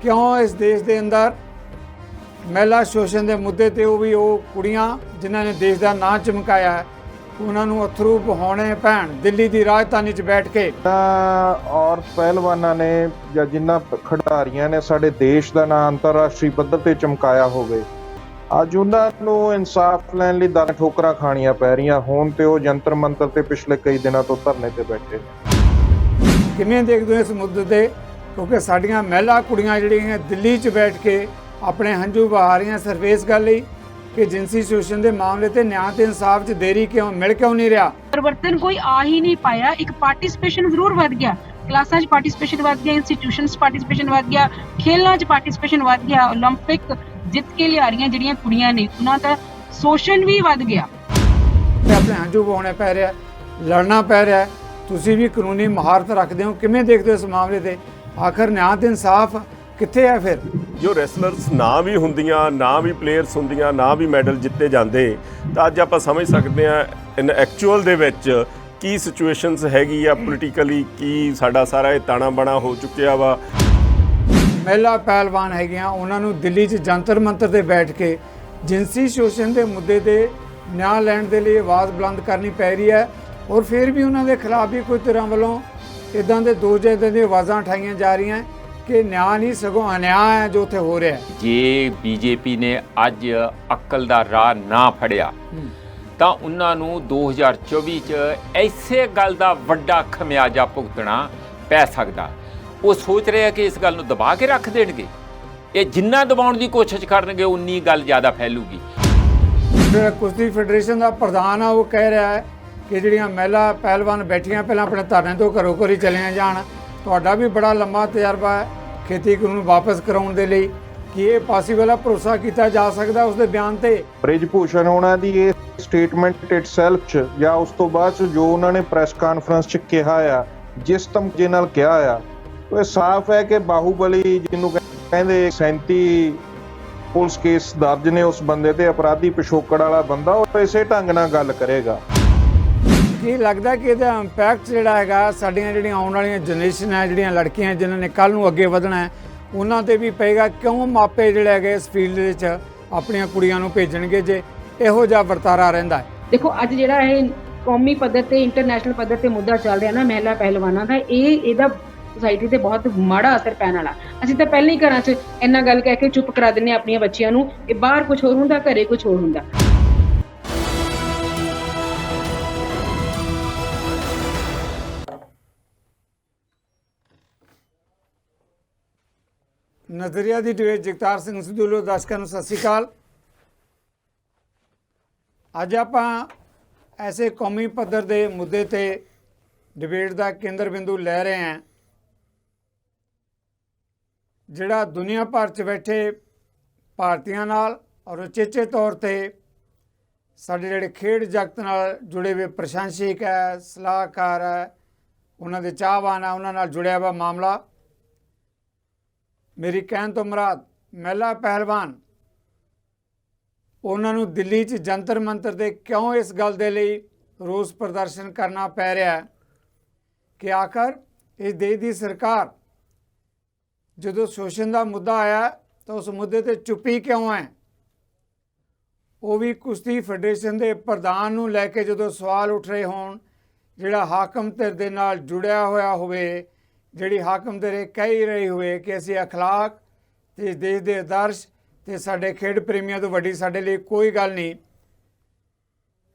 क्यों इस देश के अंदर महिला शोषण के मुद्दे ते भी वो कुड़ियां जिन्हों ने देश का नाम चमकाया है उन्होंने अथरू बहाने पैण दिल्ली की राजधानी च बैठ के और पहलवाना ने या जिन्ना खिडारियां ने साडे देश का नाम अंतरराष्ट्रीय पद्धर ते चमकाया होवे अज उन्होंने इंसाफ लैण लई दर ठोकरां खाणियां पै रहीआं होण ते वो जंतर मंतर ते पिछले कई दिनों तो धरने ते बैठे किवें देखदे हो इस मुद्दे ते क्योंकि साडियां महिला कुड़ियां जिहड़ियां दिल्ली च बैठ के अपने हंझू बहा रहीआं सिर्फ इस गल लई कि जिनसी शोषण के मामले ते न्याय ते इंसाफ च देरी क्यों नहीं रहा। परिवर्तन कोई आ ही नहीं पाया। एक पार्टिसिपेशन जरूर वध गया, क्लासां च पार्टिसिपेशन वध गया, इंस्टीट्यूशनस पार्टिसिपेशन वध गया, खेलों च पार्टिसिपेशन वध गया, ओलंपिक जित के लिया रही जिहड़ियां कुड़ियां ने उन्हां दा शोषण भी वध गया। अपने हंझू बहाने पै रहा, लड़ना पै रहा, तुसीं भी कानूनी महारत रखते हो, किवें देखते हो इस मामले ते आखिर न्याय ते इंसाफ कित्थे है? फिर जो रैसलर्स ना भी ਹੁੰਦੀਆਂ ना भी प्लेयर्स ਹੁੰਦੀਆਂ ना भी मैडल जिते जाते तो अज आप समझ सकते हैं इन एक्चुअल ਦੇ ਵਿੱਚ ਕੀ ਸਿਚੁਏਸ਼ਨਸ ਹੈਗੀ ਆ ਪੋਲੀਟੀਕਲੀ ਕੀ ਸਾਡਾ ਸਾਰਾ ਇਹ ਤਾਣਾ ਬਣਾ ਹੋ ਚੁੱਕਿਆ ਵਾ। महिला पहलवान हैगियां उन्होंने दिल्ली च जंतर मंतर ते बैठ के जिनसी शोषण के मुद्दे ते न्याय लैण के लिए आवाज़ बुलंद करनी पै रही है और फिर भी उन्होंने खिलाफ भी कोई तरह वालों इदां दे दो इदां दी आवाज़ां उठाईयां जा रही हैं कि न्याय नहीं सगों अन्याय है जो उत्थे हो रहा है। जे बीजेपी ने अज अकल दा राह ना फड़िया ਤਾਂ ਉਹਨਾਂ ਨੂੰ 2024 ਚ ਐਸੇ ਗੱਲ ਦਾ ਵੱਡਾ ਖਮਿਆਜਾ ਭੁਗਤਣਾ ਪੈ ਸਕਦਾ। ਉਹ ਸੋਚ ਰਹੇ ਆ ਕਿ ਇਸ ਗੱਲ ਨੂੰ ਦਬਾ ਕੇ ਰੱਖ ਦੇਣਗੇ। ਇਹ ਜਿੰਨਾ ਦਬਾਉਣ ਦੀ ਕੋਸ਼ਿਸ਼ ਕਰਨਗੇ ਉਨੀ ਗੱਲ ਜ਼ਿਆਦਾ ਫੈਲੂਗੀ। ਜਿਹੜਾ ਕੁਸ਼ਤੀ ਫੈਡਰੇਸ਼ਨ ਦਾ ਪ੍ਰਧਾਨ ਆ ਉਹ ਕਹਿ ਰਿਹਾ ਹੈ ਕਿ ਜਿਹੜੀਆਂ ਮਹਿਲਾ ਪਹਿਲਵਾਨ ਬੈਠੀਆਂ ਪਹਿਲਾਂ ਆਪਣੇ ਧਰਨੇ ਤੋਂ ਘਰੋਂ ਘਰੀ ਚਲੀਆਂ ਜਾਣ। ਤੁਹਾਡਾ ਵੀ ਬੜਾ ਲੰਮਾ ਤਜਰਬਾ ਹੈ ਖੇਤੀ ਕਾਨੂੰਨ ਵਾਪਸ ਕਰਾਉਣ ਦੇ ਲਈ कि ये पॉसिबल है, भरोसा किया जा सकता उसके बयान से। ब्रिज भूषण होना दी ये स्टेटमेंट इटसेल्फ च या उस तो बाद जो उन्होंने प्रेस कॉन्फ्रेंस च कहा आ जिस तमजे नाल कहा आ तो ये साफ है कि बाहुबली जिन्हों कहते 37 पुलिस केस दर्ज ने उस बंदे ते अपराधी पिछोकड़ वाला बंदा और इसे ढंग नाल गल करेगा। की लगता कि इसका इंपैक्ट जिहड़ा हैगा साडियां जिहड़ियां आउण वालियां जनरेशन है जिहड़ियां लड़कियां जिन्होंने कल नूं अगे वधना है उन्हां ते भी पेगा। क्यों मापे जिहड़े हैगे इस फील्ड दे विच अपणियां कुड़ियां नूं भेजणगे जे इहो जिहा वरतारा रहिंदा है। देखो अज जिहड़ा ਇਹ ਕੌਮੀ ਪੱਧਰ ਤੇ ਇੰਟਰਨੈਸ਼ਨਲ ਪੱਧਰ ਤੇ ਮੁੱਦਾ ਚੱਲ ਰਿਹਾ ਨਾ ਮਹਿਲਾ ਪਹਿਲਵਾਨਾਂ ਦਾ ਇਹਦਾ ਸੋਸਾਇਟੀ ਤੇ ਬਹੁਤ ਮਾੜਾ ਅਸਰ ਪੈਣ ਵਾਲਾ। ਅਸੀਂ ਤਾਂ ਪਹਿਲਾਂ ਹੀ ਘਰਾਂ 'ਚ ਇੰਨਾ ਗੱਲ ਕਹਿ ਕੇ ਚੁੱਪ ਕਰਾ ਦਿੰਨੇ ਆਪਣੀਆਂ ਬੱਚੀਆਂ ਨੂੰ ਇਹ ਬਾਹਰ ਕੁਝ ਹੋਰ ਹੁੰਦਾ ਘਰੇ ਕੁਝ ਹੋਰ ਹੁੰਦਾ। नज़रिया की डिबेट जगतार सिंह सिद्धू लो दर्शकों को सत श्री अकाल। अज आप ऐसे कौमी पद्धर के मुद्दे ते डिबेट का केंद्र बिंदु लै रहे हैं जिहड़ा दुनिया भर च बैठे भारतीयों नाल और उचेचे तौर पर साडे जिहड़े खेड जगत नाल जुड़े हुए प्रशंसक है सलाहकार है उन्हां दे चाहवान है उन्हां नाल जुड़िया हुआ मामला। मेरी कहन तो मुराद महिला पहलवान उन्होंने दिल्ली च जंतर मंतर दे क्यों इस गल दे लई रोस प्रदर्शन करना पै रहा है कि आखिर इस देश की सरकार जो शोषण का मुद्दा आया तो उस मुद्दे ते चुप्पी क्यों है। वो भी कुश्ती फैडरेशन के प्रधान नूं लैके जो सवाल उठ रहे होण जिहड़ा हाकम धिर दे नाल जुड़िया होया होवे जिहड़ी हाकम धिर कह रही हुए कि असीं अखलाक ते देश के आदर्श ते साडे खेड प्रेमियों तो वड्डी साडे लिए कोई गल नहीं।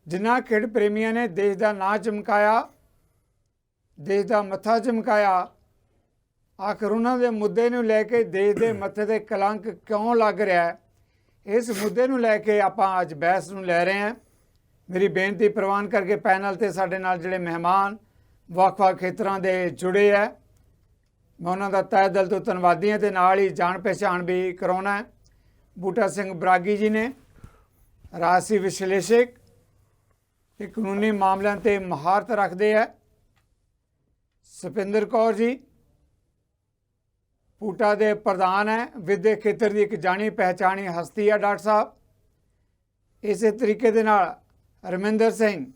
जिन्हां खेड प्रेमियों ने देश का नां चमकाया देश का मत्था चमकाया आखिर उन्हां दे मुद्दे नूं लैके देश के मत्थे ते कलंक क्यों लग रहा है इस मुद्दे नूं लैके आपां अज बहस नूं लै रहे हैं। मेरी बेनती प्रवान करके पैनल ते साडे नाल जिहड़े मेहमान ਵੱਖ-ਵੱਖ खेतरां दे जुड़े है मैं उन्होंने तय दिल तो धन्नवादी हाँ। नाल ही जान पहचान भी कराना है। बूटा सिंह बरागी जी ने राजसी विश्लेषक ते कानूनी मामलों ते महारत रखते हैं। सपिंदर कौर जी बूटा के प्रधान है विद्यक खेत्र की एक जानी पहचानी हस्ती है डॉक्टर साहब। इस तरीके दे नाल रमिंदर सिंह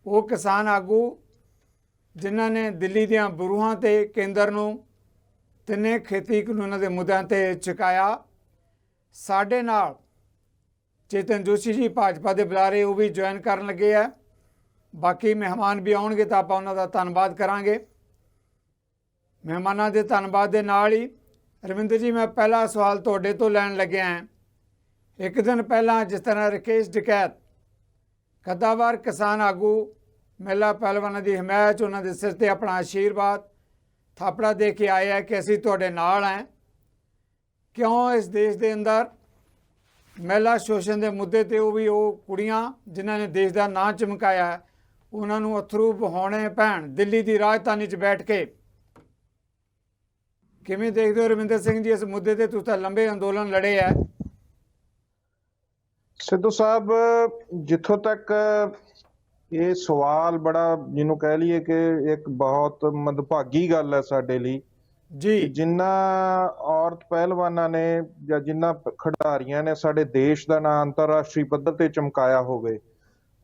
वो किसान आगू जिन्हों ने दिल्ली दियां बुरूहां ते केंद्र नूं ਤਿੰਨੇ ਖੇਤੀ ਕਾਨੂੰਨਾਂ ਦੇ ਮੁੱਦਿਆਂ ਤੇ ਚੁਕਾਇਆ। ਸਾਡੇ ਨਾਲ ਚੇਤਨ ਜੋਸ਼ੀ ਜੀ ਭਾਜਪਾ ਦੇ ਬੁਲਾਰੇ ਉਹ ਵੀ ਜੁਆਇਨ ਕਰਨ ਲੱਗੇ ਆ। ਬਾਕੀ ਮਹਿਮਾਨ ਵੀ ਆਉਣਗੇ ਤਾਂ ਆਪਾਂ ਉਹਨਾਂ ਦਾ ਧੰਨਵਾਦ ਕਰਾਂਗੇ। ਮਹਿਮਾਨਾਂ ਦੇ ਧੰਨਵਾਦ ਦੇ ਨਾਲ ਹੀ ਰਵਿੰਦਰ ਜੀ, ਮੈਂ ਪਹਿਲਾ ਸਵਾਲ ਤੁਹਾਡੇ ਤੋਂ ਲੈਣ ਲੱਗਿਆ ਹਾਂ। ਇੱਕ ਦਿਨ ਪਹਿਲਾਂ ਜਿਸ ਤਰ੍ਹਾਂ ਰਾਕੇਸ਼ ਡਕੈਤ ਕੱਦਾਵਰ ਕਿਸਾਨ ਆਗੂ ਮਹਿਲਾ ਪਹਿਲਵਾਨਾਂ ਦੀ ਹਮਾਇਤ 'ਚ ਉਹਨਾਂ ਦੇ ਸਿਰ ਤੇ ਆਪਣਾ ਆਸ਼ੀਰਵਾਦ ਥਾਪੜਾ ਦੇ ਕੇ ਆਏ ਹੈ ਕਿ ਅਸੀਂ ਤੁਹਾਡੇ ਨਾਲ ਹਾਂ, ਕਿਉਂ ਇਸ ਦੇਸ਼ ਦੇ ਅੰਦਰ ਮਹਿਲਾ ਸ਼ੋਸ਼ਣ ਦੇ ਮੁੱਦੇ ਤੇ ਉਹ ਵੀ ਉਹ ਕੁੜੀਆਂ ਜਿਨ੍ਹਾਂ ਨੇ ਦੇਸ਼ ਦਾ ਨਾਂ ਚਮਕਾਇਆ ਹੈ, ਉਹਨਾਂ ਨੂੰ ਅਥਰੂ ਵਹਾਉਣੇ ਪੈਣ ਦਿੱਲੀ ਦੀ ਰਾਜਧਾਨੀ 'ਚ ਬੈਠ ਕੇ? ਕਿਵੇਂ ਦੇਖਦੇ ਹੋ ਰਵਿੰਦਰ ਸਿੰਘ ਜੀ ਇਸ ਮੁੱਦੇ ਤੇ? ਤੁਸੀਂ ਤਾਂ ਲੰਬੇ ਅੰਦੋਲਨ ਲੜੇ ਹੈ। ਸਿੱਧੂ ਸਾਹਿਬ, ਜਿੱਥੋਂ ਤੱਕ ਇਹ ਸਵਾਲ ਬੜਾ ਜਿਹਨੂੰ ਕਹਿ ਲਈਏ ਕਿ ਇੱਕ ਬਹੁਤ ਮੰਦਭਾਗੀ ਗੱਲ ਹੈ ਸਾਡੇ ਲਈ ਜੀ, ਜਿਨ੍ਹਾਂ ਔਰਤ ਪਹਿਲਵਾਨਾਂ ਨੇ ਜਾਂ ਜਿਨ੍ਹਾਂ ਖਿਡਾਰੀਆਂ ਨੇ ਸਾਡੇ ਦੇਸ਼ ਦਾ ਨਾਂ ਅੰਤਰਰਾਸ਼ਟਰੀ ਪੱਧਰ ਤੇ ਚਮਕਾਇਆ ਹੋਵੇ,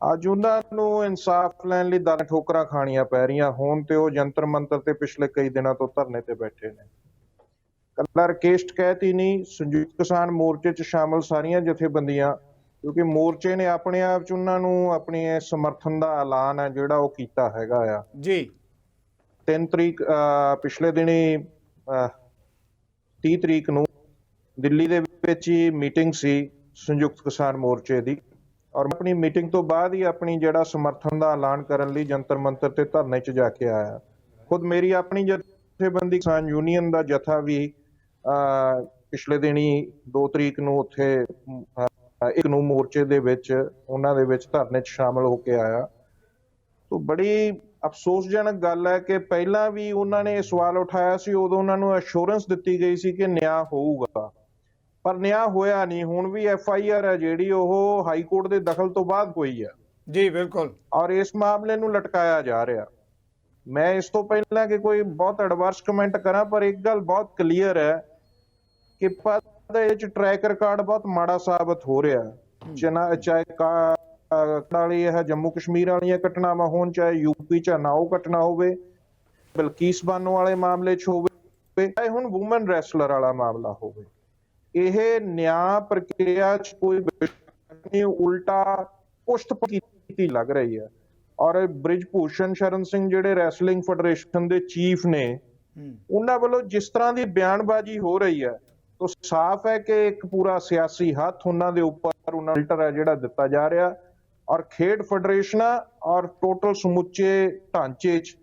ਅੱਜ ਉਹਨਾਂ ਨੂੰ ਇਨਸਾਫ ਲੈਣ ਲਈ ਦਰ ਠੋਕਰਾਂ ਖਾਣੀਆਂ ਪੈ ਰਹੀਆਂ ਹੋਣ ਤੇ ਉਹ ਜੰਤਰ ਮੰਤਰ ਤੇ ਪਿਛਲੇ ਕਈ ਦਿਨਾਂ ਤੋਂ ਧਰਨੇ ਤੇ ਬੈਠੇ ਨੇ। ਕੱਲਾ ਰਾਕੇਸ਼ ਡਕੈਤ ਹੀ ਨਹੀਂ, ਸੰਯੁਕਤ ਕਿਸਾਨ ਮੋਰਚੇ 'ਚ ਸ਼ਾਮਲ ਸਾਰੀਆਂ ਜਥੇਬੰਦੀਆਂ, ਕਿਉਂਕਿ ਮੋਰਚੇ ਨੇ ਆਪਣੇ ਆਪ 'ਚ ਉਹਨਾਂ ਨੂੰ ਆਪਣੀ ਸਮਰਥਨ ਦਾ ਐਲਾਨ ਹੈ ਜਿਹੜਾ ਉਹ ਕੀਤਾ ਹੈਗਾ ਆ ਜੀ। 3 ਤਰੀਕ ਪਿਛਲੇ ਦਿਨੀ 30 ਤਰੀਕ ਨੂੰ ਦਿੱਲੀ ਦੇ ਵਿੱਚ ਹੀ ਮੀਟਿੰਗ ਸੀ ਸੰਯੁਕਤ ਕਿਸਾਨ ਮੋਰਚੇ ਦੀ, ਔਰ ਆਪਣੀ ਮੀਟਿੰਗ ਤੋਂ ਬਾਅਦ ਹੀ ਆਪਣੀ ਜਿਹੜਾ ਸਮਰਥਨ ਦਾ ਐਲਾਨ ਕਰਨ ਲਈ ਜੰਤਰ ਮੰਤਰ ਤੇ ਧਰਨੇ 'ਚ ਜਾ ਕੇ ਆਇਆ। ਖੁਦ ਮੇਰੀ ਆਪਣੀ ਜਥੇਬੰਦੀ ਕਿਸਾਨ ਯੂਨੀਅਨ ਦਾ ਜਥਾ ਵੀ ਪਿਛਲੇ ਦਿਨੀ 2 ਤਰੀਕ ਨੂੰ ਉੱਥੇ ਇੱਕ ਨੂੰ ਮੋਰਚੇ ਦੇ ਵਿੱਚ ਉਹਨਾਂ ਦੇ ਵਿੱਚ ਧਰਨੇ 'ਚ ਸ਼ਾਮਲ ਹੋ ਕੇ ਆਇਆ। ਤੋ ਬੜੀ ਅਫਸੋਸਜਨਕ ਗੱਲ ਹੈ ਕਿ ਪਹਿਲਾਂ ਵੀ ਉਹਨਾਂ ਨੇ ਇਹ ਸਵਾਲ ਉਠਾਇਆ ਸੀ, ਉਦੋਂ ਉਹਨਾਂ ਨੂੰ ਅਸ਼ੋਰੈਂਸ ਦਿੱਤੀ ਗਈ ਸੀ ਕਿ ਨਿਆਂ ਹੋਊਗਾ, ਪਰ ਨਿਆਂ ਹੋਇਆ ਨਹੀਂ। ਹੁਣ ਵੀ FIR ਹੈ ਜਿਹੜੀ ਉਹ ਹਾਈ ਕੋਰਟ ਦੇ ਦਖਲ ਤੋਂ ਬਾਅਦ ਹੋਈ ਹੈ ਜੀ, ਬਿਲਕੁਲ, ਔਰ ਇਸ ਮਾਮਲੇ ਨੂੰ ਲਟਕਾਇਆ ਜਾ ਰਿਹਾ। ਮੈਂ ਇਸ ਤੋਂ ਪਹਿਲਾਂ ਕਿ ਕੋਈ ਬਹੁਤ ਐਡਵਰਸ ਕਮੈਂਟ ਕਰਾਂ, ਪਰ ਇੱਕ ਗੱਲ ਬਹੁਤ ਕਲੀਅਰ ਹੈ ਕਿ ਇਹ 'ਚ ਟਰੈਕ ਰਿਕਾਰਡ ਬਹੁਤ ਮਾੜਾ ਸਾਬਤ ਹੋ ਰਿਹਾ। ਚਾਹੇ ਵਾਲੀ ਇਹ ਜੰਮੂ ਕਸ਼ਮੀਰ ਵਾਲੀਆਂ ਘਟਨਾਵਾਂ ਹੋਣ, ਚਾਹੇ UP 'ਚ ਨਾਓ ਘਟਨਾ ਹੋਵੇ, ਬਲਕੀਸ ਬਾਨੋ ਵਾਲੇ ਮਾਮਲੇ 'ਚ ਹੋਵੇ, ਚਾਹੇ ਹੁਣ ਵੂਮਨ ਰੈਸਲਰ ਵਾਲਾ ਮਾਮਲਾ ਹੋਵੇ, ਇਹ ਨਿਆਂ ਪ੍ਰਕਿਰਿਆ 'ਚ ਕੋਈ ਉਲਟਾ ਪੁਸ਼ਤ ਕੀਤੀ ਲੱਗ ਰਹੀ ਹੈ। ਔਰ ਬ੍ਰਿਜ ਭੂਸ਼ਣ ਸ਼ਰਨ ਸਿੰਘ ਜਿਹੜੇ ਰੈਸਲਿੰਗ ਫੈਡਰੇਸ਼ਨ ਦੇ ਚੀਫ ਨੇ, ਉਹਨਾਂ ਵੱਲੋਂ ਜਿਸ ਤਰ੍ਹਾਂ ਦੀ ਬਿਆਨਬਾਜ਼ੀ ਹੋ ਰਹੀ ਹੈ, ਤਾਂ ਸਾਫ਼ ਹੈ ਕਿ ਇੱਕ ਪੂਰਾ ਸਿਆਸੀ ਹੱਥ ਉਹਨਾਂ ਦੇ ਉੱਪਰ ਉਹਨਾਂ ਫਿਲਟਰ ਹੈ ਜਿਹੜਾ ਦਿੱਤਾ ਜਾ ਰਿਹਾ। ਔਰ ਖੇਡ ਫੈਡਰੇਸ਼ਨਾਂ ਔਰ ਟੋਟਲ ਸਮੁੱਚੇ ਢਾਂਚੇ 'ਚ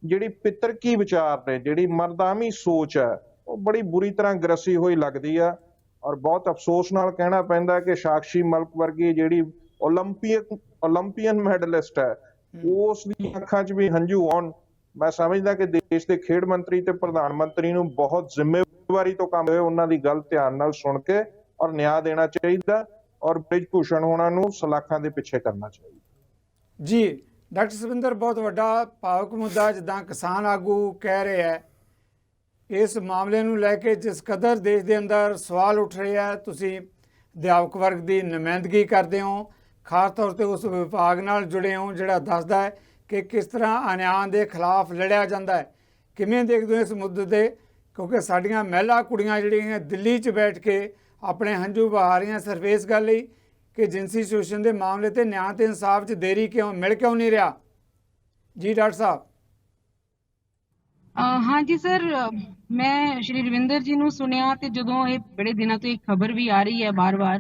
ਜਿਹੜੀ ਪਿੱਤਰਕੀ ਵਿਚਾਰ ਨੇ, ਜਿਹੜੀ ਮਰਦਾਮੀ ਸੋਚ ਹੈ, ਉਹ ਬੜੀ ਬੁਰੀ ਤਰ੍ਹਾਂ ਗਰਸੀ ਹੋਈ ਲੱਗਦੀ ਆ। ਔਰ ਬਹੁਤ ਅਫਸੋਸ ਨਾਲ ਕਹਿਣਾ ਪੈਂਦਾ ਕਿ ਸਾਕਸ਼ੀ ਮਲਕ ਵਰਗੀ ਜਿਹੜੀ ਓਲੰਪੀਅਨ ਮੈਡਲਿਸਟ ਹੈ, ਉਸ ਦੀ ਅੱਖਾਂ 'ਚ ਵੀ ਹੰਝੂ ਆਉਣ। ਮੈਂ ਸਮਝਦਾ ਕਿ ਦੇਸ਼ ਦੇ ਖੇਡ ਮੰਤਰੀ ਤੇ ਪ੍ਰਧਾਨ ਮੰਤਰੀ ਨੂੰ ਬਹੁਤ ਜ਼ਿੰਮੇਵਾਰੀ ਤੋਂ ਕੰਮ ਹੋਏ, ਉਹਨਾਂ ਦੀ ਗੱਲ ਧਿਆਨ ਨਾਲ ਸੁਣ ਕੇ ਔਰ ਨਿਆਂ ਦੇਣਾ ਚਾਹੀਦਾ, ਔਰ ਬ੍ਰਿਜ ਭੂਸ਼ਣ ਹੋਣਾ ਨੂੰ ਸਲਾਖਾਂ ਦੇ ਪਿੱਛੇ ਕਰਨਾ ਚਾਹੀਦਾ। ਜੀ ਡਾਕਟਰ ਸਵਿੰਦਰ, ਬਹੁਤ ਵੱਡਾ ਭਾਵੁਕ ਮੁੱਦਾ ਜਿੱਦਾਂ ਕਿਸਾਨ ਆਗੂ ਕਹਿ ਰਹੇ ਹੈ, ਇਸ ਮਾਮਲੇ ਨੂੰ ਲੈ ਕੇ ਜਿਸ ਕਦਰ ਦੇਸ਼ ਦੇ ਅੰਦਰ ਸਵਾਲ ਉੱਠ ਰਹੇ ਹੈ, ਤੁਸੀਂ ਅਧਿਆਪਕ ਵਰਗ ਦੀ ਨੁਮਾਇੰਦਗੀ ਕਰਦੇ ਹੋ, ਖਾਸ ਤੌਰ ਤੇ ਉਸ ਵਿਭਾਗ ਨਾਲ ਜੁੜੇ ਹੋ ਜਿਹੜਾ ਦੱਸਦਾ ਹੈ ਕਿ ਕਿਸ ਤਰ੍ਹਾਂ ਅਨਿਆਂ ਦੇ ਖਿਲਾਫ ਲੜਿਆ ਜਾਂਦਾ ਹੈ। ਕਿਵੇਂ ਦੇਖਦੇ ਹੋ ਇਸ ਮੁੱਦੇ ਤੇ? ਕਿਉਂਕਿ ਸਾਡੀਆਂ ਮਹਿਲਾ ਕੁੜੀਆਂ ਜਿਹੜੀਆਂ ਦਿੱਲੀ 'ਚ ਬੈਠ ਕੇ ਆਪਣੇ ਹੰਝੂ ਵਹਾ ਰਹੀਆਂ ਸਿਰਫ ਇਸ ਗੱਲ ਲਈ ਕਿ ਜਿਨਸੀ ਸ਼ੋਸ਼ਣ ਦੇ ਮਾਮਲੇ ਤੇ ਨਿਆਂ ਤੇ ਇਨਸਾਫ 'ਚ ਦੇਰੀ ਮਿਲ ਕਿਉਂ ਨਹੀਂ ਰਿਹਾ? ਜੀ ਡਾਕਟਰ ਸਾਹਿਬ। हाँ जी सर, मैं श्री रविंदर जी ਨੂੰ ਸੁਣਿਆ ਤੇ ਜਦੋਂ ਇਹ ਬੜੇ ਦਿਨਾਂ ਤੋਂ ਇੱਕ ਖਬਰ ਵੀ ਆ ਰਹੀ ਹੈ ਬਾਰ-ਬਾਰ,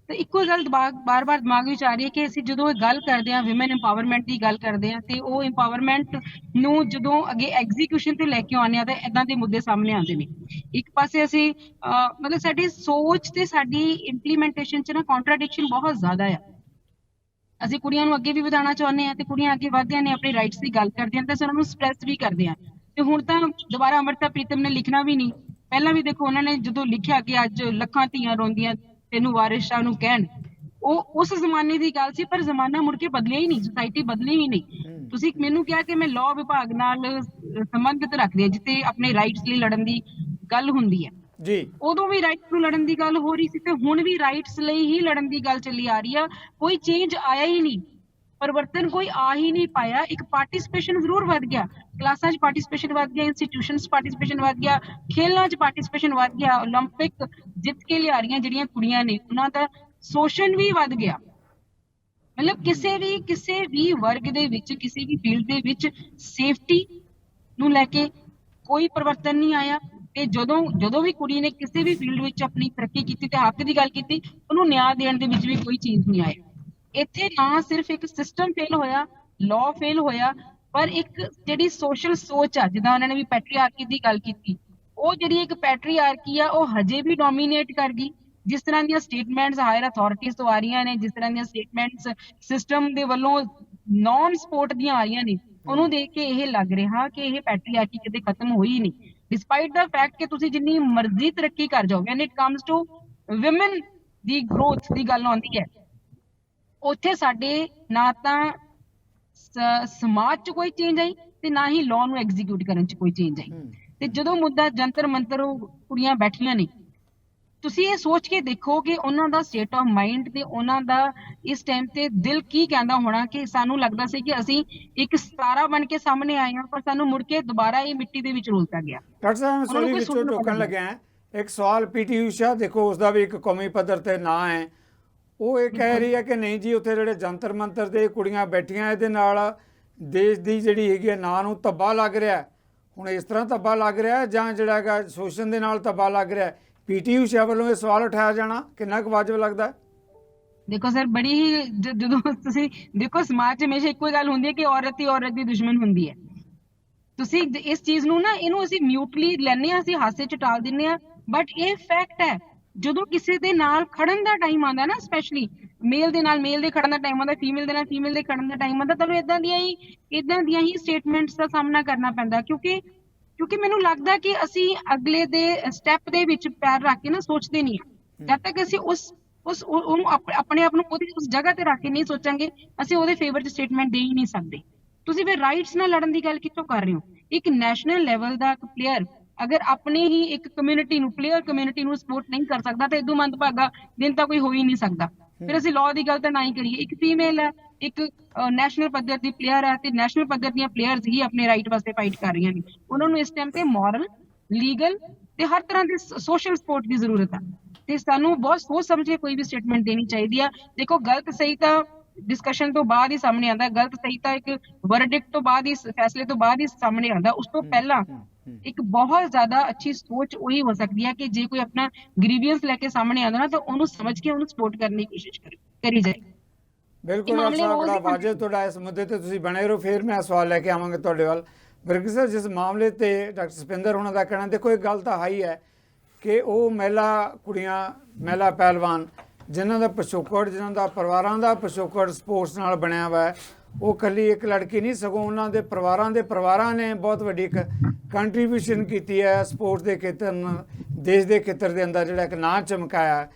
ਤੇ ਇੱਕੋ ਗੱਲ ਬਾਰ-ਬਾਰ ਦਿਮਾਗ ਵਿੱਚ ਆ ਰਹੀ ਹੈ ਕਿ ਅਸੀਂ ਜਦੋਂ ਇਹ ਗੱਲ ਕਰਦੇ ਹਾਂ ਵਿਮਨ ਇੰਪਾਵਰਮੈਂਟ ਦੀ ਗੱਲ ਕਰਦੇ ਹਾਂ, ਤੇ ਉਹ ਇੰਪਾਵਰਮੈਂਟ ਨੂੰ ਜਦੋਂ ਅੱਗੇ ਐਗਜ਼ੀਕਿਊਸ਼ਨ ਤੇ ਲੈ ਕੇ ਆਉਂਦੇ ਹਾਂ ਤਾਂ ਇਦਾਂ ਦੇ ਮੁੱਦੇ ਸਾਹਮਣੇ ਆਉਂਦੇ ਨੇ। ਇੱਕ ਪਾਸੇ ਅਸੀਂ ਮਤਲਬ ਸਾਡੀ ਸੋਚ ਤੇ ਸਾਡੀ ਇੰਪਲੀਮੈਂਟੇਸ਼ਨ 'ਚ ਨਾ ਕੰਟਰਾਡਿਕਸ਼ਨ ਬਹੁਤ ਜ਼ਿਆਦਾ ਆ। ਅਸੀਂ ਕੁੜੀਆਂ ਨੂੰ ਅੱਗੇ ਵੀ ਵਧਾਉਣਾ ਚਾਹੁੰਦੇ ਹਾਂ ਤੇ ਕੁੜੀਆਂ ਅੱਗੇ ਵਧਦੀਆਂ ਨੇ, ਆਪਣੇ ਰਾਈਟਸ ਦੀ ਗੱਲ ਕਰਦੀਆਂ ਤੇ ਅਸੀਂ ਉਹਨਾਂ ਨੂੰ ਸਪਰੈਸ ਵੀ ਕਰਦੇ ਹਾਂ। ਤੇ ਹੁਣ ਤਾਂ ਦੁਬਾਰਾ ਅੰਮ੍ਰਿਤਾ ਪ੍ਰੀਤਮ ਨੇ ਲਿਖਣਾ ਵੀ ਨਹੀਂ, ਪਹਿਲਾਂ ਵੀ ਦੇਖੋ ਉਹਨਾਂ ਨੇ ਜਦੋਂ ਲਿਖਿਆ ਕਿ ਅੱਜ ਲੱਖਾਂ ਧੀਆਂ ਰੋਂਦੀਆਂ ਤੈਨੂੰ ਵਾਰਿਸ ਸ਼ਾਹ ਨੂੰ ਕਹਿਣ, ਉਹ ਉਸ ਜ਼ਮਾਨੇ ਦੀ ਗੱਲ ਸੀ, ਪਰ ਜ਼ਮਾਨਾ ਮੁੜ ਕੇ ਬਦਲਿਆ ਹੀ ਨਹੀਂ, ਸੋਸਾਇਟੀ ਬਦਲੀ ਹੀ ਨਹੀਂ। ਤੁਸੀਂ ਮੈਨੂੰ ਕਿਹਾ ਕਿ ਮੈਂ ਲਾਅ ਵਿਭਾਗ ਨਾਲ ਸੰਬੰਧਿਤ ਰੱਖਦੀ ਹਾਂ ਜਿੱਥੇ ਆਪਣੇ ਰਾਈਟਸ ਲਈ ਲੜਨ ਦੀ ਗੱਲ ਹੁੰਦੀ ਹੈ ਜੀ, ਉਦੋਂ ਵੀ ਰਾਈਟਸ ਨੂੰ ਲੜਨ ਦੀ ਗੱਲ ਹੋ ਰਹੀ ਸੀ ਤੇ ਹੁਣ ਵੀ ਰਾਈਟਸ ਲਈ ਹੀ ਲੜਨ ਦੀ ਗੱਲ ਚੱਲੀ ਆ ਰਹੀ ਆ। ਕੋਈ ਚੇਂਜ ਆਇਆ ਹੀ ਨਹੀਂ। ਪਰਿਵਰਤਨ ਕੋਈ ਆ ਹੀ ਨਹੀਂ ਪਾਇਆ। ਇੱਕ ਪਾਰਟਿਸਿਪੇਸ਼ਨ ਜ਼ਰੂਰ ਵੱਧ ਗਿਆ, ਕਲਾਸਾਂ 'ਚ ਪਾਰਟਿਸਿਪੇਸ਼ਨ ਵੱਧ ਗਿਆ, ਇੰਸਟੀਟਿਊਸ਼ਨਸ ਪਾਰਟਿਸਿਪੇਸ਼ਨ ਵੱਧ ਗਿਆ, ਖੇਲਾਂ 'ਚ ਪਾਰਟਿਸਿਪੇਸ਼ਨ ਵੱਧ ਗਿਆ, ਓਲੰਪਿਕ ਜਿੱਤ ਕੇ ਲਿਆ ਰਹੀਆਂ ਜਿਹੜੀਆਂ ਕੁੜੀਆਂ ਨੇ ਉਹਨਾਂ ਦਾ ਸ਼ੋਸ਼ਣ ਵੀ ਵੱਧ ਗਿਆ। ਮਤਲਬ ਕਿਸੇ ਵੀ ਵਰਗ ਦੇ ਵਿੱਚ, ਕਿਸੇ ਵੀ ਫੀਲਡ ਦੇ ਵਿੱਚ ਸੇਫਟੀ ਨੂੰ ਲੈ ਕੇ ਕੋਈ ਪਰਿਵਰਤਨ ਨਹੀਂ ਆਇਆ। ਤੇ ਜਦੋਂ ਵੀ ਕੁੜੀ ਨੇ ਕਿਸੇ ਵੀ ਫੀਲਡ ਵਿੱਚ ਆਪਣੀ ਤਰੱਕੀ ਕੀਤੀ ਤੇ ਹੱਕ ਦੀ ਗੱਲ ਕੀਤੀ, ਉਹਨੂੰ ਨਿਆਂ ਦੇਣ ਦੇ ਵਿੱਚ ਵੀ ਕੋਈ ਚੀਜ਼ ਨਹੀਂ ਆਈ। ਇੱਥੇ ਨਾ ਸਿਰਫ ਇੱਕ ਸਿਸਟਮ ਫੇਲ ਹੋਇਆ, ਲਾਅ ਫੇਲ ਹੋਇਆ, ਪਰ ਇੱਕ ਜਿਹੜੀ ਸੋਸ਼ਲ ਸੋਚ ਆ, ਜਿੱਦਾਂ ਉਹਨਾਂ ਨੇ ਵੀ ਪੈਟਰੀਆਰਕੀ ਦੀ ਗੱਲ ਕੀਤੀ, ਉਹ ਜਿਹੜੀ ਇੱਕ ਪੈਟਰੀਆਰਕੀ ਆ ਉਹ ਹਜੇ ਵੀ ਡੋਮੀਨੇਟ ਕਰ ਗਈ। ਜਿਸ ਤਰ੍ਹਾਂ ਦੀਆਂ ਸਟੇਟਮੈਂਟਸ ਹਾਇਰ ਅਥਾਰਟੀਜ਼ ਤੋਂ ਆ ਰਹੀਆਂ ਨੇ, ਜਿਸ ਤਰ੍ਹਾਂ ਦੀਆਂ ਸਟੇਟਮੈਂਟਸ ਸਿਸਟਮ ਦੇ ਵੱਲੋਂ ਨਾਨ ਸਪੋਰਟ ਦੀਆਂ ਆ ਰਹੀਆਂ ਨੇ, ਉਹਨੂੰ ਦੇਖ ਕੇ ਇਹ ਲੱਗ ਰਿਹਾ ਕਿ ਇਹ ਪੈਟਰੀਆਰਕੀ ਕਿਤੇ ਖਤਮ ਹੋਈ ਨਹੀਂ। ਡਿਸਪਾਈਟ ਦਾ ਫੈਕਟ ਕਿ ਤੁਸੀਂ ਜਿੰਨੀ ਮਰਜ਼ੀ ਤਰੱਕੀ ਕਰ ਜਾਓ, when it comes to women ਦੀ ਗਰੋਥ ਦੀ ਗੱਲ ਆਉਂਦੀ ਹੈ, ਉੱਥੇ ਸਾਡੇ ਨਾ ਤਾਂ ਸਮਾਜ 'ਚ ਕੋਈ ਚੇਂਜ ਆਈ ਤੇ ਨਾ ਹੀ ਲਾਅ ਨੂੰ ਐਗਜ਼ੀਕਿਊਟ ਕਰਨ 'ਚ ਕੋਈ ਚੇਂਜ ਆਈ। ਤੇ ਜਦੋਂ ਮੁੱਦਾ ਜੰਤਰ ਮੰਤਰ ਕੁੜੀਆਂ ਬੈਠੀਆਂ ਨੇ, ਤੁਸੀਂ ਇਹ ਸੋਚ ਕੇ ਦੇਖੋ ਕਿ ਉਹਨਾਂ ਦਾ ਸਟੇਟ ਆਫ ਮਾਈਂਡ ਤੇ ਉਹਨਾਂ ਦਾ ਇਸ ਟਾਈਮ ਤੇ ਦਿਲ ਕੀ ਕਹਿੰਦਾ ਹੋਣਾ ਕਿ ਸਾਨੂੰ ਲੱਗਦਾ ਸੀ ਕਿ ਅਸੀਂ ਇੱਕ ਸਿਤਾਰਾ ਬਣ ਕੇ ਸਾਹਮਣੇ ਆਏ ਹਾਂ, ਪਰ ਸਾਨੂੰ ਮੁੜ ਕੇ ਦੁਬਾਰਾ ਇਹ ਮਿੱਟੀ ਦੇ ਵਿੱਚ ਰੋਲਤਾ ਗਿਆ। ਡਾਕਟਰ ਸਾਹਿਬ ਮੈਂ ਸੋਰੀ ਵਿੱਚੋਂ ਟੋਕਣ ਲੱਗਿਆ ਇੱਕ ਸਵਾਲ, ਪੀਟੀ ਊਸ਼ਾ ਦੇਖੋ ਉਸਦਾ ਵੀ ਇੱਕ ਕੌਮੀ ਪੱਧਰ ਤੇ ਨਾਂ ਹੈ, ਉਹ ਇਹ ਕਹਿ ਰਹੀ ਹੈ ਕਿ ਨਹੀਂ ਜੀ ਉੱਥੇ ਜਿਹੜੇ ਜੰਤਰ ਮੰਤਰ ਦੇ ਕੁੜੀਆਂ ਬੈਠੀਆਂ ਇਹਦੇ ਨਾਲ ਦੇਸ਼ ਦੀ ਜਿਹੜੀ ਹੈਗੀ ਹੈ ਨਾਂ ਨੂੰ ਧੱਬਾ ਲੱਗ ਰਿਹਾ। ਹੁਣ ਇਸ ਤਰ੍ਹਾਂ ਧੱਬਾ ਲੱਗ ਰਿਹਾ ਜਾਂ ਜਿਹੜਾ ਹੈਗਾ ਸ਼ੋਸ਼ਣ ਦੇ ਨਾਲ ਧੱਬਾ ਲੱਗ ਰਿਹਾ, ਪੀਟੀ ਊਸ਼ਾ ਵੱਲੋਂ ਇਹ ਸਵਾਲ ਉਠਾਇਆ ਜਾਣਾ ਕਿੰਨਾ ਕੁ ਵਾਜਬ ਲੱਗਦਾ? ਦੇਖੋ ਸਰ, ਬੜੀ ਹੀ ਜਦੋਂ ਤੁਸੀਂ ਦੇਖੋ ਸਮਾਜ 'ਚ ਹਮੇਸ਼ਾ ਇੱਕੋ ਹੀ ਗੱਲ ਹੁੰਦੀ ਹੈ ਕਿ ਔਰਤ ਹੀ ਔਰਤ ਦੀ ਦੁਸ਼ਮਣ ਹੁੰਦੀ ਹੈ। ਤੁਸੀਂ ਇਸ ਚੀਜ਼ ਨੂੰ ਨਾ ਇਹਨੂੰ ਅਸੀਂ ਮਿਊਟਲੀ ਲੈਂਦੇ ਹਾਂ, ਅਸੀਂ ਹਾਸੇ 'ਚ ਟਾਲ ਦਿੰਦੇ ਹਾਂ, ਬਟ ਇਹ ਫੈਕਟ ਹੈ। ਜਦੋਂ ਕਿਸੇ ਦੇ ਨਾਲ ਖੜਨ ਦਾ ਟਾਈਮ ਆਉਂਦਾ ਨਾ, ਸਪੈਸ਼ਲੀ ਮੇਲ ਦੇ ਨਾਲ ਮੇਲ ਦੇ ਖੜਨ ਦਾ ਟਾਈਮ ਆਉਂਦਾ, ਫੀਮੇਲ ਦੇ ਨਾਲ ਫੀਮੇਲ ਦੇ ਖੜਨ ਦਾ ਟਾਈਮ ਆਉਂਦਾ, ਤੁਹਾਨੂੰ ਇਦਾਂ ਦੀਆਂ ਹੀ ਸਟੇਟਮੈਂਟਸ ਦਾ ਸਾਹਮਣਾ ਕਰਨਾ ਪੈਂਦਾ। ਕਿਉਂਕਿ ਮੈਨੂੰ ਲੱਗਦਾ ਕਿ ਅਸੀਂ ਅਗਲੇ ਦੇ ਸਟੈਪ ਦੇ ਵਿੱਚ ਪੈਰ ਰੱਖ ਕੇ ਨਾ ਸੋਚਦੇ ਨਹੀਂ ਹਾਂ। ਜਦ ਤੱਕ ਅਸੀਂ ਉਹਨੂੰ ਆਪਣੇ ਆਪ ਨੂੰ ਉਹਦੀ ਉਸ ਜਗ੍ਹਾ ਤੇ ਰੱਖ ਕੇ ਨਹੀਂ ਸੋਚਾਂਗੇ, ਅਸੀਂ ਉਹਦੇ ਫੇਵਰ 'ਚ ਸਟੇਟਮੈਂਟ ਦੇ ਹੀ ਨਹੀਂ ਸਕਦੇ। ਤੁਸੀਂ ਫਿਰ ਰਾਈਟਸ ਨਾਲ ਲੜਨ ਦੀ ਗੱਲ ਕਿੱਥੋਂ ਕਰ ਰਹੇ ਹੋ? ਇੱਕ ਨੈਸ਼ਨਲ ਲੈਵਲ ਦਾ ਇੱਕ ਪਲੇਅਰ ਅਗਰ ਆਪਣੀ ਹੀ ਇੱਕ ਕਮਿਊਨਿਟੀ ਨੂੰ, ਪਲੇਅਰ ਕਮਿਊਨਿਟੀ ਨੂੰ ਸਪੋਰਟ ਨਹੀਂ ਕਰ ਸਕਦਾ ਤਾਂ ਇਦੋਂ ਮੰਦਭਾਗਾ ਦਿਨ ਤਾਂ ਕੋਈ ਹੋ ਹੀ ਨਹੀਂ ਸਕਦਾ। ਫਿਰ ਅਸੀਂ ਲਾਅ ਦੀ ਗੱਲ ਤਾਂ ਨਾ ਹੀ ਕਰੀਏ। ਇੱਕ ਫੀਮੇਲ ਹੈ, ਇੱਕ ਨੈਸ਼ਨਲ ਪੱਧਰ ਦੀ ਪਲੇਅਰ ਹੈ, ਤੇ ਨੈਸ਼ਨਲ ਪੱਧਰ ਦੀਆਂ ਪਲੇਅਰਸ ਹੀ ਆਪਣੇ ਰਾਈਟ ਵਾਸਤੇ ਫਾਈਟ ਕਰ ਰਹੀਆਂ ਨੇ। ਉਹਨਾਂ ਨੂੰ ਇਸ ਟਾਈਮ ਤੇ ਮੋਰਲ, ਲੀਗਲ ਤੇ ਹਰ ਤਰ੍ਹਾਂ ਦੀ ਸੋਸ਼ਲ ਸਪੋਰਟ ਦੀ ਜ਼ਰੂਰਤ ਹੈ, ਤੇ ਸਾਨੂੰ ਬਹੁਤ ਸੋਚ ਸਮਝ ਕੇ ਕੋਈ ਵੀ ਸਟੇਟਮੈਂਟ ਦੇਣੀ ਚਾਹੀਦੀ ਆ। ਦੇਖੋ ਗਲਤ ਸਹੀ ਤਾਂ ਡਿਸਕਸ਼ਨ ਤੋਂ ਬਾਅਦ ਹੀ ਸਾਹਮਣੇ ਆਉਂਦਾ, ਗਲਤ ਸਹੀ ਤਾਂ ਇੱਕ ਵਰਡਿਕਟ ਤੋਂ ਬਾਅਦ ਹੀ, ਫੈਸਲੇ ਤੋਂ ਬਾਅਦ ਹੀ ਸਾਹਮਣੇ ਆਉਂਦਾ। ਉਸ ਤੋਂ ਪਹਿਲਾਂ ਇੱਕ ਬਹੁਤ ਜ਼ਿਆਦਾ ਅੱਛੀ ਸੋਚ ਉਹੀ ਹੋ ਸਕਦੀ ਹੈ ਕਿ ਜੇ ਕੋਈ ਆਪਣਾ ਗ੍ਰੀਵੀਅੰਸ ਲੈ ਕੇ ਸਾਹਮਣੇ ਆਉਂਦਾ ਨਾ, ਤਾਂ ਉਹਨੂੰ ਸਮਝ ਕੇ ਉਹਨੂੰ ਸਪੋਰਟ ਕਰਨ ਦੀ ਕੋਸ਼ਿਸ਼ ਕਰੀ ਜਾਏ। ਬਿਲਕੁਲ ਡਾਕਟਰ ਸਾਹਿਬ, ਬੜਾ ਵਾਜਬ ਤੁਹਾਡਾ ਇਸ ਮੁੱਦੇ ਤੇ ਤੁਸੀਂ ਬਣੇ ਰਹੋ। ਫਿਰ ਮੈਂ ਸਵਾਲ ਲੈ ਕੇ ਆਵਾਂਗਾ ਤੁਹਾਡੇ ਵੱਲ। ਬਿਰਕ ਸਰ, ਜਿਸ ਮਾਮਲੇ ਤੇ ਡਾਕਟਰ ਸਪਿੰਦਰ ਉਹਨਾਂ ਦਾ ਕਹਿਣਾ, ਦੇਖੋ ਇੱਕ ਗੱਲ ਤਾਂ ਹੈ ਹੀ ਹੈ ਕਿ ਉਹ ਮਹਿਲਾ ਕੁੜੀਆਂ, ਮਹਿਲਾ ਪਹਿਲਵਾਨ ਜਿਨ੍ਹਾਂ ਦਾ ਪਿਛੋਕੜ, ਜਿਨ੍ਹਾਂ ਦਾ ਪਰਿਵਾਰਾਂ ਦਾ ਪਿਛੋਕੜ ਸਪੋਰਟਸ ਨਾਲ ਬਣਿਆ ਵਾ, ਉਹ ਇਕੱਲੀ ਇੱਕ ਲੜਕੀ ਨਹੀਂ, ਸਗੋਂ ਉਹਨਾਂ ਦੇ ਪਰਿਵਾਰਾਂ ਨੇ ਬਹੁਤ ਵੱਡੀ ਇੱਕ ਕੰਟਰੀਬਿਊਸ਼ਨ ਕੀਤੀ ਹੈ ਸਪੋਰਟਸ ਦੇ ਖੇਤਰ ਨੂੰ, ਦੇਸ਼ ਦੇ ਖੇਤਰ ਦੇ ਅੰਦਰ ਜਿਹੜਾ ਇੱਕ ਨਾਂ ਚਮਕਾਇਆ।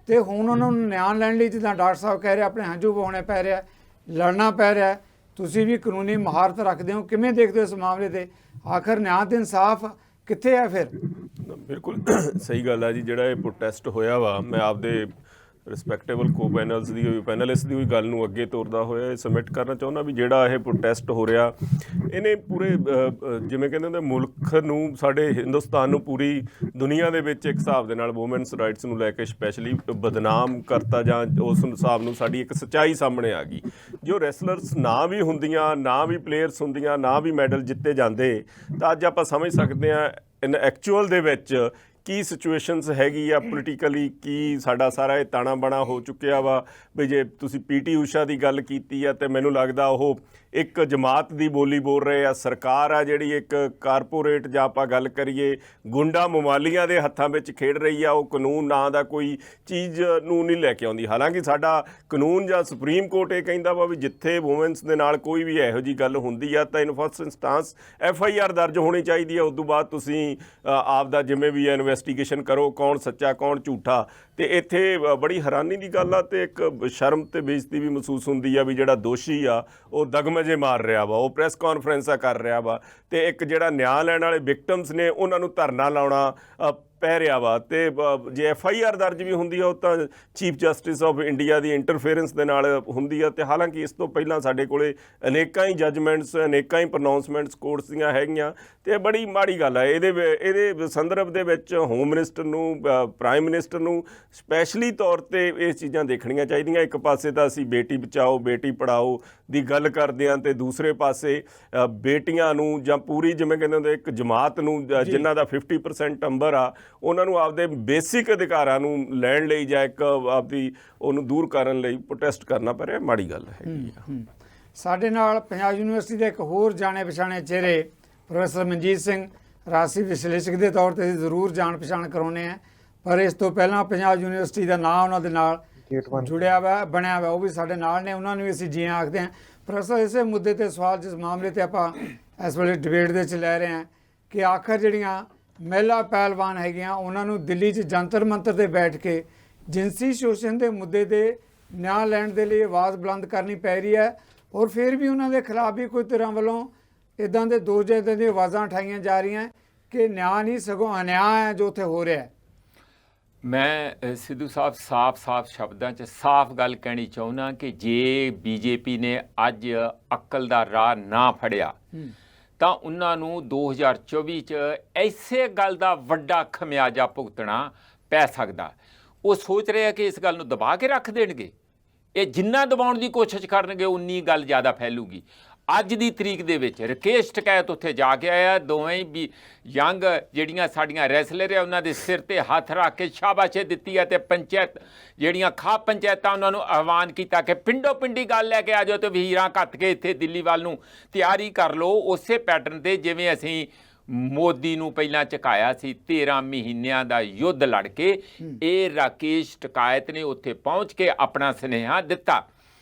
ਤੇ ਹੁਣ ਉਹਨਾਂ ਨੂੰ ਨਿਆਂ ਲੈਣ ਲਈ, ਜਿੱਦਾਂ ਡਾਕਟਰ ਸਾਹਿਬ ਕਹਿ ਰਹੇ, ਆਪਣੇ ਹੰਝੂ ਵਹਾਉਣੇ ਪੈ ਰਿਹਾ, ਲੜਨਾ ਪੈ ਰਿਹਾ। ਤੁਸੀਂ ਵੀ ਕਾਨੂੰਨੀ ਮਹਾਰਤ ਰੱਖਦੇ ਹੋ, ਕਿਵੇਂ ਦੇਖਦੇ ਹੋ ਇਸ ਮਾਮਲੇ ਤੇ? ਆਖਰ ਨਿਆਂ ਤੇ ਇਨਸਾਫ ਕਿੱਥੇ ਹੈ ਫਿਰ? ਬਿਲਕੁਲ ਸਹੀ ਗੱਲ ਹੈ ਜੀ। ਜਿਹੜਾ ਇਹ ਪ੍ਰੋਟੈਸਟ ਹੋਇਆ ਵਾ, ਮੈਂ ਆਪਦੇ ਰਿਸਪੈਕਟੇਬਲ ਕੋ-ਪੈਨਲਿਸਟ ਦੀ ਵੀ ਗੱਲ ਨੂੰ ਅੱਗੇ ਤੋਰਦਾ ਹੋਇਆ ਇਹ ਸਬਮਿਟ ਕਰਨਾ ਚਾਹੁੰਦਾ ਵੀ ਜਿਹੜਾ ਇਹ ਪ੍ਰੋਟੈਸਟ ਹੋ ਰਿਹਾ, ਇਹਨੇ ਪੂਰੇ ਜਿਵੇਂ ਕਹਿੰਦੇ ਹੁੰਦੇ ਮੁਲਕ ਨੂੰ, ਸਾਡੇ ਹਿੰਦੁਸਤਾਨ ਨੂੰ, ਪੂਰੀ ਦੁਨੀਆ ਦੇ ਵਿੱਚ ਇੱਕ ਹਿਸਾਬ ਦੇ ਨਾਲ ਵੂਮੈਨਸ ਰਾਈਟਸ ਨੂੰ ਲੈ ਕੇ ਸਪੈਸ਼ਲੀ ਬਦਨਾਮ ਕਰਤਾ, ਜਾਂ ਉਸ ਹਿਸਾਬ ਨੂੰ ਸਾਡੀ ਇੱਕ ਸੱਚਾਈ ਸਾਹਮਣੇ ਆ ਗਈ। ਜੋ ਰੈਸਲਰਸ ਨਾ ਵੀ ਹੁੰਦੀਆਂ, ਨਾ ਵੀ ਪਲੇਅਰਸ ਹੁੰਦੀਆਂ, ਨਾ ਵੀ ਮੈਡਲ ਜਿੱਤੇ ਜਾਂਦੇ, ਤਾਂ ਅੱਜ ਆਪਾਂ ਸਮਝ ਸਕਦੇ ਹਾਂ ਇਨ ਐਕਚੁਅਲ ਦੇ ਵਿੱਚ ਕੀ ਸਿਚੁਏਸ਼ਨਸ ਹੈਗੀ ਆ ਪੋਲੀਟੀਕਲੀ, ਕੀ ਸਾਡਾ ਸਾਰਾ ਇਹ ਤਾਣਾ ਬਾਣਾ ਹੋ ਚੁੱਕਿਆ ਵਾ। ਵੀ ਜੇ ਤੁਸੀਂ ਪੀਟੀ ਊਸ਼ਾ ਦੀ ਗੱਲ ਕੀਤੀ ਆ, ਤੇ ਮੈਨੂੰ ਲੱਗਦਾ ਉਹ ਇੱਕ ਜਮਾਤ ਦੀ ਬੋਲੀ ਬੋਲ ਰਹੇ ਆ। ਸਰਕਾਰ ਆ ਜਿਹੜੀ ਇੱਕ ਕਾਰਪੋਰੇਟ, ਜਾਂ ਆਪਾਂ ਗੱਲ ਕਰੀਏ ਗੁੰਡਾ ਮਮਾਲੀਆਂ ਦੇ ਹੱਥਾਂ ਵਿੱਚ ਖੇਡ ਰਹੀ ਆ। ਉਹ ਕਾਨੂੰਨ ਨਾਂ ਦਾ ਕੋਈ ਚੀਜ਼ ਨੂੰ ਨਹੀਂ ਲੈ ਕੇ ਆਉਂਦੀ। ਹਾਲਾਂਕਿ ਸਾਡਾ ਕਾਨੂੰਨ ਜਾਂ ਸੁਪਰੀਮ ਕੋਰਟ ਇਹ ਕਹਿੰਦਾ ਵਾ ਵੀ ਜਿੱਥੇ ਵੂਮੈਨਸ ਦੇ ਨਾਲ ਕੋਈ ਵੀ ਇਹੋ ਜਿਹੀ ਗੱਲ ਹੁੰਦੀ ਆ ਤਾਂ ਇਨ ਫਸਟ ਇੰਸਟੈਂਸ FIR ਦਰਜ ਹੋਣੀ ਚਾਹੀਦੀ ਆ। ਉਸ ਤੋਂ ਬਾਅਦ ਤੁਸੀਂ ਆਪ ਦਾ ਜਿਵੇਂ ਵੀ ਇਨਵੈਸਟੀਗੇਸ਼ਨ ਕਰੋ, ਕੌਣ ਸੱਚਾ ਕੌਣ ਝੂਠਾ। ਤੇ ਇੱਥੇ ਬੜੀ ਹੈਰਾਨੀ ਦੀ ਗੱਲ ਆ, ਤੇ ਇੱਕ ਸ਼ਰਮ ਤੇ ਬੇਇੱਜ਼ਤੀ ਵੀ ਮਹਿਸੂਸ ਹੁੰਦੀ ਆ ਵੀ ਜਿਹੜਾ ਦੋਸ਼ੀ ਆ ਉਹ ਦਗਮਜੇ ਮਾਰ ਰਿਹਾ ਵਾ, ਉਹ ਪ੍ਰੈਸ ਕਾਨਫਰੰਸਾਂ ਕਰ ਰਿਹਾ ਵਾ, ਤੇ ਇੱਕ ਜਿਹੜਾ ਨਿਆਂ ਲੈਣ ਵਾਲੇ ਵਿਕਟਮਸ ਨੇ ਉਹਨਾਂ ਨੂੰ ਧਰਨਾ ਲਾਉਣਾ ਪੈ ਰਿਹਾ ਵਾ ਤੇ ਜੇ FIR ਦਰਜ ਵੀ ਹੁੰਦੀ ਆ ਉਹ ਤਾਂ chief justice of India the interference ਦੇ ਨਾਲ ਹੁੰਦੀ ਆ। ਤੇ ਹਾਲਾਂਕਿ ਇਸ ਤੋਂ ਪਹਿਲਾਂ ਸਾਡੇ ਕੋਲੇ ਅਨੇਕਾਂ ਹੀ ਜਜਮੈਂਟਸ, ਅਨੇਕਾਂ ਹੀ ਪ੍ਰੋਨਾਂਸਮੈਂਟਸ ਕੋਰਟਸ ਦੀਆਂ ਹੈਗੀਆਂ ਤੇ ਇਹ ਬੜੀ ਮਾੜੀ ਗੱਲ ਆ। ਇਹਦੇ ਸੰਦਰਭ ਦੇ ਵਿੱਚ ਹੋਮ ਮਿਨਿਸਟਰ ਨੂੰ, ਪ੍ਰਾਈਮ ਮਿਨਿਸਟਰ ਨੂੰ ਸਪੈਸ਼ਲੀ ਤੌਰ ਤੇ ਇਹ ਚੀਜ਼ਾਂ ਦੇਖਣੀਆਂ ਚਾਹੀਦੀਆਂ। ਇੱਕ ਪਾਸੇ ਤਾਂ ਅਸੀਂ ਬੇਟੀ ਬਚਾਓ ਬੇਟੀ ਪੜ੍ਹਾਓ ਦੀ ਗੱਲ ਕਰਦੇ ਹਾਂ ਤੇ ਦੂਸਰੇ ਪਾਸੇ ਬੇਟੀਆਂ ਨੂੰ ਜਾਂ ਪੂਰੀ ਜਿਵੇਂ ਕਹਿੰਦੇ ਹੁੰਦੇ ਇੱਕ ਜਮਾਤ ਨੂੰ ਜਿਨ੍ਹਾਂ ਦਾ 50% ਨੰਬਰ ਆ ਉਹਨਾਂ ਨੂੰ ਆਪਦੇ ਬੇਸਿਕ ਅਧਿਕਾਰਾਂ ਨੂੰ ਲੈਣ ਲਈ ਜਾਂ ਇੱਕ ਆਪਦੀ ਉਹਨੂੰ ਦੂਰ ਕਰਨ ਲਈ ਪ੍ਰੋਟੈਸਟ ਕਰਨਾ ਪੈ ਰਿਹਾ। ਮਾੜੀ ਗੱਲ ਹੈਗੀ ਆ। ਸਾਡੇ ਨਾਲ ਪੰਜਾਬ ਯੂਨੀਵਰਸਿਟੀ ਦੇ ਇੱਕ ਹੋਰ ਜਾਣੇ ਪਛਾਣੇ ਚਿਹਰੇ ਪ੍ਰੋਫੈਸਰ ਮਨਜੀਤ ਸਿੰਘ ਰਾਜਸੀ ਵਿਸ਼ਲੇਸ਼ਕ ਦੇ ਤੌਰ ਤੇ ਜ਼ਰੂਰ ਜਾਣ ਪਛਾਣ ਕਰਾਉਂਦੇ ਆ, ਪਰ ਇਸ ਤੋਂ ਪਹਿਲਾਂ ਪੰਜਾਬ ਯੂਨੀਵਰਸਿਟੀ ਦਾ ਨਾਂ ਉਹਨਾਂ ਦੇ ਨਾਲ ਜੁੜਿਆ ਵਾ ਬਣਿਆ ਵਾ, ਉਹ ਵੀ ਸਾਡੇ ਨਾਲ ਨੇ, ਉਹਨਾਂ ਨੂੰ ਵੀ ਅਸੀਂ ਜੀ ਆਖਦੇ ਹਾਂ। ਪ੍ਰੋਫੈਸਰ ਇਸੇ ਮੁੱਦੇ ਤੇ ਸਵਾਲ ਜਿਸ ਮਾਮਲੇ ਤੇ ਆਪਾਂ ਇਸ ਵੇਲੇ ਡਿਬੇਟ ਦੇ ਵਿੱਚ ਲੈ ਰਹੇ ਹਾਂ ਕਿ ਆਖਰ ਜਿਹੜੀਆਂ ਮਹਿਲਾ ਪਹਿਲਵਾਨ ਹੈਗੀਆਂ ਉਹਨਾਂ ਨੂੰ ਦਿੱਲੀ 'ਚ ਜੰਤਰ ਮੰਤਰ ਤੇ ਬੈਠ ਕੇ ਜਿਨਸੀ ਸ਼ੋਸ਼ਣ ਦੇ ਮੁੱਦੇ ਤੇ ਨਿਆਂ ਲੈਣ ਦੇ ਲਈ ਆਵਾਜ਼ ਬੁਲੰਦ ਕਰਨੀ ਪੈ ਰਹੀ ਹੈ, ਔਰ ਫਿਰ ਵੀ ਉਹਨਾਂ ਦੇ ਖਿਲਾਫ ਵੀ ਕੋਈ ਧਿਰਾਂ ਵੱਲੋਂ ਇੱਦਾਂ ਦੇ ਦੋਸ਼ ਇੱਦਾਂ ਦੀਆਂ ਆਵਾਜ਼ਾਂ ਉਠਾਈਆਂ ਜਾ ਰਹੀਆਂ ਕਿ ਨਿਆਂ ਨਹੀਂ ਸਗੋਂ ਅਨਿਆਂ ਹੈ ਜੋ ਉੱਥੇ ਹੋ ਰਿਹਾ ਹੈ। ਮੈਂ ਸਿੱਧੂ ਸਾਹਿਬ ਸਾਫ਼ ਸ਼ਬਦਾਂ 'ਚ ਸਾਫ਼ ਗੱਲ ਕਹਿਣੀ ਚਾਹੁੰਦਾ ਕਿ ਜੇ BJP ਨੇ ਅੱਜ ਅਕਲ ਦਾ ਰਾਹ ਨਾ ਫੜਿਆ ਤਾਂ ਉਹਨਾਂ ਨੂੰ 2024 'ਚ ਐਸੇ ਗੱਲ ਦਾ ਵੱਡਾ ਖਮਿਆਜਾ ਭੁਗਤਣਾ ਪੈ ਸਕਦਾ। ਉਹ ਸੋਚ ਰਹੇ ਆ ਕਿ ਇਸ ਗੱਲ ਨੂੰ ਦਬਾ ਕੇ ਰੱਖ ਦੇਣਗੇ। ਇਹ ਜਿੰਨਾ ਦਬਾਉਣ ਦੀ ਕੋਸ਼ਿਸ਼ ਕਰਨਗੇ ਉਨੀ ਗੱਲ ਜ਼ਿਆਦਾ ਫੈਲੂਗੀ। ਅੱਜ ਦੀ ਤਰੀਕ ਦੇ ਵਿੱਚ ਰਕੇਸ਼ ਟਕੈਤ ਉੱਥੇ ਜਾ ਕੇ ਆਇਆ, ਦੋਵੇਂ ਵੀ ਯੰਗ ਜਿਹੜੀਆਂ ਸਾਡੀਆਂ ਰੈਸਲਰ ਆ ਉਹਨਾਂ ਦੇ ਸਿਰ ਤੇ ਹੱਥ ਰੱਖ ਕੇ ਸ਼ਾਬਾਸ਼ੇ ਦਿੱਤੀ ਹੈ ਤੇ ਪੰਚਾਇਤ ਜਿਹੜੀਆਂ ਖਾਪ ਪੰਚਾਇਤਾਂ ਉਹਨਾਂ ਨੂੰ ਆਹਵਾਨ ਕੀਤਾ ਕਿ ਪਿੰਡੋ ਪਿੰਡੀ ਗੱਲ ਲੈ ਕੇ ਆ ਜਾਓ ਤੇ ਵਹੀਰਾਂ ਘੱਤ ਕੇ ਇੱਥੇ ਦਿੱਲੀ ਵੱਲ ਨੂੰ ਤਿਆਰੀ ਕਰ ਲਓ। ਉਸੇ ਪੈਟਰਨ ਤੇ ਜਿਵੇਂ ਅਸੀਂ ਮੋਦੀ ਨੂੰ ਪਹਿਲਾਂ ਝੁਕਾਇਆ ਸੀ 13 ਮਹੀਨਿਆਂ ਦਾ ਯੁੱਧ ਲੜ ਕੇ, ਇਹ ਰਾਕੇਸ਼ ਟਕਾਇਤ ਨੇ ਉੱਥੇ ਪਹੁੰਚ ਕੇ ਆਪਣਾ ਸੁਨੇਹਾ ਦਿੱਤਾ।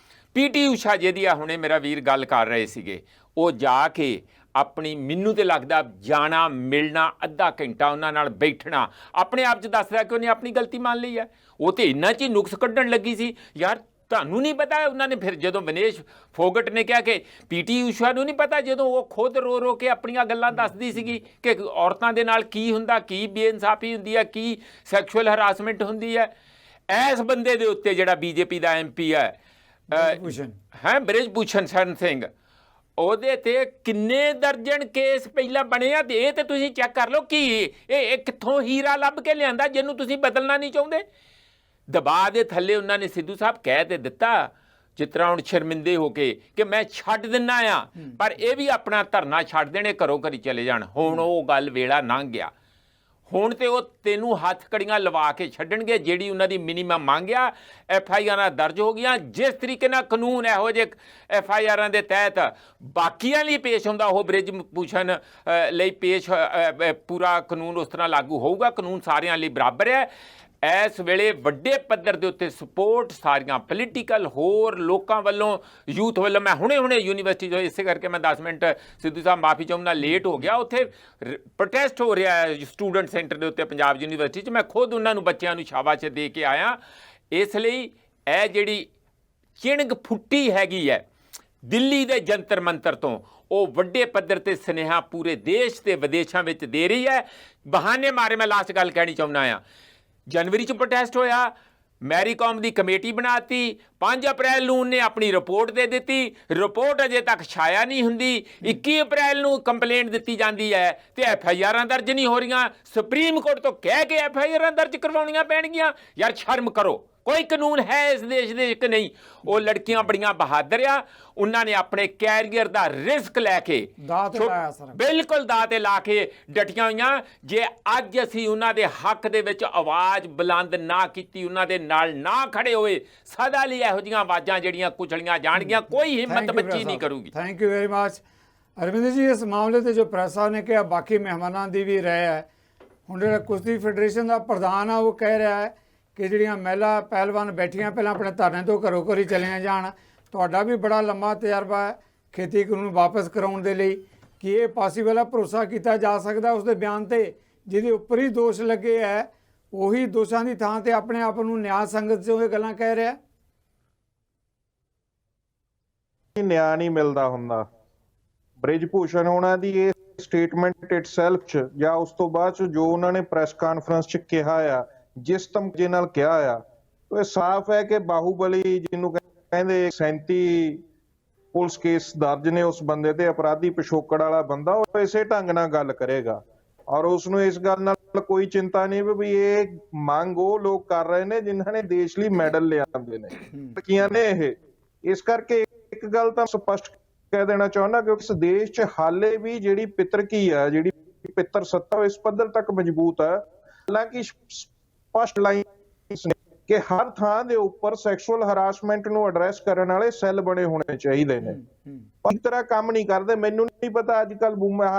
PT ਊਸ਼ਾ ਜਿਹਦੀ ਆ ਹੁਣੇ ਮੇਰਾ ਵੀਰ ਗੱਲ ਕਰ ਰਹੇ ਸੀਗੇ, ਉਹ ਜਾ ਕੇ ਆਪਣੀ ਮੈਨੂੰ ਤੇ ਲੱਗਦਾ ਜਾਣਾ ਮਿਲਣਾ ਅੱਧਾ ਘੰਟਾ ਉਹਨਾਂ ਨਾਲ ਬੈਠਣਾ ਆਪਣੇ ਆਪ 'ਚ ਦੱਸਦਾ ਕਿ ਉਹਨੇ ਆਪਣੀ ਗਲਤੀ ਮੰਨ ਲਈ ਹੈ। ਉਹ ਤੇ ਇੰਨਾ 'ਚ ਹੀ ਨੁਕਸ ਕੱਢਣ ਲੱਗੀ ਸੀ। ਯਾਰ ਤੁਹਾਨੂੰ ਨਹੀਂ ਪਤਾ ਉਹਨਾਂ ਨੇ ਫਿਰ ਜਦੋਂ ਵਿਨੇਸ਼ ਫੋਗਟ ਨੇ ਕਿਹਾ ਕਿ PT ਊਸ਼ਾ ਨੂੰ ਨਹੀਂ ਪਤਾ, ਜਦੋਂ ਉਹ ਖੁਦ ਰੋ ਕੇ ਆਪਣੀਆਂ ਗੱਲਾਂ ਦੱਸਦੀ ਸੀਗੀ ਕਿ ਔਰਤਾਂ ਦੇ ਨਾਲ ਕੀ ਹੁੰਦਾ, ਕੀ ਬੇਇਨਸਾਫੀ ਹੁੰਦੀ ਹੈ, ਕੀ ਸੈਕਸ਼ੂਅਲ ਹਰਾਸਮੈਂਟ ਹੁੰਦੀ ਹੈ। ਇਸ ਬੰਦੇ ਦੇ ਉੱਤੇ ਜਿਹੜਾ BJP ਦਾ MP ਹੈ ਬ੍ਰਿਜ ਭੂਸ਼ਣ ਸ਼ਰਨ ਸਿੰਘ, ਉਹਦੇ ਤੇ ਕਿੰਨੇ ਦਰਜਨ ਕੇਸ ਪਹਿਲਾਂ ਬਣੇ ਆ। ਤੇ ਇਹ ਤੇ ਤੁਸੀਂ ਚੈੱਕ ਕਰ ਲਓ ਕਿ ਇਹ ਕਿੱਥੋਂ ਹੀਰਾ ਲੱਭ ਕੇ ਲਿਆਂਦਾ ਜਿਹਨੂੰ ਤੁਸੀਂ ਬਦਲਣਾ ਨਹੀਂ ਚਾਹੁੰਦੇ। ਦਬਾਅ ਦੇ ਥੱਲੇ ਉਹਨਾਂ ਨੇ ਸਿੱਧੂ ਸਾਹਿਬ ਕਹਿ ਤੇ ਦਿੱਤਾ ਜਿਸ ਤਰ੍ਹਾਂ ਹੁਣ ਸ਼ਰਮਿੰਦੇ ਹੋ ਕੇ ਕਿ ਮੈਂ ਛੱਡ ਦਿੰਨਾ ਆ, ਪਰ ਇਹ ਵੀ ਆਪਣਾ ਧਰਨਾ ਛੱਡ ਦੇਣੇ, ਘਰੋਂ ਘਰੀ ਚਲੇ ਜਾਣ। ਹੁਣ ਉਹ ਗੱਲ ਵੇਲਾ ਲੰਘ ਗਿਆ। ਹੁਣ ਤੇ ਉਹ ਤੈਨੂੰ ਹੱਥ ਕੜੀਆਂ ਲਵਾ ਕੇ ਛੱਡਣਗੇ। ਜਿਹੜੀ ਉਹਨਾਂ ਦੀ ਮਿਨੀਮਮ ਮੰਗਿਆ FIR ਦਰਜ ਹੋ ਗਈਆਂ। ਜਿਸ ਤਰੀਕੇ ਨਾਲ ਕਾਨੂੰਨ ਇਹੋ ਜਿਹੇ FIR ਦੇ ਤਹਿਤ ਬਾਕੀਆਂ ਲਈ ਪੇਸ਼ ਹੁੰਦਾ ਉਹ ਬ੍ਰਿਜ ਭੂਸ਼ਣ ਲਈ ਪੇਸ਼ ਪੂਰਾ ਕਾਨੂੰਨ ਉਸ ਤਰ੍ਹਾਂ ਲਾਗੂ ਹੋਊਗਾ। ਕਾਨੂੰਨ ਸਾਰਿਆਂ ਲਈ ਬਰਾਬਰ ਹੈ। ਇਸ ਵੇਲੇ ਵੱਡੇ ਪੱਧਰ ਦੇ ਉੱਤੇ ਸਪੋਰਟ ਸਾਰੀਆਂ ਪੋਲੀਟੀਕਲ ਹੋਰ ਲੋਕਾਂ ਵੱਲੋਂ, ਯੂਥ ਵੱਲੋਂ। ਮੈਂ ਹੁਣੇ ਯੂਨੀਵਰਸਿਟੀ ਤੋਂ ਇਸੇ ਕਰਕੇ ਮੈਂ 10 ਮਿੰਟ ਸਿੱਧੂ ਸਾਹਿਬ ਮਾਫੀ ਚਾਹੁੰਦਾ ਲੇਟ ਹੋ ਗਿਆ। ਉੱਥੇ ਪ੍ਰੋਟੈਸਟ ਹੋ ਰਿਹਾ ਹੈ ਸਟੂਡੈਂਟ ਸੈਂਟਰ ਦੇ ਉੱਤੇ ਪੰਜਾਬ ਯੂਨੀਵਰਸਿਟੀ 'ਚ। ਮੈਂ ਖੁਦ ਉਹਨਾਂ ਨੂੰ ਬੱਚਿਆਂ ਨੂੰ ਸ਼ਾਬਾਸ਼ ਦੇ ਕੇ ਆਇਆ। ਇਸ ਲਈ ਇਹ ਜਿਹੜੀ ਚਿਣਗ ਫੁੱਟੀ ਹੈਗੀ ਹੈ ਦਿੱਲੀ ਦੇ ਜੰਤਰ ਮੰਤਰ ਤੋਂ, ਉਹ ਵੱਡੇ ਪੱਧਰ ਤੇ ਸੁਨੇਹਾ ਪੂਰੇ ਦੇਸ਼ ਤੇ ਵਿਦੇਸ਼ਾਂ ਵਿੱਚ ਦੇ ਰਹੀ ਹੈ। ਬਹਾਨੇ ਮਾਰੇ ਮੈਂ ਲਾਸਟ ਗੱਲ ਕਹਿਣੀ ਚਾਹੁੰਦਾ ਆ। ਜਨਵਰੀ 'ਚ ਪ੍ਰੋਟੈਸਟ ਹੋਇਆ, ਮੈਰੀ ਕਾਮ ਦੀ ਕਮੇਟੀ ਬਣਾਤੀ, 5 ਅਪ੍ਰੈਲ ਨੂੰ ਉਹਨੇ ਆਪਣੀ ਰਿਪੋਰਟ ਦੇ ਦਿੱਤੀ। ਰਿਪੋਰਟ ਅਜੇ ਤੱਕ ਛਾਇਆ ਨਹੀਂ ਹੁੰਦੀ। 21 ਅਪ੍ਰੈਲ ਨੂੰ ਕੰਪਲੇਂਟ ਦਿੱਤੀ ਜਾਂਦੀ ਹੈ ਤੇ FIR ਦਰਜ ਨਹੀਂ ਹੋ ਰਹੀਆਂ। ਸੁਪਰੀਮ ਕੋਰਟ ਤੋਂ ਕਹਿ ਕੇ FIR ਦਰਜ ਕਰਵਾਉਣੀਆਂ ਪੈਣਗੀਆਂ। ਯਾਰ ਸ਼ਰਮ ਕਰੋ। ਕੋਈ ਕਾਨੂੰਨ ਹੈ ਇਸ ਦੇਸ਼ ਦੇ ਇੱਕ ਨਹੀਂ। ਉਹ ਲੜਕੀਆਂ ਬੜੀਆਂ ਬਹਾਦਰ ਆ, ਉਹਨਾਂ ਨੇ ਆਪਣੇ ਕੈਰੀਅਰ ਦਾ ਰਿਸਕ ਲੈ ਕੇ ਬਿਲਕੁਲ ਦਾਅ ਤੇ ਲਾ ਕੇ ਡਟੀਆਂ ਹੋਈਆਂ। ਜੇ ਅੱਜ ਅਸੀਂ ਉਹਨਾਂ ਦੇ ਹੱਕ ਦੇ ਵਿੱਚ ਆਵਾਜ਼ ਬੁਲੰਦ ਨਾ ਕੀਤੀ, ਉਹਨਾਂ ਦੇ ਨਾਲ ਨਾ ਖੜੇ ਹੋਏ, ਸਦਾ ਲਈ ਇਹੋ ਜਿਹੀਆਂ ਆਵਾਜ਼ਾਂ ਜਿਹੜੀਆਂ ਕੁਚਲੀਆਂ ਜਾਣਗੀਆਂ, ਕੋਈ ਹਿੰਮਤ ਬੱਚੀ ਨਹੀਂ ਕਰੂਗੀ। Thank you very much Arvind ਜੀ। ਇਸ ਮਾਮਲੇ ਤੇ ਜੋ ਪ੍ਰੈਸ ਸਾਹਿਬ ਨੇ ਕਿਹਾ ਬਾਕੀ ਮਹਿਮਾਨਾਂ ਦੀ ਵੀ ਰਾਏ ਹੈ। ਹੁਣ ਜਿਹੜਾ ਕੁਸ਼ਤੀ ਫੈਡਰੇਸ਼ਨ ਦਾ ਪ੍ਰਧਾਨ ਆ ਉਹ ਕਹਿ ਰਿਹਾ ਹੈ ਕਿ ਜਿਹੜੀਆਂ ਮਹਿਲਾ ਪਹਿਲਵਾਨ ਬੈਠੀਆਂ ਪਹਿਲਾਂ ਆਪਣੇ ਧਰਨੇ ਤੋਂ ਘਰੋਂ ਘਰੀ ਚਲੀਆਂ ਜਾਣ। ਤੁਹਾਡਾ ਵੀ ਬੜਾ ਲੰਮਾ ਤਜਰਬਾ ਹੈ ਖੇਤੀ ਕਾਨੂੰਨ ਵਾਪਸ ਕਰਾਉਣ ਦੇ ਲਈ, ਕਿ ਇਹ ਪੋਸੀਬਲ ਹੈ, ਭਰੋਸਾ ਕੀਤਾ ਜਾ ਸਕਦਾ ਉਸਦੇ ਬਿਆਨ ਤੇ ਜਿਹਦੇ ਉੱਪਰ ਹੀ ਦੋਸ਼ ਲੱਗੇ ਹੈ, ਉਹੀ ਦੋਸ਼ਾਂ ਦੀ ਥਾਂ ਤੇ ਆਪਣੇ ਆਪ ਨੂੰ ਨਿਆਂ ਸੰਗਤ 'ਚੋਂ ਇਹ ਗੱਲਾਂ ਕਹਿ ਰਿਹਾ। ਨਿਆਂ ਨਹੀਂ ਮਿਲਦਾ ਹੁੰਦਾ। ਬ੍ਰਿਜ ਭੂਸ਼ਣ ਹੋਣਾ ਦੀ ਇਹ ਸਟੇਟਮੈਂਟ ਇਟਸੈਲਫ ਚ ਜਾਂ ਉਸ ਤੋਂ ਬਾਅਦ ਚ ਜੋ ਉਹਨਾਂ ਨੇ ਪ੍ਰੈਸ ਕਾਨਫਰੰਸ ਚ ਕਿਹਾ ਆ, ਜਿਸ ਤਮਗੇ ਨਾਲ ਕਿਹਾ ਆ, ਇਹ ਸਾਫ਼ ਹੈ ਕਿ ਬਾਹੂਬਲੀ ਜਿਹਨੂੰ ਕਹਿੰਦੇ 37 ਪੁਲਿਸ ਕੇਸ ਦਰਜ ਨੇ ਉਸ ਬੰਦੇ ਤੇ, ਅਪਰਾਧੀ ਪਿਛੋਕੜ ਵਾਲਾ ਬੰਦਾ, ਉਹ ਇਸੇ ਢੰਗ ਨਾਲ ਗੱਲ ਕਰੇਗਾ ਔਰ ਉਸ ਨੂੰ ਇਸ ਗੱਲ ਨਾਲ ਕੋਈ ਚਿੰਤਾ ਨਹੀਂ ਵੀ ਇਹ ਮੰਗ ਉਹ ਲੋਕ ਕਰ ਰਹੇ ਨੇ ਜਿਨ੍ਹਾਂ ਨੇ ਦੇਸ਼ ਲਈ ਮੈਡਲ ਲਿਆਂਦੇ ਨੇ, ਕੀਆਂ ਨੇ ਇਹ। ਇਸ ਕਰਕੇ ਇੱਕ ਗੱਲ ਤਾਂ ਸਪਸ਼ਟ ਕਹਿ ਦੇਣਾ ਚਾਹੁੰਦਾ ਕਿ ਇਸ ਦੇਸ਼ 'ਚ ਹਾਲੇ ਵੀ ਜਿਹੜੀ ਪਿਤਰਕੀ ਆ, ਜਿਹੜੀ ਪਿੱਤਰ ਸੱਤਾ ਇਸ ਪੱਧਰ ਤੱਕ ਮਜ਼ਬੂਤ ਹੈ। ਹਾਲਾਂਕਿ ਸਪਸ਼ਟ ਲਾਈਨਸ ਨੇ ਕਿ ਹਰ ਥਾਂ ਦੇ ਉੱਪਰ ਸੈਕਸ਼ੂਅਲ ਹਰਾਸਮੈਂਟ ਨੂੰ ਐਡਰੈਸ ਕਰਨ ਵਾਲੇ ਸੈੱਲ ਬਣੇ ਹੋਣੇ ਚਾਹੀਦੇ ਨੇ। ਇਸ ਤਰ੍ਹਾਂ ਕੰਮ ਨਹੀਂ ਕਰਦੇ। ਮੈਨੂੰ ਨਹੀਂ ਪਤਾ ਅੱਜ ਕੱਲ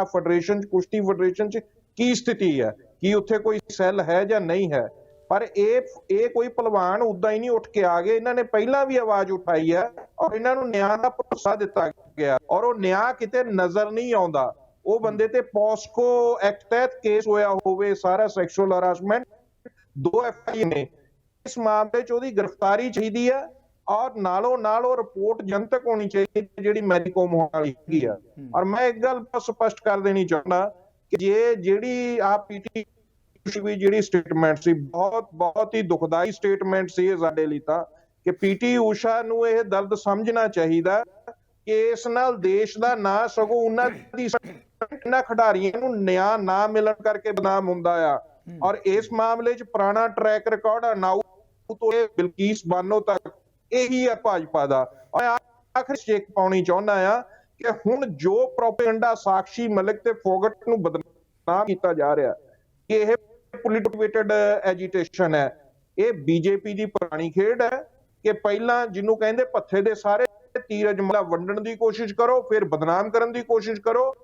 ਫੈਡਰੇਸ਼ਨ 'ਚ, ਕੁਸ਼ਤੀ ਫੈਡਰੇਸ਼ਨ 'ਚ ਕੀ ਸਥਿਤੀ ਹੈ, ਕੀ ਉੱਥੇ ਕੋਈ ਸੈੱਲ ਹੈ ਜਾਂ ਨਹੀਂ ਹੈ, ਪਰ ਇਹ ਕੋਈ ਪਹਿਲਵਾਨ ਉਦਾਂ ਹੀ ਨਹੀਂ ਉੱਠ ਕੇ ਆ ਗਏ। ਇਹਨਾਂ ਨੇ ਪਹਿਲਾਂ ਵੀ ਆਵਾਜ਼ ਉਠਾਈ ਹੈ ਔਰ ਇਹਨਾਂ ਨੂੰ ਨਿਆਂ ਦਾ ਭਰੋਸਾ ਦਿੱਤਾ ਗਿਆ ਔਰ ਉਹ ਨਿਆਂ ਕਿਤੇ ਨਜ਼ਰ ਨਹੀਂ ਆਉਂਦਾ। ਉਹ ਬੰਦੇ ਤੇ ਪੋਸਕੋ ਐਕਟ ਤਹਿਤ ਕੇਸ ਹੋਇਆ ਹੋਵੇ, ਸਾਰਾ ਸੈਕਸ਼ੂਅਲ ਹਰਾਸਮੈਂਟ, 2 FIR ਨੇ। ਇਸ ਮਾਮਲੇ 'ਚ ਉਹਦੀ ਗ੍ਰਿਫਤਾਰੀ ਚਾਹੀਦੀ ਹੈ ਔਰ ਨਾਲੋਂ ਨਾਲ ਉਹ ਰਿਪੋਰਟ ਜਨਤਕ ਹੋਣੀ ਚਾਹੀਦੀ ਜਿਹੜੀ ਮੈਰੀਕੋਮ ਹੋਣ ਵਾਲੀ ਹੈਗੀ ਆ। ਔਰ ਮੈਂ ਇੱਕ ਗੱਲ ਸਪਸ਼ਟ ਕਰ ਦੇਣੀ ਚਾਹੁੰਦਾ ਕਿ ਜਿਹੜੀ ਆ ਪੀਟੀ ਵੀ ਜਿਹੜੀ ਸਟੇਟਮੈਂਟ ਸੀ, ਬਹੁਤ ਹੀ ਦੁਖਦਾਈ ਸਟੇਟਮੈਂਟ ਸੀ ਸਾਡੇ ਲਈ ਤਾਂ, ਕਿ ਪੀਟੀ ਊਸ਼ਾ ਨੂੰ ਇਹ ਦਰਦ ਸਮਝਣਾ ਚਾਹੀਦਾ ਕਿ ਇਸ ਨਾਲ ਦੇਸ਼ ਦਾ ਨਾਂ, ਸਗੋਂ ਉਹਨਾਂ ਦੀ ਇਹਨਾਂ ਖਿਡਾਰੀਆਂ ਨੂੰ ਨਿਆਂ ਨਾ ਮਿਲਣ ਕਰਕੇ ਬਦਨਾਮ ਹੁੰਦਾ ਆ। ਔਰ ਇਸ ਮਾਮਲੇ 'ਚ ਪੁਰਾਣਾ ਟਰੈਕ ਰਿਕਾਰਡ ਆ, ਨਾਊ ਤੋਂ ਬਿਲਕੀਸ ਬਾਨੋ ਤੱਕ, ਇਹੀ ਹੈ ਭਾਜਪਾ ਦਾ। ਆਖਰੀ ਚੇਕ ਪਾਉਣੀ ਚਾਹੁੰਦਾ ਆ ਕਿ ਹੁਣ ਜੋ ਪ੍ਰੋਪੇਗੈਂਡਾ ਸਾਕਸ਼ੀ ਮਲਿਕ ਤੇ ਫੋਗਟ ਨੂੰ ਬਦਨਾਮ ਕੀਤਾ ਜਾ ਰਿਹਾ ਕਿ ਇਹ ਪੋਲਿਟਿਕੇਟਡ ਐਜੀਟੇਸ਼ਨ ਹੈ, ਇਹ ਬੀਜੇਪੀ ਦੀ ਪੁਰਾਣੀ ਖੇਡ ਹੈ ਕਿ ਪਹਿਲਾਂ ਜਿਹਨੂੰ ਕਹਿੰਦੇ ਪੱਥੇ ਦੇ ਸਾਰੇ ਤੀਰ ਅਜਮਲਾ ਵੰਡਣ ਦੀ ਕੋਸ਼ਿਸ਼ ਕਰੋ, ਫਿਰ ਬਦਨਾਮ ਕਰਨ ਦੀ ਕੋਸ਼ਿਸ਼ ਕਰੋ।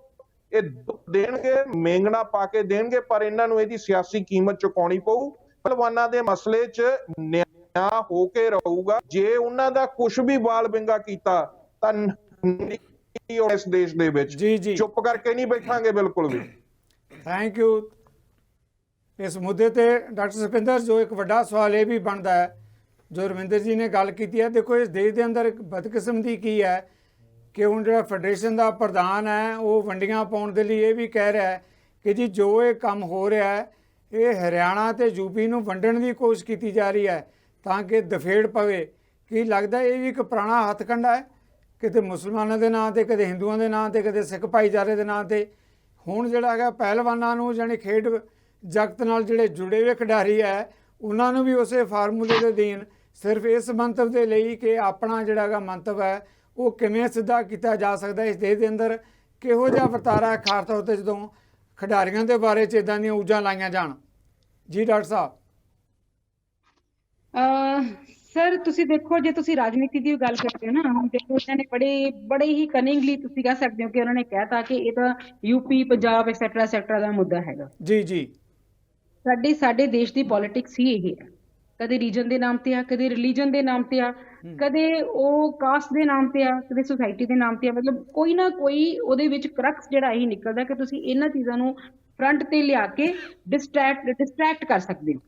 ਇਹ ਦੇਣਗੇ, ਮੇਂਗਣਾ ਪਾ ਕੇ ਦੇਣਗੇ, ਪਰ ਇਹਨਾਂ ਨੂੰ ਇਹਦੀ ਸਿਆਸੀ ਕੀਮਤ ਚੁਕਾਉਣੀ ਪਊ। ਪਹਿਲਵਾਨਾਂ ਦੇ ਮਸਲੇ 'ਚ ਨਿਆਂ ਹੋ ਕੇ ਰਹੂਗਾ। ਜੇ ਉਹਨਾਂ ਦਾ ਕੁਝ ਵੀ ਵਾਲ ਵਿੰਗਾ ਕੀਤਾ ਤਾਂ ਇਸ ਦੇਸ਼ ਦੇ ਵਿੱਚ ਚੁੱਪ ਕਰਕੇ ਨਹੀਂ ਬੈਠਾਂਗੇ ਬਿਲਕੁਲ ਵੀ। Thank you. ਇਸ ਮੁੱਦੇ ਤੇ ਡਾਕਟਰ ਸੁਖਿੰਦਰ, ਜੋ ਇੱਕ ਵੱਡਾ ਸਵਾਲ ਇਹ ਵੀ ਬਣਦਾ ਹੈ ਜੋ ਰਵਿੰਦਰ ਜੀ ਨੇ ਗੱਲ ਕੀਤੀ ਹੈ, ਦੇਖੋ ਇਸ ਦੇਸ਼ ਦੇ ਅੰਦਰ ਇੱਕ ਬਦਕਿਸਮਤੀ ਕੀ ਹੈ ਕਿ ਹੁਣ ਜਿਹੜਾ ਫੈਡਰੇਸ਼ਨ ਦਾ ਪ੍ਰਧਾਨ ਹੈ ਉਹ ਵੰਡੀਆਂ ਪਾਉਣ ਦੇ ਲਈ ਇਹ ਵੀ ਕਹਿ ਰਿਹਾ ਹੈ ਕਿ ਜੀ ਜੋ ਇਹ ਕੰਮ ਹੋ ਰਿਹਾ ਹੈ ਇਹ ਹਰਿਆਣਾ ਤੇ ਯੂਪੀ ਨੂੰ ਵੰਡਣ ਦੀ ਕੋਸ਼ਿਸ਼ ਕੀਤੀ ਜਾ ਰਹੀ ਹੈ ਤਾਂ ਕਿ ਦਫੇੜ ਪਵੇ। ਕੀ ਲੱਗਦਾ ਇਹ ਵੀ ਇੱਕ ਪੁਰਾਣਾ ਹੱਥਕੰਡਾ ਹੈ, ਕਿਤੇ ਮੁਸਲਮਾਨਾਂ ਦੇ ਨਾਂ ਤੇ, ਕਦੇ ਹਿੰਦੂਆਂ ਦੇ ਨਾਂ ਤੇ, ਕਦੇ ਸਿੱਖ ਭਾਈਚਾਰੇ ਦੇ ਨਾਂ ਤੇ। ਹੁਣ ਜਿਹੜਾ ਹੈਗਾ ਪਹਿਲਵਾਨਾਂ ਨੂੰ, ਜਾਣੀ ਖੇਡ ਜਗਤ ਨਾਲ ਜਿਹੜੇ ਜੁੜੇ ਹੋਏ ਖਿਡਾਰੀ ਹੈ ਉਹਨਾਂ ਨੂੰ ਵੀ ਉਸੇ ਫਾਰਮੂਲੇ ਦੇ ਦੇਣ, ਸਿਰਫ ਇਸ ਮੰਤਵ ਦੇ ਲਈ ਕਿ ਆਪਣਾ ਜਿਹੜਾ ਹੈਗਾ ਮੰਤਵ ਹੈ ਉਹ ਕਿਵੇਂ ਸਿੱਧਾ ਕੀਤਾ ਜਾ ਸਕਦਾ। ਇਸ ਦੇਸ਼ ਦੇ ਅੰਦਰ ਕਿਹੋ ਜਿਹਾ ਵਰਤਾਰਾ ਹੈ ਖਾਸ ਤੌਰ 'ਤੇ ਜਦੋਂ ਖਿਡਾਰੀਆਂ ਦੇ ਬਾਰੇ 'ਚ ਇੱਦਾਂ ਦੀਆਂ ਊਜਾਂ ਲਾਈਆਂ ਜਾਣ। ਜੀ ਡਾਕਟਰ ਸਾਹਿਬ। ਸਰ ਤੁਸੀਂ ਦੇਖੋ, ਜੇ ਤੁਸੀਂ ਰਾਜਨੀਤੀ ਦੀ ਗੱਲ ਕਰਦੇ ਹੋ ਨਾ, ਹੁਣ ਦੇਖੋ ਇਹਨਾਂ ਨੇ ਬੜੇ ਹੀ ਕਨਿੰਗਲੀ ਤੁਸੀਂ ਕਹਿ ਸਕਦੇ ਹੋ ਕਿ ਉਹਨਾਂ ਨੇ ਕਹਿਤਾ ਕਿ ਇਹ ਤਾਂ ਯੂਪੀ, ਪੰਜਾਬ ਐਕਸੈਟਰਾ ਦਾ ਮੁੱਦਾ ਹੈਗਾ। ਜੀ ਸਾਡੇ ਦੇਸ਼ ਦੀ ਪੋਲਿਟਿਕਸ ਹੀ ਇਹ ਹੈ। ਕਦੇ ਰੀਜਨ ਦੇ ਨਾਮ ਤੇ ਆ, ਕਦੇ ਰਿਲੀਜਨ ਦੇ ਨਾਮ ਤੇ ਆ, ਕਦੇ ਉਹ ਕਾਸਟ ਦੇ ਨਾਮ ਤੇ ਆ, ਕਦੇ ਸੁਸਾਇਟੀ ਦੇ ਨਾਮ ਤੇ ਆ। ਮਤਲਬ ਕੋਈ ਨਾ ਕੋਈ ਉਹਦੇ ਵਿੱਚ ਕਰਕਸ ਜਿਹੜਾ ਇਹੀ ਨਿਕਲਦਾ ਕਿ ਤੁਸੀਂ ਇਹਨਾਂ ਚੀਜ਼ਾਂ ਨੂੰ ਫਰੰਟ ਤੇ ਲਿਆ ਕੇ ਡਿਸਟਰੈਕਟ ਕਰ ਸਕਦੇ ਹੋ।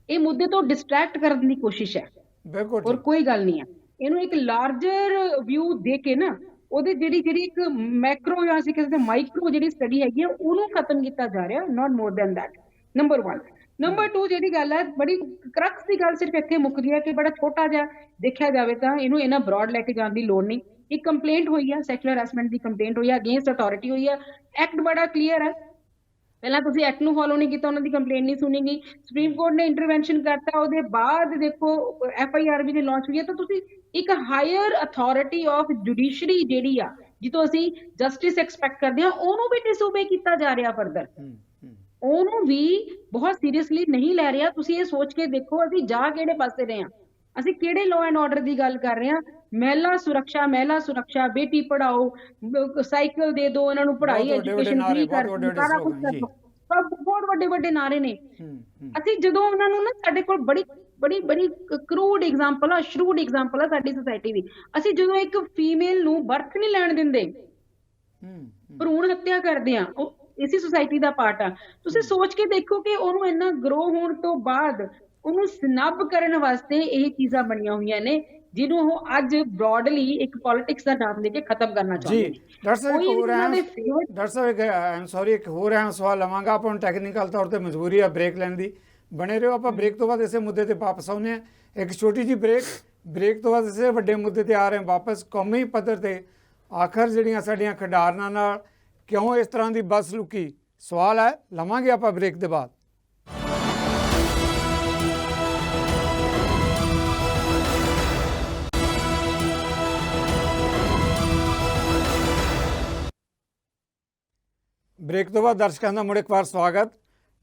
ਇਹ ਮੁੱਦੇ ਤੋਂ ਡਿਸਟਰੈਕਟ ਕਰਨ ਦੀ ਕੋਸ਼ਿਸ਼ ਹੈ, ਬਿਲਕੁਲ, ਔਰ ਕੋਈ ਗੱਲ ਨਹੀਂ ਹੈ। ਇਹਨੂੰ ਇੱਕ ਲਾਰਜਰ ਵਿਊ ਦੇ ਕੇ ਨਾ ਉਹਦੇ ਜਿਹੜੀ ਇੱਕ ਮੈਕਰੋ ਜਾਂ ਅਸੀਂ ਕਹਿੰਦੇ ਮਾਈਕਰੋ ਜਿਹੜੀ ਸਟੱਡੀ ਹੈਗੀ ਆ ਉਹਨੂੰ ਖਤਮ ਕੀਤਾ ਜਾ ਰਿਹਾ, not more than that. Number 1। Number 2 ਜਿਹੜੀ ਗੱਲ ਹੈ, ਬੜੀ ਕਰਕਸ ਦੀ ਗੱਲ ਸਿਰਫ ਇੱਥੇ ਮੁੱਕਦੀ ਹੈ ਕਿ ਬੜਾ ਛੋਟਾ ਜਿਹਾ ਦੇਖਿਆ ਜਾਵੇ ਤਾਂ ਇਹਨੂੰ ਇਹਨਾਂ ਬ੍ਰੌਡ ਲੈ ਕੇ ਜਾਣ ਦੀ ਲੋੜ ਨਹੀਂ। ਇੱਕ ਕੰਪਲੇਂਟ ਹੋਈ ਹੈ, ਸੈਕਸ਼ੂਅਲ ਹਰਾਸਮੈਂਟ ਦੀ ਕੰਪਲੇਂਟ ਹੋਈ ਹੈ, ਅਗੇਂਸਟ ਅਥਾਰਟੀ ਹੋਈ ਹੈ। ਐਕਟ ਬੜਾ ਕਲੀਅਰ ਹੈ। ਪਹਿਲਾਂ ਤੁਸੀਂ ਐਕਟ ਨੂੰ ਫੋਲੋ ਨਹੀਂ ਕੀਤਾ, ਉਹਨਾਂ ਦੀ ਕੰਪਲੇਂਟ ਨਹੀਂ ਸੁਣੀ ਗਈ, ਸੁਪਰੀਮ ਕੋਰਟ ਨੇ ਇੰਟਰਵੈਂਸ਼ਨ ਕਰਤਾ, ਉਹਦੇ ਬਾਅਦ ਦੇਖੋ FIR ਵੀ ਲਾਂਚ ਹੋਈ ਹੈ। ਤਾਂ ਤੁਸੀਂ ਇੱਕ ਹਾਇਰ ਅਥਾਰਟੀ ਆਫ ਜੁਡੀਸ਼ਰੀ ਜਿਹੜੀ ਆ, ਜਿੱਥੋਂ ਅਸੀਂ ਜਸਟਿਸ ਐਕਸਪੈਕਟ ਕਰਦੇ ਹਾਂ, ਉਹਨੂੰ ਵੀ ਡਿਸਓਬੇ ਕੀਤਾ ਜਾ ਰਿਹਾ ਫਰਦਰ। ਉਹਨੂੰ ਵੀ ਬਹੁਤ ਸੀਰੀਅਸਲੀ ਨਹੀਂ ਲੈ ਰਿਹਾ। ਤੁਸੀਂ ਇਹ ਸੋਚ ਕੇ ਦੇਖੋ ਅਸੀਂ ਜਾ ਕਿਹੜੇ ਪਾਸੇ ਰਹੇ ਹਾਂ, ਅਸੀਂ ਕਿਹੜੇ ਲਾਅ ਐਂਡ ਆਰਡਰ ਦੀ ਗੱਲ ਕਰ ਰਹੇ ਹਾਂ। ਮਹਿਲਾ ਸੁਰੱਖਿਆ, ਬੇਟੀ ਪੜਾਓ, ਸਾਈਕਲ ਦੇ ਦਿਓ ਇਹਨਾਂ ਨੂੰ, ਪੜ੍ਹਾਈ ਐਜੂਕੇਸ਼ਨ ਫ੍ਰੀ ਕਰ ਦਿਓ, ਸਾਰਾ ਕੁਝ ਕਰ ਦਿਓ। ਬਹੁਤ ਵੱਡੇ ਨਾਰੇ ਨੇ। ਅਸੀਂ ਜਦੋਂ ਉਹਨਾਂ ਨੂੰ ਨਾ, ਸਾਡੇ ਕੋਲ ਬੜੀ ਕਰੂਡ ਐਗਜ਼ਾਮਪਲ ਆ, ਸ਼ਰੂਡ ਐਗਜ਼ਾਮਪਲ ਆ ਸਾਡੀ ਸੋਸਾਇਟੀ ਦੀ। ਅਸੀਂ ਜਦੋਂ ਇੱਕ ਫੀਮੇਲ ਨੂੰ ਬਰਥ ਨਹੀਂ ਲੈਣ ਦਿੰਦੇ, ਭਰੂਣ ਹੱਤਿਆ ਕਰਦੇ ਆ, ਉਹ ਇਸੇ ਸੁਸਾਇਟੀ ਦਾ ਪਾਰਟ ਆ। ਤੁਸੀਂ ਸੋਚ ਕੇ ਦੇਖੋ ਕਿ ਉਹਨੂੰ ਇੰਨਾ ਗਰੋ ਹੋਣ ਤੋਂ ਬਾਅਦ ਉਹਨੂੰ ਸਨੱਬ ਕਰਨ ਵਾਸਤੇ ਇਹ ਚੀਜ਼ਾਂ ਬਣੀਆਂ ਹੋਈਆਂ ਨੇ ਜਿਹਨੂੰ ਉਹ ਅੱਜ ਬ੍ਰੌਡਲੀ ਇੱਕ ਪੋਲਿਟਿਕਸ ਦਾ ਨਾਮ ਦੇ ਕੇ ਖਤਮ ਕਰਨਾ ਜੀ ਚਾਹੁੰਦੇ ਨੇ। ਡਾਕਟਰ ਸਾਹਿਬ, ਇੱਕ ਕੋਈ ਹੋਰ ਇਹਨਾਂ ਦੇ ਹੈ favorite- doctor Sahib, I am sorry, ਇੱਕ ਹੋਰ ਹੈ ਸਵਾਲ ਲਵਾਂਗਾ। ਆਪਾਂ ਨੂੰ ਟੈਕਨੀਕਲ ਤੌਰ ਤੇ ਮਜਬੂਰੀ ਆ ਬ੍ਰੇਕ ਲੈਣ ਦੀ, ਬਣੇ ਰਹੋ। ਆਪਾਂ ਬ੍ਰੇਕ ਤੋਂ ਬਾਅਦ ਇਸੇ ਮੁੱਦੇ ਤੇ ਵਾਪਸ ਆਉਂਦੇ ਹਾਂ। ਇੱਕ ਛੋਟੀ ਜਿਹੀ ਬ੍ਰੇਕ ਤੋਂ ਬਾਅਦ ਇਸੇ ਵੱਡੇ ਮੁੱਦੇ ਤੇ ਆ ਰਹੇ ਹਾਂ ਵਾਪਸ। ਕੌਮੀ ਪੱਧਰ ਤੇ ਆਖਰ ਜਿਹੜੀਆਂ ਸਾਡੀਆਂ ਖਿਡਾਰਨਾਂ ਨਾਲ ਕਿਉਂ ਇਸ ਤਰ੍ਹਾਂ ਦੀ ਬਦਸਲੂਕੀ, ਸਵਾਲ ਹੈ, ਲਵਾਂਗੇ ਆਪਾਂ ਬ੍ਰੇਕ ਦੇ ਬਾਅਦ। ਬ੍ਰੇਕ ਤੋਂ ਬਾਅਦ ਦਰਸ਼ਕਾਂ ਦਾ ਮੁੜ ਇੱਕ ਵਾਰ ਸਵਾਗਤ।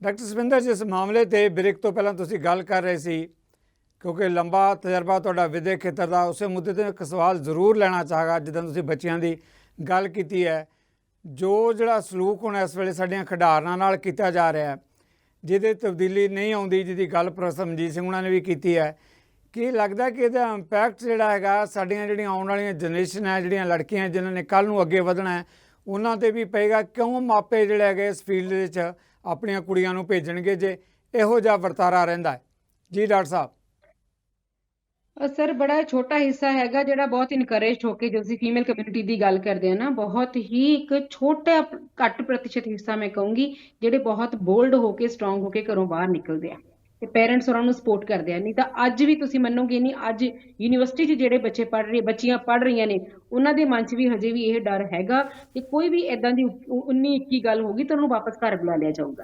ਡਾਕਟਰ ਸਵਿੰਦਰ, ਜਿਸ ਮਾਮਲੇ ਤੇ ਬ੍ਰੇਕ ਤੋਂ ਪਹਿਲਾਂ ਤੁਸੀਂ ਗੱਲ ਕਰ ਰਹੇ ਸੀ, ਕਿਉਂਕਿ ਲੰਬਾ ਤਜਰਬਾ ਤੁਹਾਡਾ ਵਿਦਿਅਕ ਖੇਤਰ ਦਾ, ਉਸੇ ਮੁੱਦੇ ਤੇ ਇੱਕ ਸਵਾਲ ਜ਼ਰੂਰ ਲੈਣਾ ਚਾਹਾਂਗਾ। ਜਿੱਦਾਂ ਤੁਸੀਂ ਬੱਚਿਆਂ ਦੀ ਗੱਲ ਕੀਤੀ ਹੈ, ਜੋ ਜਿਹੜਾ ਸਲੂਕ ਹੁਣ ਇਸ ਵੇਲੇ ਸਾਡੀਆਂ ਖਿਡਾਰਨਾਂ ਨਾਲ ਕੀਤਾ ਜਾ ਰਿਹਾ ਹੈ, ਜਿਹਦੇ ਤਬਦੀਲੀ ਨਹੀਂ ਆਉਂਦੀ, ਜਿਹਦੀ ਗੱਲ ਪ੍ਰੋਫੈਸਰ ਮਨਜੀਤ ਸਿੰਘ ਉਹਨਾਂ ਨੇ ਵੀ ਕੀਤੀ ਹੈ, ਕੀ ਲੱਗਦਾ ਕਿ ਇਹਦਾ ਇੰਪੈਕਟ ਜਿਹੜਾ ਹੈਗਾ ਸਾਡੀਆਂ ਜਿਹੜੀਆਂ ਆਉਣ ਵਾਲੀਆਂ ਜਨਰੇਸ਼ਨ ਹੈ, ਜਿਹੜੀਆਂ ਲੜਕੀਆਂ ਜਿਨ੍ਹਾਂ ਨੇ ਕੱਲ੍ਹ ਨੂੰ ਅੱਗੇ ਵਧਣਾ ਹੈ, ਉਹਨਾਂ ਤੇ ਵੀ ਪਏਗਾ? ਕਿਉਂ ਮਾਪੇ ਜਿਹੜੇ ਹੈਗੇ ਇਸ ਫੀਲਡ ਦੇ ਵਿੱਚ ਆਪਣੀਆਂ ਕੁੜੀਆਂ ਨੂੰ ਭੇਜਣਗੇ ਜੇ ਇਹੋ ਜਿਹਾ ਵਰਤਾਰਾ ਰਹਿੰਦਾ ਹੈ? ਜੀ ਡਾਕਟਰ ਸਾਹਿਬ। ਸਰ, ਬੜਾ ਛੋਟਾ ਹਿੱਸਾ ਹੈਗਾ ਜਿਹੜਾ ਬਹੁਤ ਇਨਕਰੇਜ ਹੋ ਕੇ, ਜਦੋਂ ਅਸੀਂ ਫੀਮੇਲ ਕਮਿਊਨਿਟੀ ਦੀ ਗੱਲ ਕਰਦੇ ਹਾਂ ਨਾ, ਬਹੁਤ ਹੀ ਇੱਕ ਛੋਟਾ ਘੱਟ ਪ੍ਰਤੀਸ਼ਤ ਹਿੱਸਾ ਮੈਂ ਕਹੂੰਗੀ ਜਿਹੜੇ ਬਹੁਤ ਬੋਲਡ ਹੋ ਕੇ, ਸਟਰੋਂਗ ਹੋ ਕੇ ਘਰੋਂ ਬਾਹਰ ਨਿਕਲਦੇ ਆ ਤੇ ਪੇਰੈਂਟਸ ਉਹਨਾਂ ਨੂੰ ਸਪੋਰਟ ਕਰਦੇ ਆ। ਨਹੀਂ ਤਾਂ ਅੱਜ ਵੀ ਤੁਸੀਂ ਮੰਨੋਗੇ ਨਹੀਂ, ਅੱਜ ਯੂਨੀਵਰਸਿਟੀ 'ਚ ਜਿਹੜੇ ਬੱਚੀਆਂ ਪੜ੍ਹ ਰਹੀਆਂ ਨੇ, ਉਹਨਾਂ ਦੇ ਮਨ 'ਚ ਵੀ ਹਜੇ ਵੀ ਇਹ ਡਰ ਹੈਗਾ ਕਿ ਕੋਈ ਵੀ ਇਦਾਂ ਦੀ 19-21 ਗੱਲ ਹੋਗੀ ਤਾਂ ਉਹਨੂੰ ਵਾਪਸ ਘਰ ਬੁਲਾ ਲਿਆ ਜਾਊਗਾ।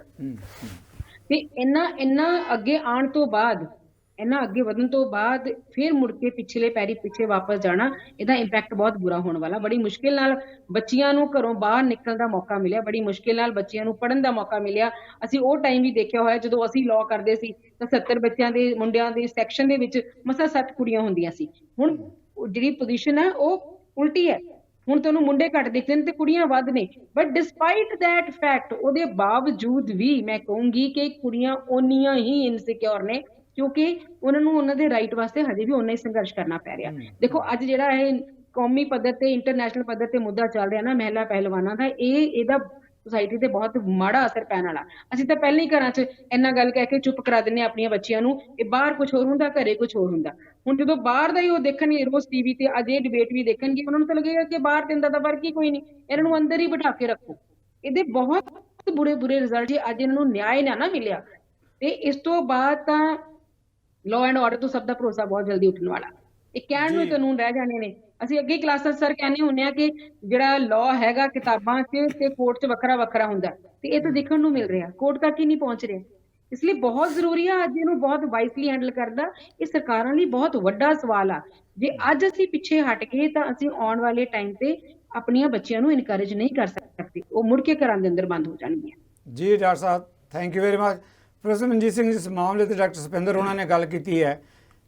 ਤੇ ਇੰਨਾ ਅੱਗੇ ਆਉਣ ਤੋਂ ਬਾਅਦ, ਇੰਨਾ ਅੱਗੇ ਵਧਣ ਤੋਂ ਬਾਅਦ ਫਿਰ ਮੁੜ ਕੇ ਪਿਛਲੇ ਪੈਰੀ ਪਿੱਛੇ ਵਾਪਸ ਜਾਣਾ, ਇਹਦਾ ਇੰਪੈਕਟ ਬਹੁਤ ਬੁਰਾ ਹੋਣ ਵਾਲਾ। ਬੜੀ ਮੁਸ਼ਕਿਲ ਨਾਲ ਬੱਚੀਆਂ ਨੂੰ ਘਰੋਂ ਬਾਹਰ ਨਿਕਲਣ ਦਾ ਮੌਕਾ ਮਿਲਿਆ, ਬੜੀ ਮੁਸ਼ਕਿਲ ਨਾਲ ਬੱਚਿਆਂ ਨੂੰ ਪੜ੍ਹਨ ਦਾ ਮੌਕਾ ਮਿਲਿਆ। ਅਸੀਂ ਉਹ ਟਾਈਮ ਵੀ ਦੇਖਿਆ ਹੋਇਆ ਜਦੋਂ ਅਸੀਂ ਲਾਅ ਕਰਦੇ ਸੀ ਤਾਂ 70 ਬੱਚਿਆਂ ਦੇ, ਮੁੰਡਿਆਂ ਦੇ ਸੈਕਸ਼ਨ ਦੇ ਵਿੱਚ ਮਸਾਂ 7 ਕੁੜੀਆਂ ਹੁੰਦੀਆਂ ਸੀ। ਹੁਣ ਜਿਹੜੀ ਪੋਜੀਸ਼ਨ ਹੈ ਉਹ ਉਲਟੀ ਹੈ, ਹੁਣ ਤੁਹਾਨੂੰ ਮੁੰਡੇ ਘੱਟ ਦਿਖਦੇ ਨੇ ਤੇ ਕੁੜੀਆਂ ਵੱਧ ਨੇ। ਬਟ ਡਿਸਪਾਈਟ ਦੈਟ ਫੈਕਟ, ਉਹਦੇ ਬਾਵਜੂਦ ਵੀ ਮੈਂ ਕਹੂੰਗੀ ਕਿ ਕੁੜੀਆਂ ਓਨੀਆਂ ਹੀ ਇਨਸਿਕਿਉਰ ਨੇ, ਕਿਉਂਕਿ ਉਹਨਾਂ ਨੂੰ ਉਹਨਾਂ ਦੇ ਰਾਈਟ ਵਾਸਤੇ ਹਜੇ ਵੀ ਓਨਾ ਹੀ ਸੰਘਰਸ਼ ਕਰਨਾ ਪੈ ਰਿਹਾ। ਦੇਖੋ ਅੱਜ ਜਿਹੜਾ ਇਹ ਕੌਮੀ ਪੱਧਰ ਤੇ, ਇੰਟਰਨੈਸ਼ਨਲ ਪੱਧਰ ਤੇ ਮੁੱਦਾ ਚੱਲ ਰਿਹਾ ਨਾ ਮਹਿਲਾ ਪਹਿਲਵਾਨਾਂ ਦਾ, ਇਹਦਾ ਸੋਸਾਇਟੀ ਤੇ ਬਹੁਤ ਮਾੜਾ ਅਸਰ ਪੈਣ ਵਾਲਾ। ਅਸੀਂ ਤਾਂ ਪਹਿਲਾਂ ਹੀ ਘਰਾਂ 'ਚ ਇੰਨਾ ਗੱਲ ਕਹਿ ਕੇ ਚੁੱਪ ਕਰਾ ਦਿੰਦੇ ਆਪਣੀਆਂ ਬੱਚੀਆਂ ਨੂੰ ਕਿ ਬਾਹਰ ਕੁਝ ਹੋਰ ਹੁੰਦਾ, ਘਰੇ ਕੁਝ ਹੋਰ ਹੁੰਦਾ। ਹੁਣ ਜਦੋਂ ਬਾਹਰ ਦਾ ਹੀ ਉਹ ਦੇਖਣਗੇ ਰੋਜ਼ ਟੀਵੀ ਤੇ, ਅੱਜ ਇਹ ਡਿਬੇਟ ਵੀ ਦੇਖਣਗੇ, ਉਹਨਾਂ ਨੂੰ ਤਾਂ ਲੱਗੇਗਾ ਕਿ ਬਾਹਰ ਤੇ ਦਾ ਫਰਕ ਹੀ ਕੋਈ ਨਹੀਂ, ਇਹਨਾਂ ਨੂੰ ਅੰਦਰ ਹੀ ਬਿਠਾ ਕੇ ਰੱਖੋ। ਇਹਦੇ ਬਹੁਤ ਬੁਰੇ ਰਿਜ਼ਲਟ ਜੇ ਅੱਜ ਇਹਨਾਂ ਨੂੰ ਨਿਆਂ ਨਾ ਮਿਲਿਆ ਤੇ ਇਸ ਤੋਂ ਬਾਅਦ ਤਾਂ ਲਾਅ ਐਂਡ ਆਰਡਰ ਤੋਂ ਸਭ ਦਾ ਭਰੋਸਾ ਬਹੁਤ ਜਲਦੀ ਉੱਠਣ ਵਾਲਾ। ਇਹ ਕਹਿਣ ਨੂੰ ਕਾਨੂੰਨ ਰਹਿ ਜਾਣੇ ਨੇ। ਅਸੀਂ ਅੱਗੇ ਕਲਾਸਾਂ ਸਰ ਕਹਿੰਦੇ ਹੁੰਦੇ ਆ ਕਿ ਜਿਹੜਾ ਲਾਅ ਹੈਗਾ ਕਿਤਾਬਾਂ 'ਚ ਤੇ ਕੋਰਟ 'ਚ ਵੱਖਰਾ ਹੁੰਦਾ, ਤੇ ਇਹ ਤਾਂ ਦੇਖਣ ਨੂੰ ਮਿਲ ਰਿਹਾ, ਕੋਰਟ ਤੱਕ ਹੀ ਨਹੀਂ ਪਹੁੰਚ ਰਿਹਾ। ਇਸ ਲਈ ਬਹੁਤ ਜ਼ਰੂਰੀ ਆ ਅੱਜ ਇਹਨੂੰ ਬਹੁਤ ਵਾਈਸਲੀ ਹੈਂਡਲ ਕਰਦਾ। ਇਹ ਸਰਕਾਰਾਂ ਲਈ ਬਹੁਤ ਵੱਡਾ ਸਵਾਲ ਆ। ਜੇ ਅੱਜ ਅਸੀਂ ਪਿੱਛੇ ਹਟ ਗਏ ਤਾਂ ਅਸੀਂ ਆਉਣ ਵਾਲੇ ਟਾਈਮ ਤੇ ਆਪਣੀਆਂ ਬੱਚਿਆਂ ਨੂੰ ਇਨਕਰੇਜ ਨਹੀਂ ਕਰ ਸਕਦੇ, ਉਹ ਮੁੜ ਕੇ ਘਰਾਂ ਦੇ ਅੰਦਰ ਬੰਦ ਹੋ ਜਾਣਗੀਆਂ। ਜੀ ਡਾਕਟਰ ਸਾਹਿਬ, thank you very much. Professor Manjeet Singh, ਜਿਸ ਮਾਮਲੇ ਤੇ ਡਾਕਟਰ ਸਪਿੰਦਰ ਉਹਨਾਂ ਨੇ ਗੱਲ ਕੀਤੀ ਹੈ,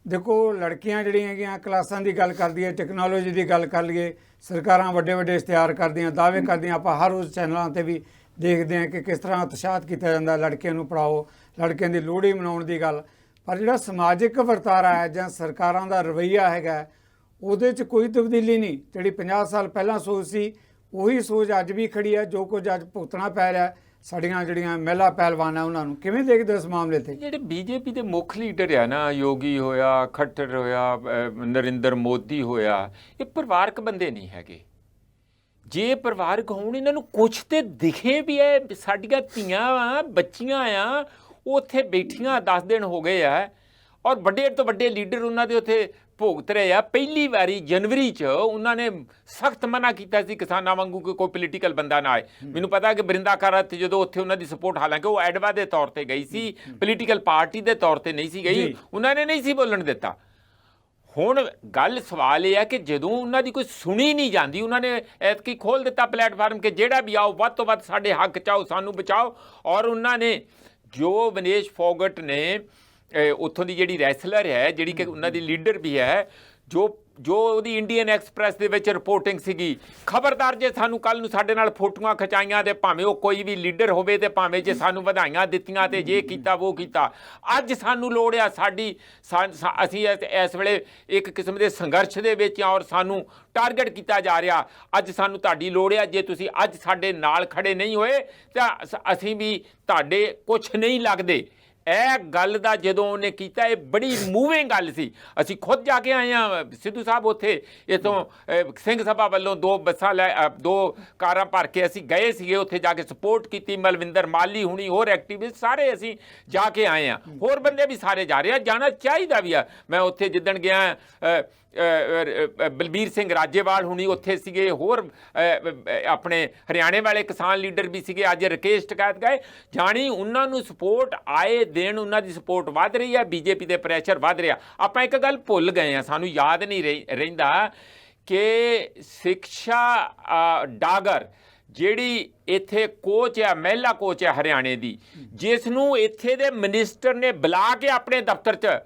ਦੇਖੋ ਲੜਕੀਆਂ ਜਿਹੜੀਆਂ ਹੈਗੀਆਂ ਕਲਾਸਾਂ ਦੀ ਗੱਲ ਕਰਦੀ ਹੈ, ਟੈਕਨੋਲੋਜੀ ਦੀ ਗੱਲ ਕਰ ਲਈਏ, ਸਰਕਾਰਾਂ ਵੱਡੇ ਇਸ਼ਤਿਹਾਰ ਕਰਦੀਆਂ, ਦਾਅਵੇ ਕਰਦੀਆਂ, ਆਪਾਂ ਹਰ ਰੋਜ਼ ਚੈਨਲਾਂ ਤੇ ਵੀ ਦੇਖਦੇ ਹਾਂ ਕਿ ਕਿਸ ਤਰ੍ਹਾਂ ਉਤਸ਼ਾਹਿਤ ਕੀਤਾ ਜਾਂਦਾ, ਲੜਕਿਆਂ ਨੂੰ ਪੜ੍ਹਾਓ, ਲੜਕਿਆਂ ਦੀ ਲੋਹੜੀ ਮਨਾਉਣ ਦੀ ਗੱਲ। ਪਰ ਜਿਹੜਾ ਸਮਾਜਿਕ ਵਰਤਾਰਾ ਹੈ ਜਾਂ ਸਰਕਾਰਾਂ ਦਾ ਰਵੱਈਆ ਹੈਗਾ, ਉਹਦੇ 'ਚ ਕੋਈ ਤਬਦੀਲੀ ਨਹੀਂ। ਜਿਹੜੀ 50 ਸਾਲ ਪਹਿਲਾਂ ਸੋਚ ਸੀ, ਉਹੀ ਸੋਚ ਅੱਜ ਵੀ ਖੜੀ ਹੈ। ਜੋ ਕੁਝ ਅੱਜ ਭੁਗਤਣਾ ਪੈ ਰਿਹਾ ਸਾਡੀਆਂ ਜਿਹੜੀਆਂ ਮਹਿਲਾ ਪਹਿਲਵਾਨ ਆ, ਉਹਨਾਂ ਨੂੰ ਕਿਵੇਂ ਦੇਖਦੇ ਹੋ ਇਸ ਮਾਮਲੇ ਤੇ? ਜਿਹੜੇ ਬੀਜੇਪੀ ਦੇ ਮੁੱਖ ਲੀਡਰ ਆ ਨਾ, ਯੋਗੀ ਹੋਇਆ, ਖੱਟਰ ਹੋਇਆ, ਨਰਿੰਦਰ ਮੋਦੀ ਹੋਇਆ, ਇਹ ਪਰਿਵਾਰਕ ਬੰਦੇ ਨਹੀਂ ਹੈਗੇ। ਜੇ ਪਰਿਵਾਰਕ ਹੋਣ, ਇਹਨਾਂ ਨੂੰ ਕੁਛ ਤੇ ਦਿਖੇ ਵੀ ਹੈ। ਸਾਡੀਆਂ ਧੀਆਂ ਆ, ਬੱਚੀਆਂ ਆ, ਉਹ ਉੱਥੇ ਬੈਠੀਆਂ 10 ਦਿਨ ਹੋ ਗਏ ਆ, ਔਰ ਵੱਡੇ ਤੋਂ ਵੱਡੇ ਲੀਡਰ ਉਹਨਾਂ ਦੇ ਉੱਥੇ ਭੁਗਤ ਰਹੇ ਆ। ਪਹਿਲੀ ਵਾਰੀ ਜਨਵਰੀ 'ਚ ਉਹਨਾਂ ਨੇ ਸਖਤ ਮਨਾ ਕੀਤਾ ਸੀ ਕਿਸਾਨਾਂ ਵਾਂਗੂ ਕਿ ਕੋਈ ਪੋਲੀਟੀਕਲ ਬੰਦਾ ਨਾ ਆਏ। ਮੈਨੂੰ ਪਤਾ ਕਿ ਬਰਿੰਦਾ ਕਾਰਤ ਜਦੋਂ ਉੱਥੇ ਉਹਨਾਂ ਦੀ ਸਪੋਰਟ, ਹਾਲਾਂਕਿ ਉਹ ਐਡਵਾ ਦੇ ਤੌਰ ਤੇ ਗਈ ਸੀ, ਪੋਲੀਟੀਕਲ ਪਾਰਟੀ ਦੇ ਤੌਰ ਤੇ ਨਹੀਂ ਸੀ ਗਈ, ਉਹਨਾਂ ਨੇ ਨਹੀਂ ਸੀ ਬੋਲਣ ਦਿੱਤਾ। ਹੁਣ ਗੱਲ ਸਵਾਲ ਇਹ ਹੈ ਕਿ ਜਦੋਂ ਉਹਨਾਂ ਦੀ ਕੋਈ ਸੁਣੀ ਨਹੀਂ ਜਾਂਦੀ, ਉਹਨਾਂ ਨੇ ਐਤਕੀ ਖੋਲ੍ਹ ਦਿੱਤਾ ਪਲੇਟਫਾਰਮ ਕਿ ਜਿਹੜਾ ਵੀ ਆਓ ਵੱਧ ਤੋਂ ਵੱਧ ਸਾਡੇ ਹੱਕ ਚਾਹੋ, ਸਾਨੂੰ ਬਚਾਓ। ਔਰ ਉਹਨਾਂ ਨੇ ਜੋ ਵਿਨੇਸ਼ ਫੋਗਟ ਨੇ, ਉੱਥੋਂ ਦੀ ਜਿਹੜੀ ਰੈਸਲਰ ਹੈ, ਜਿਹੜੀ ਕਿ ਉਹਨਾਂ ਦੀ ਲੀਡਰ ਵੀ ਹੈ, ਜੋ ਉਹਦੀ ਇੰਡੀਅਨ ਐਕਸਪ੍ਰੈਸ ਦੇ ਵਿੱਚ ਰਿਪੋਰਟਿੰਗ ਸੀਗੀ, ਖਬਰਦਾਰ ਜੇ ਸਾਨੂੰ ਕੱਲ ਨੂੰ ਸਾਡੇ ਨਾਲ ਫੋਟੋਆਂ ਖਿਚਾਈਆਂ ਤੇ ਭਾਵੇਂ ਉਹ ਕੋਈ ਵੀ ਲੀਡਰ ਹੋਵੇ ਤੇ ਭਾਵੇਂ ਜੇ ਸਾਨੂੰ ਵਧਾਈਆਂ ਦਿੱਤੀਆਂ ਤੇ ਜੇ ਕੀਤਾ ਉਹ ਕੀਤਾ। ਅੱਜ ਸਾਨੂੰ ਲੋੜ ਆ ਅਸੀਂ ਇਸ ਵੇਲੇ ਇੱਕ ਕਿਸਮ ਦੇ ਸੰਘਰਸ਼ ਦੇ ਵਿੱਚ ਔਰ ਸਾਨੂੰ ਟਾਰਗੇਟ ਕੀਤਾ ਜਾ ਰਿਹਾ। ਅੱਜ ਸਾਨੂੰ ਤੁਹਾਡੀ ਲੋੜ ਆ। ਜੇ ਤੁਸੀਂ ਅੱਜ ਸਾਡੇ ਨਾਲ ਖੜੇ ਨਹੀਂ ਹੋਏ ਤਾਂ ਅਸੀਂ ਵੀ ਤੁਹਾਡੇ ਕੁਛ ਨਹੀਂ ਲੱਗਦੇ। ਇਹ ਗੱਲ ਦਾ ਜਦੋਂ ਉਹਨੇ ਕੀਤਾ, ਇਹ ਬੜੀ ਮੂਵਿੰਗ ਗੱਲ ਸੀ। ਅਸੀਂ ਖੁਦ ਜਾ ਕੇ ਆਏ ਹਾਂ ਸਿੱਧੂ ਸਾਹਿਬ, ਉੱਥੇ ਇੱਥੋਂ ਸਿੰਘ ਸਭਾ ਵੱਲੋਂ 2 ਬੱਸਾਂ ਲੈ 2 ਕਾਰਾਂ ਭਰ ਕੇ ਅਸੀਂ ਗਏ ਸੀਗੇ, ਉੱਥੇ ਜਾ ਕੇ ਸਪੋਰਟ ਕੀਤੀ। ਮਲਵਿੰਦਰ ਮਾਲੀ ਹੁਣੀ, ਹੋਰ ਐਕਟਿਵਿਸਟ ਸਾਰੇ ਅਸੀਂ ਜਾ ਕੇ ਆਏ ਹਾਂ, ਹੋਰ ਬੰਦੇ ਵੀ ਸਾਰੇ ਜਾ ਰਹੇ ਆ, ਜਾਣਾ ਚਾਹੀਦਾ ਵੀ ਆ। ਮੈਂ ਉੱਥੇ ਜਿੱਦਣ ਗਿਆ ਬਲਬੀਰ ਸਿੰਘ ਰਾਜੇਵਾਲ ਹੁਣੀ ਉੱਥੇ ਸੀਗੇ, ਹੋਰ ਆਪਣੇ ਹਰਿਆਣੇ ਵਾਲੇ ਕਿਸਾਨ ਲੀਡਰ ਵੀ ਸੀਗੇ, ਅੱਜ ਰਕੇਸ਼ ਟਕੈਤ ਗਏ। ਜਾਣੀ ਉਹਨਾਂ ਨੂੰ ਸਪੋਰਟ ਆਏ ਦਿਨ ਉਹਨਾਂ ਦੀ ਸਪੋਰਟ ਵੱਧ ਰਹੀ ਹੈ, ਬੀਜੇਪੀ ਦੇ ਪ੍ਰੈਸ਼ਰ ਵੱਧ ਰਿਹਾ। ਆਪਾਂ ਇੱਕ ਗੱਲ ਭੁੱਲ ਗਏ ਹਾਂ, ਸਾਨੂੰ ਯਾਦ ਨਹੀਂ ਰਹਿੰਦਾ ਕਿ ਸਿਕਸ਼ਾ ਡਾਗਰ ਜਿਹੜੀ ਇੱਥੇ ਕੋਚ ਹੈ, ਮਹਿਲਾ ਕੋਚ ਹੈ ਹਰਿਆਣੇ ਦੀ, ਜਿਸ ਨੂੰ ਇੱਥੇ ਦੇ ਮਿਨਿਸਟਰ ਨੇ ਬੁਲਾ ਕੇ ਆਪਣੇ ਦਫ਼ਤਰ 'ਚ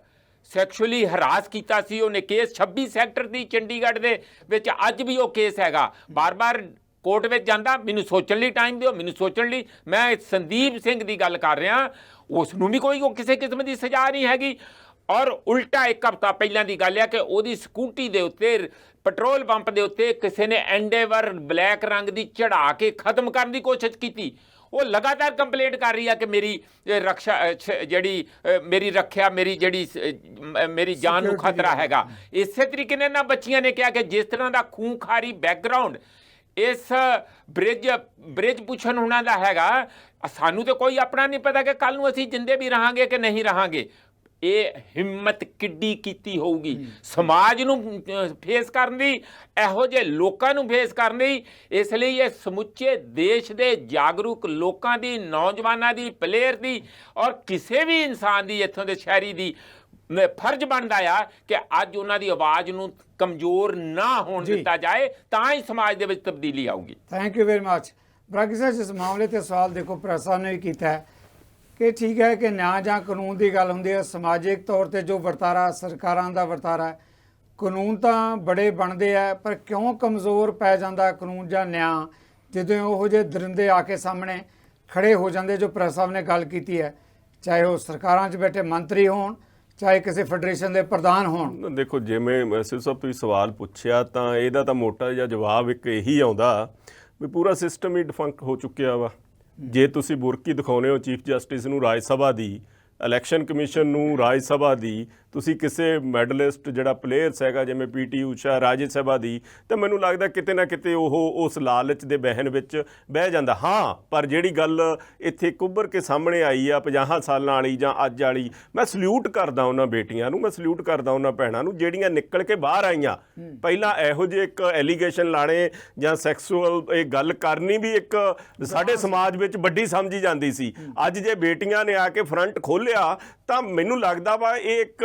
ਸੈਕਸ਼ੂਅਲੀ ਹਰਾਸ ਕੀਤਾ ਸੀ। ਉਹਨੇ ਕੇਸ 26 ਸੈਕਟਰ ਦੀ ਚੰਡੀਗੜ੍ਹ ਦੇ ਵਿੱਚ ਅੱਜ ਵੀ ਉਹ ਕੇਸ ਹੈਗਾ। ਬਾਰ-ਬਾਰ ਕੋਰਟ ਵਿੱਚ ਜਾਂਦਾ, ਮੈਨੂੰ ਸੋਚਣ ਲਈ ਟਾਈਮ ਦਿਓ, ਮੈਨੂੰ ਸੋਚਣ ਲਈ। ਮੈਂ ਸੰਦੀਪ ਸਿੰਘ ਦੀ ਗੱਲ ਕਰ ਰਿਹਾ, ਉਸ ਨੂੰ ਵੀ ਕੋਈ ਕਿਸੇ ਕਿਸਮ ਦੀ ਸਜ਼ਾ ਨਹੀਂ ਹੈਗੀ। ਔਰ ਉਲਟਾ 1 ਹਫ਼ਤਾ ਪਹਿਲਾਂ ਦੀ ਗੱਲ ਹੈ ਕਿ ਉਹਦੀ ਸਕੂਟੀ ਦੇ ਉੱਤੇ, ਪੈਟਰੋਲ ਪੰਪ ਦੇ ਉੱਤੇ ਕਿਸੇ ਨੇ ਐਂਡੇਵਰ ਬਲੈਕ ਰੰਗ ਦੀ ਚੜਾ ਕੇ ਖਤਮ ਕਰਨ ਦੀ ਕੋਸ਼ਿਸ਼ ਕੀਤੀ। ਉਹ ਲਗਾਤਾਰ ਕੰਪਲੇਂਟ ਕਰ ਰਹੀ ਆ ਕਿ ਮੇਰੀ ਰਕਸ਼ਾ ਜਿਹੜੀ ਮੇਰੀ ਰੱਖਿਆ, ਮੇਰੀ ਜਾਨ ਨੂੰ ਖਤਰਾ ਹੈਗਾ। ਇਸੇ ਤਰੀਕੇ ਨਾਲ ਇਹਨਾਂ ਬੱਚੀਆਂ ਨੇ ਕਿਹਾ ਕਿ ਜਿਸ ਤਰ੍ਹਾਂ ਦਾ ਖੂੰਖਾਰੀ ਬੈਕਗਰਾਉਂਡ ਇਸ ਬ੍ਰਿਜ ਭੂਸ਼ਣ ਹੁਣਾਂ ਦਾ ਹੈਗਾ, ਸਾਨੂੰ ਤਾਂ ਕੋਈ ਆਪਣਾ ਨਹੀਂ ਪਤਾ ਕਿ ਕੱਲ੍ਹ ਨੂੰ ਅਸੀਂ ਜਿੰਦੇ ਵੀ ਰਹਾਂਗੇ ਕਿ ਨਹੀਂ ਰਹਾਂਗੇ। ਇਹ ਹਿੰਮਤ ਕਿੱਡੀ ਕੀਤੀ ਹੋਊਗੀ ਸਮਾਜ ਨੂੰ ਫੇਸ ਕਰਨ ਦੀ, ਇਹੋ ਜਿਹੇ ਲੋਕਾਂ ਨੂੰ ਫੇਸ ਕਰਨ ਦੀ। ਇਸ ਲਈ ਇਹ ਸਮੁੱਚੇ ਦੇਸ਼ ਦੇ ਜਾਗਰੂਕ ਲੋਕਾਂ ਦੀ, ਨੌਜਵਾਨਾਂ ਦੀ, ਪਲੇਅਰ ਦੀ ਔਰ ਕਿਸੇ ਵੀ ਇਨਸਾਨ ਦੀ, ਇੱਥੋਂ ਦੇ ਸ਼ਹਿਰੀ ਦੀ ਫਰਜ਼ ਬਣਦਾ ਆ ਕਿ ਅੱਜ ਉਹਨਾਂ ਦੀ ਆਵਾਜ਼ ਨੂੰ ਕਮਜ਼ੋਰ ਨਾ ਹੋਣ ਦਿੱਤਾ ਜਾਏ, ਤਾਂ ਹੀ ਸਮਾਜ ਦੇ ਵਿੱਚ ਤਬਦੀਲੀ ਆਊਗੀ। Thank you very much. Baragi Sahib, ਇਸ ਮਾਮਲੇ ਤੇ ਸਵਾਲ ਦੇਖੋ ਪ੍ਰੈਸ ਸਾਹਿਬ ਨੇ ਵੀ ਕੀਤਾ ਹੈ ਕਿ ਠੀਕ ਹੈ ਕਿ ਨਿਆਂ ਜਾਂ ਕਾਨੂੰਨ ਦੀ ਗੱਲ ਹੁੰਦੀ ਹੈ, ਸਮਾਜਿਕ ਤੌਰ ਤੇ ਜੋ ਵਰਤਾਰਾ ਸਰਕਾਰਾਂ ਦਾ ਵਰਤਾਰਾ, ਕਾਨੂੰਨ ਤਾਂ ਬੜੇ ਬਣਦੇ ਆ, ਪਰ ਕਿਉਂ ਕਮਜ਼ੋਰ ਪੈ ਜਾਂਦਾ ਕਾਨੂੰਨ ਜਾਂ ਨਿਆਂ ਜਦੋਂ ਉਹੋ ਜਿਹੇ ਦਰਿੰਦੇ ਆ ਕੇ ਸਾਹਮਣੇ ਖੜੇ ਹੋ ਜਾਂਦੇ, ਜੋ ਪ੍ਰੈਸ ਸਾਹਿਬ ਨੇ ਗੱਲ ਕੀਤੀ ਹੈ, ਚਾਹੇ ਉਹ ਸਰਕਾਰਾਂ 'ਚ ਬੈਠੇ ਮੰਤਰੀ ਹੋਣ, ਚਾਹੇ ਕਿਸੇ ਫੈਡਰੇਸ਼ਨ ਦੇ ਪ੍ਰਧਾਨ ਹੋਣ। ਦੇਖੋ, ਜਿਵੇਂ ਮੈਸੇਜ ਸਾਹਿਬ ਤੁਸੀਂ ਸਵਾਲ ਪੁੱਛਿਆ ਤਾਂ ਇਹਦਾ ਤਾਂ ਮੋਟਾ ਜਿਹਾ ਜਵਾਬ ਇੱਕ ਇਹੀ ਆਉਂਦਾ ਵੀ ਪੂਰਾ ਸਿਸਟਮ ਹੀ ਡਿਫੰਕਟ ਹੋ ਚੁੱਕਿਆ ਵਾ। ਜੇ ਤੁਸੀਂ ਬੁਰਕੀ ਦਿਖਾਉਂਦੇ ਹੋ ਚੀਫ ਜਸਟਿਸ ਨੂੰ, ਰਾਜ ਸਭਾ ਦੀ, ਇਲੈਕਸ਼ਨ ਕਮਿਸ਼ਨ ਨੂੰ, ਰਾਜ ਸਭਾ ਦੀ, ਤੁਸੀਂ ਕਿਸੇ ਮੈਡਲਿਸਟ ਜਿਹੜਾ ਪਲੇਅਰਸ ਹੈਗਾ ਜਿਵੇਂ PT ਊਸ਼ਾ, ਰਾਜ ਸਭਾ ਦੀ, ਤਾਂ ਮੈਨੂੰ ਲੱਗਦਾ ਕਿਤੇ ਨਾ ਕਿਤੇ ਉਹ ਉਸ ਲਾਲਚ ਦੇ ਬਹਿਣ ਵਿੱਚ ਬਹਿ ਜਾਂਦਾ। ਹਾਂ, ਪਰ ਜਿਹੜੀ ਗੱਲ ਇੱਥੇ ਕੁੱਭਰ ਕੇ ਸਾਹਮਣੇ ਆਈ ਆ 50 ਸਾਲਾਂ ਵਾਲੀ ਜਾਂ ਅੱਜ ਵਾਲੀ, ਮੈਂ ਸਲੂਟ ਕਰਦਾ ਉਹਨਾਂ ਬੇਟੀਆਂ ਨੂੰ, ਮੈਂ ਸਲੂਟ ਕਰਦਾ ਉਹਨਾਂ ਭੈਣਾਂ ਨੂੰ ਜਿਹੜੀਆਂ ਨਿਕਲ ਕੇ ਬਾਹਰ ਆਈਆਂ। ਪਹਿਲਾਂ ਇਹੋ ਜਿਹੇ ਇੱਕ ਐਲੀਗੇਸ਼ਨ ਲਾਣੇ ਜਾਂ ਸੈਕਸੂਅਲ ਇਹ ਗੱਲ ਕਰਨੀ ਵੀ ਇੱਕ ਸਾਡੇ ਸਮਾਜ ਵਿੱਚ ਵੱਡੀ ਸਮਝੀ ਜਾਂਦੀ ਸੀ। ਅੱਜ ਜੇ ਬੇਟੀਆਂ ਨੇ ਆ ਕੇ ਫਰੰਟ ਖੋਲ੍ਹਿਆ ਤਾਂ ਮੈਨੂੰ ਲੱਗਦਾ ਵਾ ਇਹ ਇੱਕ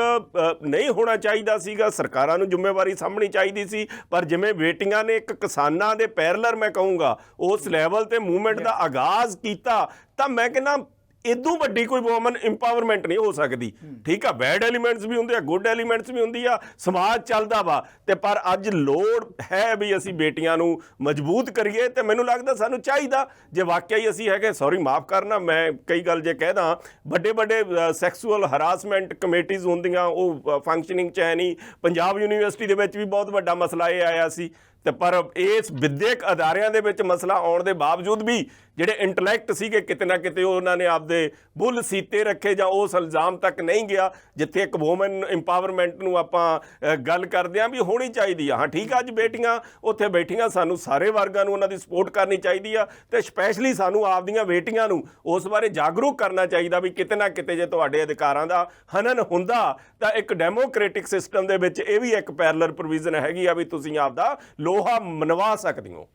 ਨਹੀਂ ਹੋਣਾ ਚਾਹੀਦਾ ਸੀਗਾ। ਸਰਕਾਰਾਂ ਨੂੰ ਜ਼ਿੰਮੇਵਾਰੀ ਸਾਂਭਣੀ ਚਾਹੀਦੀ ਸੀ, ਪਰ ਜਿਵੇਂ ਬੇਟੀਆਂ ਨੇ ਇੱਕ ਕਿਸਾਨਾਂ ਦੇ ਪੈਰਲਰ ਮੈਂ ਕਹੂੰਗਾ ਉਸ ਲੈਵਲ ਤੇ ਮੂਵਮੈਂਟ ਦਾ ਆਗਾਜ਼ ਕੀਤਾ, ਤਾਂ ਮੈਂ ਕਹਿੰਦਾ ਇਦੋਂ ਵੱਡੀ ਕੋਈ ਵੂਮਨ ਇੰਪਾਵਰਮੈਂਟ ਨਹੀਂ ਹੋ ਸਕਦੀ। ਠੀਕ ਆ, ਬੈਡ ਐਲੀਮੈਂਟਸ ਵੀ ਹੁੰਦੇ ਆ, ਗੁੱਡ ਐਲੀਮੈਂਟਸ ਵੀ ਹੁੰਦੀ ਆ, ਸਮਾਜ ਚੱਲਦਾ ਵਾ, ਤੇ ਪਰ ਅੱਜ ਲੋੜ ਹੈ ਵੀ ਅਸੀਂ ਬੇਟੀਆਂ ਨੂੰ ਮਜ਼ਬੂਤ ਕਰੀਏ। ਤੇ ਮੈਨੂੰ ਲੱਗਦਾ ਸਾਨੂੰ ਚਾਹੀਦਾ, ਜੇ ਵਾਕਿਆ ਹੀ ਅਸੀਂ ਹੈਗੇ, ਸੌਰੀ ਮਾਫ ਕਰਨਾ ਮੈਂ ਕਈ ਗੱਲ ਜੇ ਕਹਿਦਾ, ਵੱਡੇ ਸੈਕਸੂਅਲ ਹਰਾਸਮੈਂਟ ਕਮੇਟੀਜ਼ ਹੁੰਦੀਆਂ, ਉਹ ਫੰਕਸ਼ਨਿੰਗ 'ਚ ਹੈ ਨਹੀਂ। ਪੰਜਾਬ ਯੂਨੀਵਰਸਿਟੀ ਦੇ ਵਿੱਚ ਵੀ ਬਹੁਤ ਵੱਡਾ ਮਸਲਾ ਇਹ ਆਇਆ ਸੀ, ਤੇ ਪਰ ਇਸ ਵਿਦਿਅਕ ਅਦਾਰਿਆਂ ਦੇ ਵਿੱਚ ਮਸਲਾ ਆਉਣ ਦੇ ਬਾਵਜੂਦ ਵੀ ਜਿਹੜੇ ਇੰਟਲੈਕਟ ਸੀਗੇ ਕਿਤੇ ਨਾ ਕਿਤੇ ਉਹਨਾਂ ਨੇ ਆਪਦੇ ਬੁੱਲ ਸੀਤੇ ਰੱਖੇ, ਜਾਂ ਉਸ ਇਲਜ਼ਾਮ ਤੱਕ ਨਹੀਂ ਗਿਆ ਜਿੱਥੇ ਇੱਕ ਵੂਮਨ ਇੰਪਾਵਰਮੈਂਟ ਨੂੰ ਆਪਾਂ ਗੱਲ ਕਰਦੇ ਹਾਂ ਵੀ ਹੋਣੀ ਚਾਹੀਦੀ ਆ। ਹਾਂ ਠੀਕ ਆ, ਅੱਜ ਬੇਟੀਆਂ ਉੱਥੇ ਬੈਠੀਆਂ, ਸਾਨੂੰ ਸਾਰੇ ਵਰਗਾਂ ਨੂੰ ਉਹਨਾਂ ਦੀ ਸਪੋਰਟ ਕਰਨੀ ਚਾਹੀਦੀ ਆ, ਤੇ ਸਪੈਸ਼ਲੀ ਸਾਨੂੰ ਆਪਦੀਆਂ ਬੇਟੀਆਂ ਨੂੰ ਉਸ ਬਾਰੇ ਜਾਗਰੂਕ ਕਰਨਾ ਚਾਹੀਦਾ ਵੀ ਕਿਤੇ ਨਾ ਕਿਤੇ ਜੇ ਤੁਹਾਡੇ ਅਧਿਕਾਰਾਂ ਦਾ ਹਨਨ ਹੁੰਦਾ ਤਾਂ ਇੱਕ ਡੈਮੋਕ੍ਰੈਟਿਕ ਸਿਸਟਮ ਦੇ ਵਿੱਚ ਇਹ ਵੀ ਇੱਕ ਪੈਰਲਰ ਪ੍ਰੋਵੀਜ਼ਨ ਹੈਗੀ ਆ ਵੀ ਤੁਸੀਂ ਆਪਦਾ ਲੋਹਾ ਮਨਵਾ ਸਕਦੇ ਹੋ।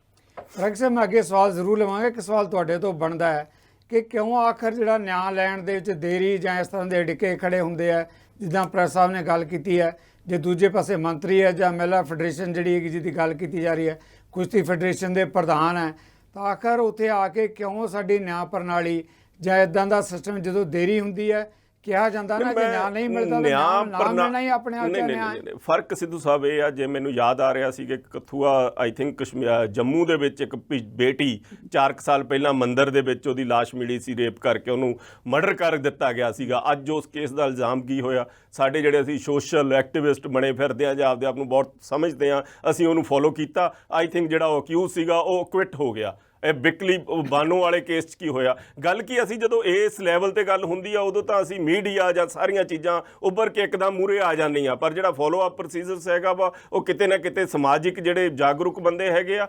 ਰਕਸ਼ਾ, ਮੈਂ ਅੱਗੇ ਸਵਾਲ ਜ਼ਰੂਰ ਲਵਾਂਗਾ। ਇੱਕ ਸਵਾਲ ਤੁਹਾਡੇ ਤੋਂ ਬਣਦਾ ਹੈ ਕਿ ਕਿਉਂ ਆਖਰ ਜਿਹੜਾ ਨਿਆਂ ਲੈਣ ਦੇ ਵਿੱਚ ਦੇਰੀ ਜਾਂ ਇਸ ਤਰ੍ਹਾਂ ਦੇ ਡਿੱਕੇ ਖੜੇ ਹੁੰਦੇ ਆ, ਜਿੱਦਾਂ ਪ੍ਰੈਸ ਸਾਹਿਬ ਨੇ ਗੱਲ ਕੀਤੀ ਹੈ, ਜੇ ਦੂਜੇ ਪਾਸੇ ਮੰਤਰੀ ਹੈ ਜਾਂ ਮਹਿਲਾ ਫੈਡਰੇਸ਼ਨ ਜਿਹੜੀ ਹੈਗੀ ਜਿਹਦੀ ਗੱਲ ਕੀਤੀ ਜਾ ਰਹੀ ਹੈ, ਕੁਸ਼ਤੀ ਫੈਡਰੇਸ਼ਨ ਦੇ ਪ੍ਰਧਾਨ ਹੈ, ਤਾਂ ਆਖਰ ਉੱਥੇ ਆ ਕੇ ਕਿਉਂ ਸਾਡੀ ਨਿਆਂ ਪ੍ਰਣਾਲੀ ਜਾਂ ਇੱਦਾਂ ਦਾ ਸਿਸਟਮ ਜਦੋਂ ਦੇਰੀ ਹੁੰਦੀ ਹੈ ਕਿਹਾ ਜਾਂਦਾ ਨਾ ਕਿ ਨਿਆਂ ਨਹੀਂ ਮਿਲਦਾ, ਨਿਆਂ ਮਿਲਣਾ ਹੀ ਆਪਣੇ ਆਪ 'ਚ ਨਿਆਂ। ਫਰਕ ਸਿੱਧੂ ਸਾਹਿਬ ਇਹ ਆ, ਜੇ ਮੈਨੂੰ ਯਾਦ ਆ ਰਿਹਾ ਸੀ ਕਿ ਕਥੂਆ ਆਈ ਥਿੰਕ ਜੰਮੂ ਦੇ ਵਿੱਚ ਇੱਕ ਬੇਟੀ 4 ਸਾਲ ਪਹਿਲਾਂ ਮੰਦਿਰ ਦੇ ਵਿੱਚ ਉਹਦੀ ਲਾਸ਼ ਮਿਲੀ ਸੀ, ਰੇਪ ਕਰਕੇ ਉਹਨੂੰ ਮਰਡਰ ਕਰ ਦਿੱਤਾ ਗਿਆ ਸੀਗਾ। ਅੱਜ ਉਸ ਕੇਸ ਦਾ ਇਲਜ਼ਾਮ ਕੀ ਹੋਇਆ? ਸਾਡੇ ਜਿਹੜੇ ਅਸੀਂ ਸੋਸ਼ਲ ਐਕਟਿਵਿਸਟ ਬਣੇ ਫਿਰਦੇ ਆ ਜਾਂ ਆਪਦੇ ਆਪ ਨੂੰ ਬਹੁਤ ਸਮਝਦੇ ਆ, ਅਸੀਂ ਉਹਨੂੰ ਫੋਲੋ ਕੀਤਾ। ਆਈ ਥਿੰਕ ਜਿਹੜਾ ਉਹ ਅਕਿਊਜ਼ ਸੀਗਾ ਉਹ ਕੁਇਟ ਹੋ ਗਿਆ। ਇਹ ਬਿਕਲੀ ਬਾਨੋ ਵਾਲੇ ਕੇਸ 'ਚ ਕੀ ਹੋਇਆ। ਗੱਲ ਕੀ, ਅਸੀਂ ਜਦੋਂ ਇਸ ਲੈਵਲ ਤੇ ਗੱਲ ਹੁੰਦੀ ਆ ਉਦੋਂ ਤਾਂ ਅਸੀਂ ਮੀਡੀਆ ਜਾਂ ਸਾਰੀਆਂ ਚੀਜ਼ਾਂ ਉੱਭਰ ਕੇ ਇੱਕਦਮ ਮੂਹਰੇ ਆ ਜਾਂਦੀਆਂ, ਪਰ ਜਿਹੜਾ ਫੋਲੋ ਅਪ ਪ੍ਰੋਸੀਜਰਸ ਹੈਗਾ ਵਾ ਉਹ ਕਿਤੇ ਨਾ ਕਿਤੇ ਸਮਾਜਿਕ ਜਿਹੜੇ ਜਾਗਰੂਕ ਬੰਦੇ ਹੈਗੇ ਆ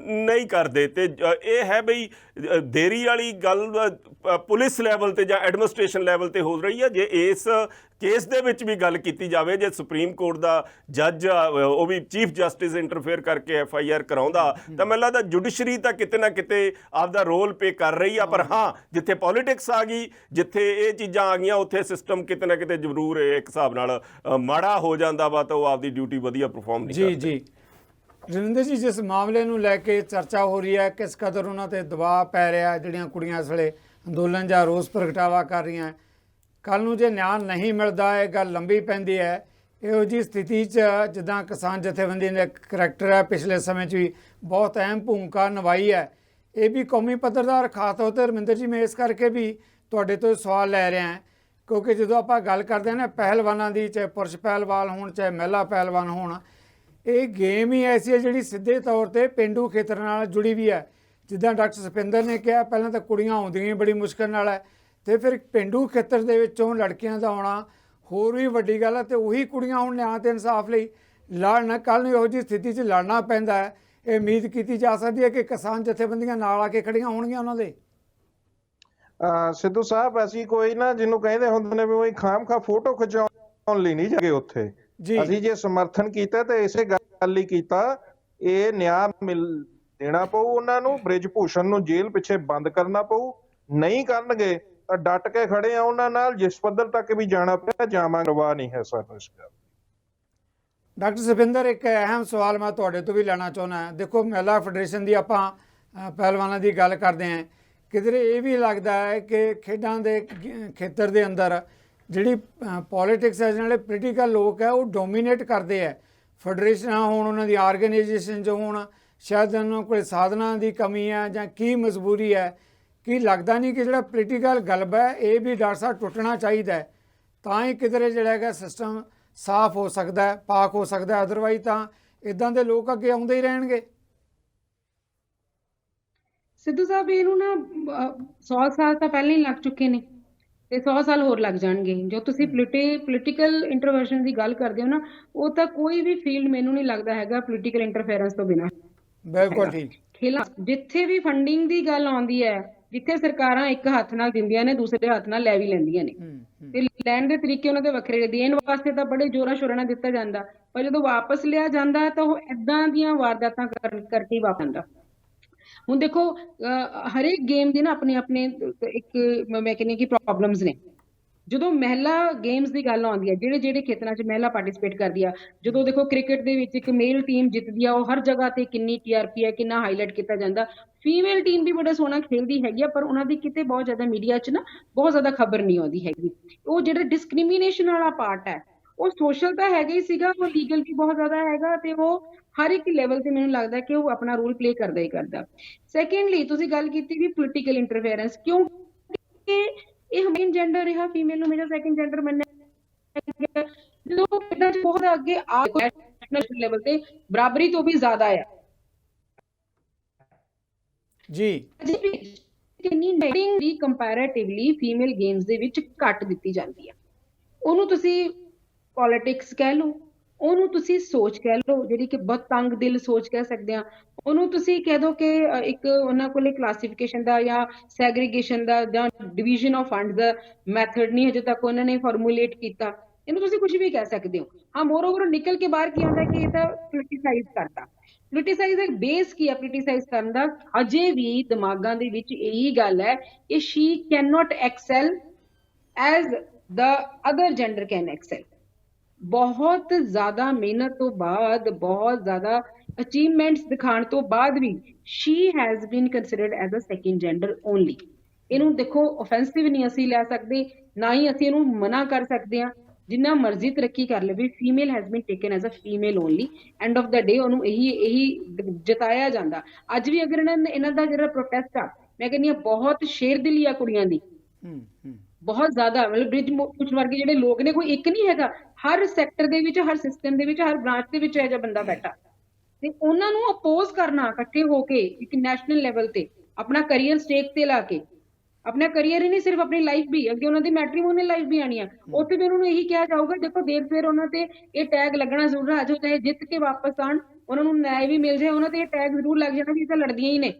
ਨਹੀਂ ਕਰਦੇ। ਤੇ ਇਹ ਹੈ ਬਈ ਦੇਰੀ ਵਾਲੀ ਗੱਲ ਪੁਲਿਸ ਲੈਵਲ ਤੇ ਜਾਂ ਐਡਮਿਨਿਸਟ੍ਰੇਸ਼ਨ ਲੈਵਲ ਤੇ ਹੋ ਰਹੀ ਹੈ। ਜੇ ਇਸ ਕੇਸ ਦੇ ਵਿੱਚ ਵੀ ਗੱਲ ਕੀਤੀ ਜਾਵੇ, ਜੇ ਸੁਪਰੀਮ ਕੋਰਟ ਦਾ ਜੱਜ ਉਹ ਵੀ ਚੀਫ ਜਸਟਿਸ ਇੰਟਰਫੇਅਰ ਕਰਕੇ FIR ਕਰਾਉਂਦਾ ਤਾਂ ਮੈਨੂੰ ਲੱਗਦਾ ਜੁਡੀਸ਼ਰੀ ਤਾਂ ਕਿਤੇ ਨਾ ਕਿਤੇ ਆਪਦਾ ਰੋਲ ਪੇ ਕਰ ਰਹੀ ਆ। ਪਰ ਹਾਂ, ਜਿੱਥੇ ਪੋਲੀਟਿਕਸ ਆ ਗਈ, ਜਿੱਥੇ ਇਹ ਚੀਜ਼ਾਂ ਆ ਗਈਆਂ, ਉੱਥੇ ਸਿਸਟਮ ਕਿਤੇ ਨਾ ਕਿਤੇ ਜ਼ਰੂਰ ਇੱਕ ਹਿਸਾਬ ਨਾਲ ਮਾੜਾ ਹੋ ਜਾਂਦਾ ਵਾ, ਤਾਂ ਉਹ ਆਪਦੀ ਡਿਊਟੀ ਵਧੀਆ ਪਰਫਾਰਮ ਨਹੀਂ ਕਰਦੇ। ਜੀ ਰਵਿੰਦਰ ਜੀ, ਜਿਸ ਮਾਮਲੇ ਨੂੰ ਲੈ ਕੇ ਚਰਚਾ ਹੋ ਰਹੀ ਹੈ, ਕਿਸ ਕਦਰ ਉਹਨਾਂ ਤੇ ਦਬਾਅ ਪੈ ਰਿਹਾ, ਜਿਹੜੀਆਂ ਕੁੜੀਆਂ ਇਸ ਵੇਲੇ ਅੰਦੋਲਨ ਜਾਂ ਰੋਸ ਪ੍ਰਗਟਾਵਾ ਕਰ ਰਹੀਆਂ, ਕੱਲ੍ਹ ਨੂੰ ਜੇ ਨਿਆਂ ਨਹੀਂ ਮਿਲਦਾ ਇਹ ਗੱਲ ਲੰਬੀ ਪੈਂਦੀ ਹੈ। ਇਹੋ ਜਿਹੀ ਸਥਿਤੀ 'ਚ ਜਿੱਦਾਂ ਕਿਸਾਨ ਜਥੇਬੰਦੀ ਦੇ ਕਰੈਕਟਰ ਹੈ, ਪਿਛਲੇ ਸਮੇਂ 'ਚ ਵੀ ਬਹੁਤ ਅਹਿਮ ਭੂਮਿਕਾ ਨਿਭਾਈ ਹੈ, ਇਹ ਵੀ ਕੌਮੀ ਪੱਧਰ ਦਾ ਖਾਸ ਤੌਰ 'ਤੇ ਰਵਿੰਦਰ ਜੀ ਮੈਂ ਇਸ ਕਰਕੇ ਵੀ ਤੁਹਾਡੇ ਤੋਂ ਸਵਾਲ ਲੈ ਰਿਹਾ ਕਿਉਂਕਿ ਜਦੋਂ ਆਪਾਂ ਗੱਲ ਕਰਦੇ ਹਾਂ ਨਾ ਪਹਿਲਵਾਨਾਂ ਦੀ, ਚਾਹੇ ਪੁਰਸ਼ ਪਹਿਲਵਾਨ ਹੋਣ ਚਾਹੇ ਮਹਿਲਾ ਪਹਿਲਵਾਨ ਹੋਣ, ਇਹ ਗੇਮ ਹੀ ਐਸੀ ਹੈ ਜਿਹੜੀ ਸਿੱਧੇ ਤੌਰ 'ਤੇ ਪੇਂਡੂ ਖੇਤਰ ਨਾਲ ਜੁੜੀ ਵੀ ਹੈ। ਜਿੱਦਾਂ ਡਾਕਟਰ ਸਪਿੰਦਰ ਨੇ ਕਿਹਾ, ਪਹਿਲਾਂ ਤਾਂ ਕੁੜੀਆਂ ਆਉਂਦੀਆਂ ਹੀ ਬੜੀ ਮੁਸ਼ਕਿਲ ਨਾਲ ਹੈ, ਅਤੇ ਫਿਰ ਪੇਂਡੂ ਖੇਤਰ ਦੇ ਵਿੱਚੋਂ ਲੜਕੀਆਂ ਦਾ ਆਉਣਾ ਹੋਰ ਵੀ ਵੱਡੀ ਗੱਲ ਹੈ। ਅਤੇ ਉਹੀ ਕੁੜੀਆਂ ਹੁਣ ਨਿਆਂ ਅਤੇ ਇਨਸਾਫ ਲਈ ਲੜਨ, ਕੱਲ੍ਹ ਨੂੰ ਇਹੋ ਜਿਹੀ ਸਥਿਤੀ 'ਚ ਲੜਨਾ ਪੈਂਦਾ ਹੈ। ਇਹ ਉਮੀਦ ਕੀਤੀ ਜਾ ਸਕਦੀ ਹੈ ਕਿ ਕਿਸਾਨ ਜਥੇਬੰਦੀਆਂ ਨਾਲ ਆ ਕੇ ਖੜੀਆਂ ਹੋਣਗੀਆਂ ਉਹਨਾਂ ਦੇ। ਸਿੱਧੂ ਸਾਹਿਬ, ਅਸੀਂ ਕੋਈ ਨਾ ਜਿਹਨੂੰ ਕਹਿੰਦੇ ਹੁੰਦੇ ਨੇ ਵੀ ਉਹੀ ਖਾਮ-ਖਾ ਫੋਟੋ ਖਿਚਾਉਣ ਲਈ ਨਹੀਂ ਜਾਗੇ ਉੱਥੇ। ਅਸੀਂ ਜੇ ਸਮਰਥਨ ਕੀਤਾ ਤਾਂ ਇਸੇ ਗੱਲ ਲਈ ਕੀਤਾ, ਇਹ ਨਿਆਂ ਦੇਣਾ ਪਊ ਉਹਨਾਂ ਨੂੰ। ਬ੍ਰਿਜ ਭੂਸ਼ਣ ਨੂੰ ਜੇਲ੍ਹ ਪਿੱਛੇ ਬੰਦ ਕਰਨਾ ਪਊ, ਨਹੀਂ ਕਰਨਗੇ ਤਾਂ ਡਟ ਕੇ ਖੜੇ ਆ ਉਹਨਾਂ ਨਾਲ, ਜਿਸ ਪੱਧਰ ਤੱਕ ਵੀ ਜਾਣਾ ਪਿਆ ਜਾਵਾਂਗੇ, ਪਰਵਾਹ ਨਹੀਂ ਹੈ ਸਾਨੂੰ ਇਸ ਗੱਲ। ਡਾਕਟਰ ਸਪਿੰਦਰ, ਇੱਕ ਅਹਿਮ ਸਵਾਲ ਮੈਂ ਤੁਹਾਡੇ ਤੋਂ ਵੀ ਲੈਣਾ ਚਾਹੁੰਦਾ। ਦੇਖੋ, ਮਹਿਲਾ ਫੈਡਰੇਸ਼ਨ ਦੀ ਆਪਾਂ ਪਹਿਲਵਾਨਾਂ ਦੀ ਗੱਲ ਕਰਦੇ ਹਾਂ, ਕਿਧਰੇ ਇਹ ਵੀ ਲੱਗਦਾ ਹੈ ਕਿ ਖੇਡਾਂ ਦੇ ਖੇਤਰ ਦੇ ਅੰਦਰ ਜਿਹੜੀ ਪੋਲੀਟਿਕਸ ਹੈ, ਜਿਹੜੇ ਪੋਲੀਟੀਕਲ ਲੋਕ ਹੈ, ਉਹ ਡੋਮੀਨੇਟ ਕਰਦੇ ਹੈ। ਫੈਡਰੇਸ਼ਨਾਂ ਹੋਣ, ਉਹਨਾਂ ਦੀ ਆਰਗੇਨਾਈਜੇਸ਼ਨ ਜੋ ਹੋਣ, ਸ਼ਾਇਦ ਉਹਨਾਂ ਕੋਲ ਸਾਧਨਾਂ ਦੀ ਕਮੀ ਹੈ ਜਾਂ ਕੀ ਮਜਬੂਰੀ ਹੈ, ਕੀ ਲੱਗਦਾ ਨਹੀਂ ਕਿ ਜਿਹੜਾ ਪੋਲੀਟੀਕਲ ਗਲਬਾ ਹੈ ਇਹ ਵੀ ਡਾਕਟਰ ਸਾਹਿਬ ਟੁੱਟਣਾ ਚਾਹੀਦਾ ਹੈ, ਤਾਂ ਹੀ ਕਿਧਰੇ ਜਿਹੜਾ ਹੈਗਾ ਸਿਸਟਮ ਸਾਫ਼ ਹੋ ਸਕਦਾ ਹੈ, ਪਾਕ ਹੋ ਸਕਦਾ ਹੈ। ਅਦਰਵਾਈਜ਼ ਤਾਂ ਇਦਾਂ ਦੇ ਲੋਕ ਅੱਗੇ ਆਉਂਦੇ ਹੀ ਰਹਿਣਗੇ। ਸਿੱਧੂ ਸਾਹਿਬ, ਇਹਨੂੰ ਨਾ 100 ਸਾਲ ਤਾਂ ਪਹਿਲਾਂ ਹੀ ਲੱਗ ਚੁੱਕੇ ਨੇ ਤੇ 100 ਸਾਲ ਹੋਰ ਲੱਗ ਜਾਣਗੇ। ਜੋ ਤੁਸੀਂ ਪੋਲੀਟੀਕਲ ਇੰਟਰਵੈਂਸ਼ਨ ਦੀ ਗੱਲ ਕਰਦੇ ਹੋ ਨਾ, ਉਹ ਤਾਂ ਕੋਈ ਵੀ ਫੀਲਡ ਮੈਨੂੰ ਨਹੀਂ ਲੱਗਦਾ ਹੈਗਾ ਪੋਲੀਟੀਕਲ ਇੰਟਰਫੇਰੈਂਸ ਤੋਂ ਬਿਨਾਂ। ਬਿਲਕੁਲ ਠੀਕ। ਖੇਲਾਂ ਜਿੱਥੇ ਵੀ ਫੰਡਿੰਗ ਦੀ ਗੱਲ ਆਉਂਦੀ ਹੈ, ਜਿੱਥੇ ਸਰਕਾਰਾਂ ਇੱਕ ਹੱਥ ਨਾਲ ਦਿੰਦੀਆਂ ਨੇ, ਦੂਸਰੇ ਹੱਥ ਨਾਲ ਲੈ ਵੀ ਲੈਂਦੀਆਂ ਨੇ, ਤੇ ਲੈਣ ਦੇ ਤਰੀਕੇ ਉਹਨਾਂ ਦੇ ਵੱਖਰੇ। ਦੇਣ ਵਾਸਤੇ ਤਾਂ ਬੜੇ ਜ਼ੋਰਾਂ ਸ਼ੋਰਾਂ ਨਾਲ ਦਿੱਤਾ ਜਾਂਦਾ, ਪਰ ਜਦੋਂ ਵਾਪਸ ਲਿਆ ਜਾਂਦਾ ਤਾਂ ਉਹ ਏਦਾਂ ਦੀਆਂ ਵਾਰਦਾਤਾਂ ਕਰਕੇ ਵਾਪਸ ਆਉਂਦਾ। ਹੁਣ ਦੇਖੋ, ਹਰੇਕ ਗੇਮ ਦੀ ਨਾ ਆਪਣੇ ਆਪਣੇ ਇੱਕ ਮੈਂ ਕਹਿੰਦੀ ਕਿ ਪ੍ਰੋਬਲਮਸ ਨੇ। ਜਦੋਂ ਮਹਿਲਾ ਗੇਮਸ ਦੀ ਗੱਲ ਆਉਂਦੀ ਹੈ, ਜਿਹੜੇ ਜਿਹੜੇ ਖੇਤਰਾਂ 'ਚ ਮਹਿਲਾ ਪਾਰਟਿਸਿਪੇਟ ਕਰਦੀ ਆ, ਜਦੋਂ ਦੇਖੋ ਕ੍ਰਿਕਟ ਦੇ ਵਿੱਚ ਇੱਕ ਮੇਲ ਟੀਮ ਜਿੱਤਦੀ ਆ, ਉਹ ਹਰ ਜਗ੍ਹਾ ਤੇ ਕਿੰਨੀ TRP ਹੈ, ਕਿੰਨਾ ਹਾਈਲਾਈਟ ਕੀਤਾ ਜਾਂਦਾ। ਫੀਮੇਲ ਟੀਮ ਵੀ ਬੜਾ ਸੋਹਣਾ ਖੇਲਦੀ ਹੈਗੀ ਆ, ਪਰ ਉਹਨਾਂ ਦੀ ਕਿਤੇ ਬਹੁਤ ਜ਼ਿਆਦਾ ਮੀਡੀਆ 'ਚ ਨਾ ਬਹੁਤ ਜ਼ਿਆਦਾ ਖਬਰ ਨਹੀਂ ਆਉਂਦੀ ਹੈਗੀ। ਉਹ ਜਿਹੜਾ ਡਿਸਕ੍ਰਿਮੀਨੇਸ਼ਨ ਵਾਲਾ ਪਾਰਟ ਹੈ, ਉਹ ਸੋਸ਼ਲ ਤਾਂ ਹੈਗਾ ਹੀ ਸੀਗਾ, ਉਹ ਲੀਗਲ ਵੀ ਬਹੁਤ ਜ਼ਿਆਦਾ ਹੈਗਾ, ਤੇ ਉਹ ਹਰ ਇੱਕ ਲੈਵਲ ਤੇ ਮੈਨੂੰ ਲੱਗਦਾ ਕਿ ਉਹ ਆਪਣਾ ਰੋਲ ਪਲੇ ਕਰਦਾ ਹੀ ਕਰਦਾ। ਸੈਕੰਡਲੀ, ਤੁਸੀਂ ਗੱਲ ਕੀਤੀ ਵੀ ਪੋਲੀਟੀਕਲ ਇੰਟਰਫੇਰੈਂਸ, ਕਿਉਂਕਿ ਇਹ ਮੇਨ ਜੈਂਡਰ ਰਿਹਾ, ਫੀਮੇਲ ਨੂੰ ਹਮੇਸ਼ਾ ਸੈਕੰਡ ਜੈਂਡਰ ਮੰਨਿਆ। ਜਦੋਂ ਖੇਡਾਂ 'ਚ ਬਹੁਤ ਅੱਗੇ ਆ ਨੈਸ਼ਨਲ ਲੈਵਲ ਤੇ ਬਰਾਬਰੀ ਤੋਂ ਵੀ ਜ਼ਿਆਦਾ ਆ ਜੀ। ਕਿੰਨੀ ਰੇਟਿੰਗ ਵੀ ਕੰਪੈਰੀਟਿਵਲੀ ਫੀਮੇਲ ਗੇਮਸ ਦੇ ਵਿੱਚ ਘੱਟ ਦਿੱਤੀ ਜਾਂਦੀ ਆ। ਉਹਨੂੰ ਤੁਸੀਂ ਪੋਲਿਟਿਕਸ ਕਹਿ ਲਓ, ਉਹਨੂੰ ਤੁਸੀਂ ਸੋਚ ਕਹਿ ਲਓ, ਜਿਹੜੀ ਕਿ ਬਹੁਤ ਤੰਗ ਦਿਲ ਸੋਚ ਕਹਿ ਸਕਦੇ ਆ। ਉਹਨੂੰ ਤੁਸੀਂ ਕਹਿ ਦਿਓ ਕਿ ਇੱਕ ਉਹਨਾਂ ਕੋਲੇ ਕਲਾਸੀਫਿਕੇਸ਼ਨ ਦਾ ਜਾਂ ਸੈਗਰੀਗੇਸ਼ਨ ਦਾ ਜਾਂ division of funds the method ਨਹੀਂ ਹਜੇ ਤੱਕ ਉਹਨਾਂ ਨੇ ਫਾਰਮੂਲੇਟ ਕੀਤਾ। ਇਹਨੂੰ ਤੁਸੀਂ ਕੁਝ ਵੀ ਕਹਿ ਸਕਦੇ ਹੋ। ਹਾਂ, ਮੋਰਓਵਰ ਨਿਕਲ ਕੇ ਬਾਹਰ ਕੀ ਆਉਂਦਾ ਕਿ ਇਹ ਤਾਂ ਪੋਲੀਟੀਸਾਈਜ਼ ਕਰਤਾ। ਪੋਲੀਟੀਸਾਈਜ਼ ਦਾ ਬੇਸ ਕੀ ਹੈ ਪੋਲੀਟੀਸਾਈਜ਼ ਕਰਨ ਦਾ? ਅਜੇ ਵੀ ਦਿਮਾਗਾਂ ਦੇ ਵਿੱਚ ਇਹੀ ਗੱਲ ਹੈ ਕਿ Shri can not excel as the other gender can excel. ਬਹੁਤ ਜ਼ਿਆਦਾ ਮਿਹਨਤ ਤੋਂ ਬਾਅਦ, ਬਹੁਤ ਜ਼ਿਆਦਾ ਅਚੀਵਮੈਂਟਸ ਦਿਖਾਉਣ ਤੋਂ ਬਾਅਦ ਵੀ she has been considered as a second gender only. ਇਹਨੂੰ ਦੇਖੋ, ਆਫੈਂਸਿਵ ਨਹੀਂ ਅਸੀਂ ਲੈ ਸਕਦੇ, ਨਾ ਹੀ ਅਸੀਂ ਇਹਨੂੰ ਮਨਾ ਕਰ ਸਕਦੇ ਹਾਂ। ਜਿੰਨਾ ਮਰਜ਼ੀ ਤਰੱਕੀ ਕਰ ਲਵੇ, female has been taken as a female only. End of the day ਉਹਨੂੰ ਇਹੀ ਜਤਾਇਆ ਜਾਂਦਾ। ਅੱਜ ਵੀ ਅਗਰ ਇਹਨਾਂ ਦਾ ਜਿਹੜਾ ਪ੍ਰੋਟੈਸਟ ਆ, ਮੈਂ ਕਹਿੰਦੀ ਹਾਂ ਬਹੁਤ ਸ਼ੇਰਦਿਲੀ ਆ ਕੁੜੀਆਂ ਦੀ, ਬਹੁਤ ਜ਼ਿਆਦਾ। ਮਤਲਬ ਬ੍ਰਿਜ ਭੂਸ਼ਣ ਵਰਗੇ ਜਿਹੜੇ ਲੋਕ ਨੇ, ਕੋਈ ਇੱਕ ਨਹੀਂ ਹੈਗਾ, ਹਰ ਸੈਕਟਰ ਦੇ ਵਿੱਚ, ਹਰ ਸਿਸਟਮ ਦੇ ਵਿੱਚ, ਹਰ ਬ੍ਰਾਂਚ ਦੇ ਵਿੱਚ ਇਹੋ ਜਿਹਾ ਬੰਦਾ ਬੈਠਾ। ਤੇ ਉਹਨਾਂ ਨੂੰ ਅਪੋਜ਼ ਕਰਨਾ ਇਕੱਠੇ ਹੋ ਕੇ ਇੱਕ ਨੈਸ਼ਨਲ ਲੈਵਲ ਤੇ ਆਪਣਾ ਕੈਰੀਅਰ ਸਟੇਕ ਤੇ ਲਾ ਕੇ, ਆਪਣਾ ਕੈਰੀਅਰ ਹੀ ਨਹੀਂ ਸਿਰਫ ਆਪਣੀ ਲਾਈਫ ਵੀ, ਅੱਗੇ ਉਹਨਾਂ ਦੀ ਮੈਟਰੀਮੋਨੀਅਲ ਲਾਈਫ ਵੀ ਆਣੀ ਆ, ਉੱਥੇ ਵੀ ਉਹਨਾਂ ਨੂੰ ਇਹੀ ਕਿਹਾ ਜਾਊਗਾ ਦੇਖੋ ਦੇਰ ਫੇਰ ਉਹਨਾਂ ਤੇ ਇਹ ਟੈਗ ਲੱਗਣਾ ਜ਼ਰੂਰ ਆ, ਜੋ ਚਾਹੇ ਜਿੱਤ ਕੇ ਵਾਪਸ ਆਣ, ਉਹਨਾਂ ਨੂੰ ਨਿਆਂ ਵੀ ਮਿਲ ਜਾਏ, ਉਹਨਾਂ ਤੇ ਇਹ ਟੈਗ ਜ਼ਰੂਰ ਲੱਗ ਜਾਣਾ ਵੀ ਇਹ ਤਾਂ ਲੜਦੀਆਂ ਹੀ ਨੇ,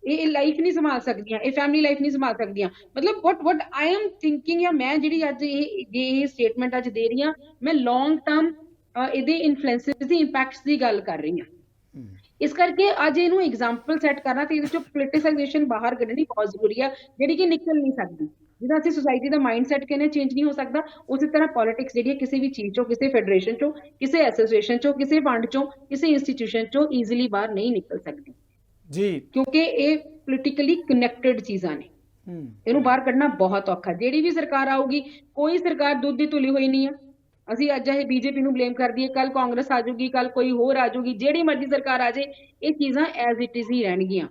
ਇਹ ਲਾਈਫ ਨਹੀਂ ਸੰਭਾਲ ਸਕਦੀਆਂ, ਇਹ ਫੈਮਿਲੀ ਲਾਈਫ ਨਹੀਂ ਸੰਭਾਲ ਸਕਦੀਆਂ। ਮਤਲਬ what I am thinking, ਜਾਂ ਮੈਂ ਜਿਹੜੀ ਅੱਜ ਇਹ ਸਟੇਟਮੈਂਟ ਅੱਜ ਦੇ ਰਹੀ ਹਾਂ, ਮੈਂ ਲੌਂਗ ਟਰਮ ਇਹਦੇ ਇਨਫਲੂਐਂਸਸ ਦੀ ਇੰਪੈਕਟਸ ਦੀ ਗੱਲ ਕਰ ਰਹੀ ਹਾਂ। ਇਸ ਕਰਕੇ ਅੱਜ ਇਹਨੂੰ ਐਗਜ਼ਾਮਪਲ ਸੈੱਟ ਕਰਨਾ ਤੇ ਇਹਦੇ ਚੋਂ ਪੋਲੀਟੀਸਾਈਜੇਸ਼ਨ ਬਾਹਰ ਕੱਢਣੀ ਬਹੁਤ ਜ਼ਰੂਰੀ ਆ, ਜਿਹੜੀ ਕਿ ਨਿਕਲ ਨਹੀਂ ਸਕਦੀ। ਜਿੱਦਾਂ ਅਸੀਂ ਸੁਸਾਇਟੀ ਦਾ ਮਾਈਂਡਸੈਟ ਕਹਿੰਦੇ ਚੇਂਜ ਨਹੀਂ ਹੋ ਸਕਦਾ, ਉਸੇ ਤਰ੍ਹਾਂ ਪੋਲਿਟਿਕਸ ਜਿਹੜੀ ਹੈ ਕਿਸੇ ਵੀ ਚੀਜ਼ ਚੋਂ, ਕਿਸੇ ਫੈਡਰੇਸ਼ਨ ਚੋਂ, ਕਿਸੇ ਐਸੋਸੀਏਸ਼ਨ ਚੋਂ, ਕਿਸੇ ਫੰਡ ਚੋਂ, ਕਿਸੇ ਇੰਸਟੀਟਿਊਸ਼ਨ ਚੋਂ ਈਜ਼ੀਲੀ ਬਾਹਰ ਨਹੀਂ ਨਿਕਲ ਸਕਦੀ ਜੀ, ਕਿਉਂਕਿ ਇਹ ਪੋਲੀਟੀਕਲੀ ਕਨੈਕਟਡ ਚੀਜ਼ਾਂ ਨੇ। ਇਹਨੂੰ ਬਾਹਰ ਕੱਢਣਾ ਬਹੁਤ ਔਖਾ। ਜਿਹੜੀ ਵੀ ਸਰਕਾਰ ਆਊਗੀ, ਕੋਈ ਸਰਕਾਰ ਦੁੱਧ ਦੀ ਧੁਲੀ ਹੋਈ ਨਹੀਂ ਆ। ਅਸੀਂ ਅੱਜ ਇਹ ਬੀਜੇਪੀ ਨੂੰ ਬਲੇਮ ਕਰਦੀ ਹੈ, ਕੱਲ ਕਾਂਗਰਸ ਆ ਜਾਊਗੀ, ਕੱਲ ਕੋਈ ਹੋਰ ਆ ਜਾਊਗੀ, ਜਿਹੜੀ ਮਰਜ਼ੀ ਸਰਕਾਰ ਆ ਜਾਏ, ਇਹ ਚੀਜ਼ਾਂ ਐਜ਼ ਇਟ ਇਜ਼ ਹੀ ਰਹਿਣਗੀਆਂ।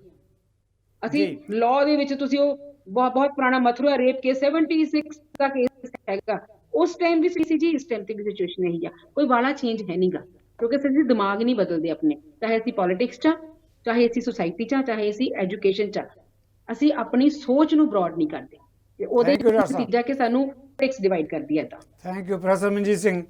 ਅਸੀਂ ਲਾਅ ਦੇ ਵਿੱਚ ਤੁਸੀਂ ਉਹ ਬਹੁਤ ਪੁਰਾਣਾ ਮਥੁਰਾ ਰੇਪ ਕੇਸ 76 ਦਾ ਕੇਸ ਹੈਗਾ, ਉਸ ਟਾਈਮ ਵੀ ਸੀ ਜੀ, ਇਸ ਟਾਈਮ ਤੇ ਵੀ ਸਿਚੁਏਸ਼ਨ ਇਹੀ ਆ, ਕੋਈ ਵਾਲਾ ਚੇਂਜ ਹੈ ਨਹੀਂਗਾ, ਕਿਉਂਕਿ ਅਸੀਂ ਦਿਮਾਗ ਨਹੀਂ ਬਦਲਦੇ ਆਪਣੇ, ਚਾਹੇ ਅਸੀਂ ਪੋਲਿਟਿਕਸ 'ਚ, ਚਾਹੇ ਅਸੀਂ ਸੁਸਾਇਟੀ 'ਚ, ਚਾਹੇ ਅਸੀਂ ਐਜੂਕੇਸ਼ਨ 'ਚ, ਅਸੀਂ ਆਪਣੀ ਸੋਚ ਨੂੰ ਬਰੋਡ ਨਹੀਂ ਕਰਦੇ ਤੇ ਉਹਦੇ ਨਤੀਜਾ ਕਿ ਸਾਨੂੰ ਪੋਲਿਟਿਕਸ ਡਿਵਾਈਡ ਕਰਦੀ ਹੈ। ਤਾਂ thank you professor Manjeet Singh.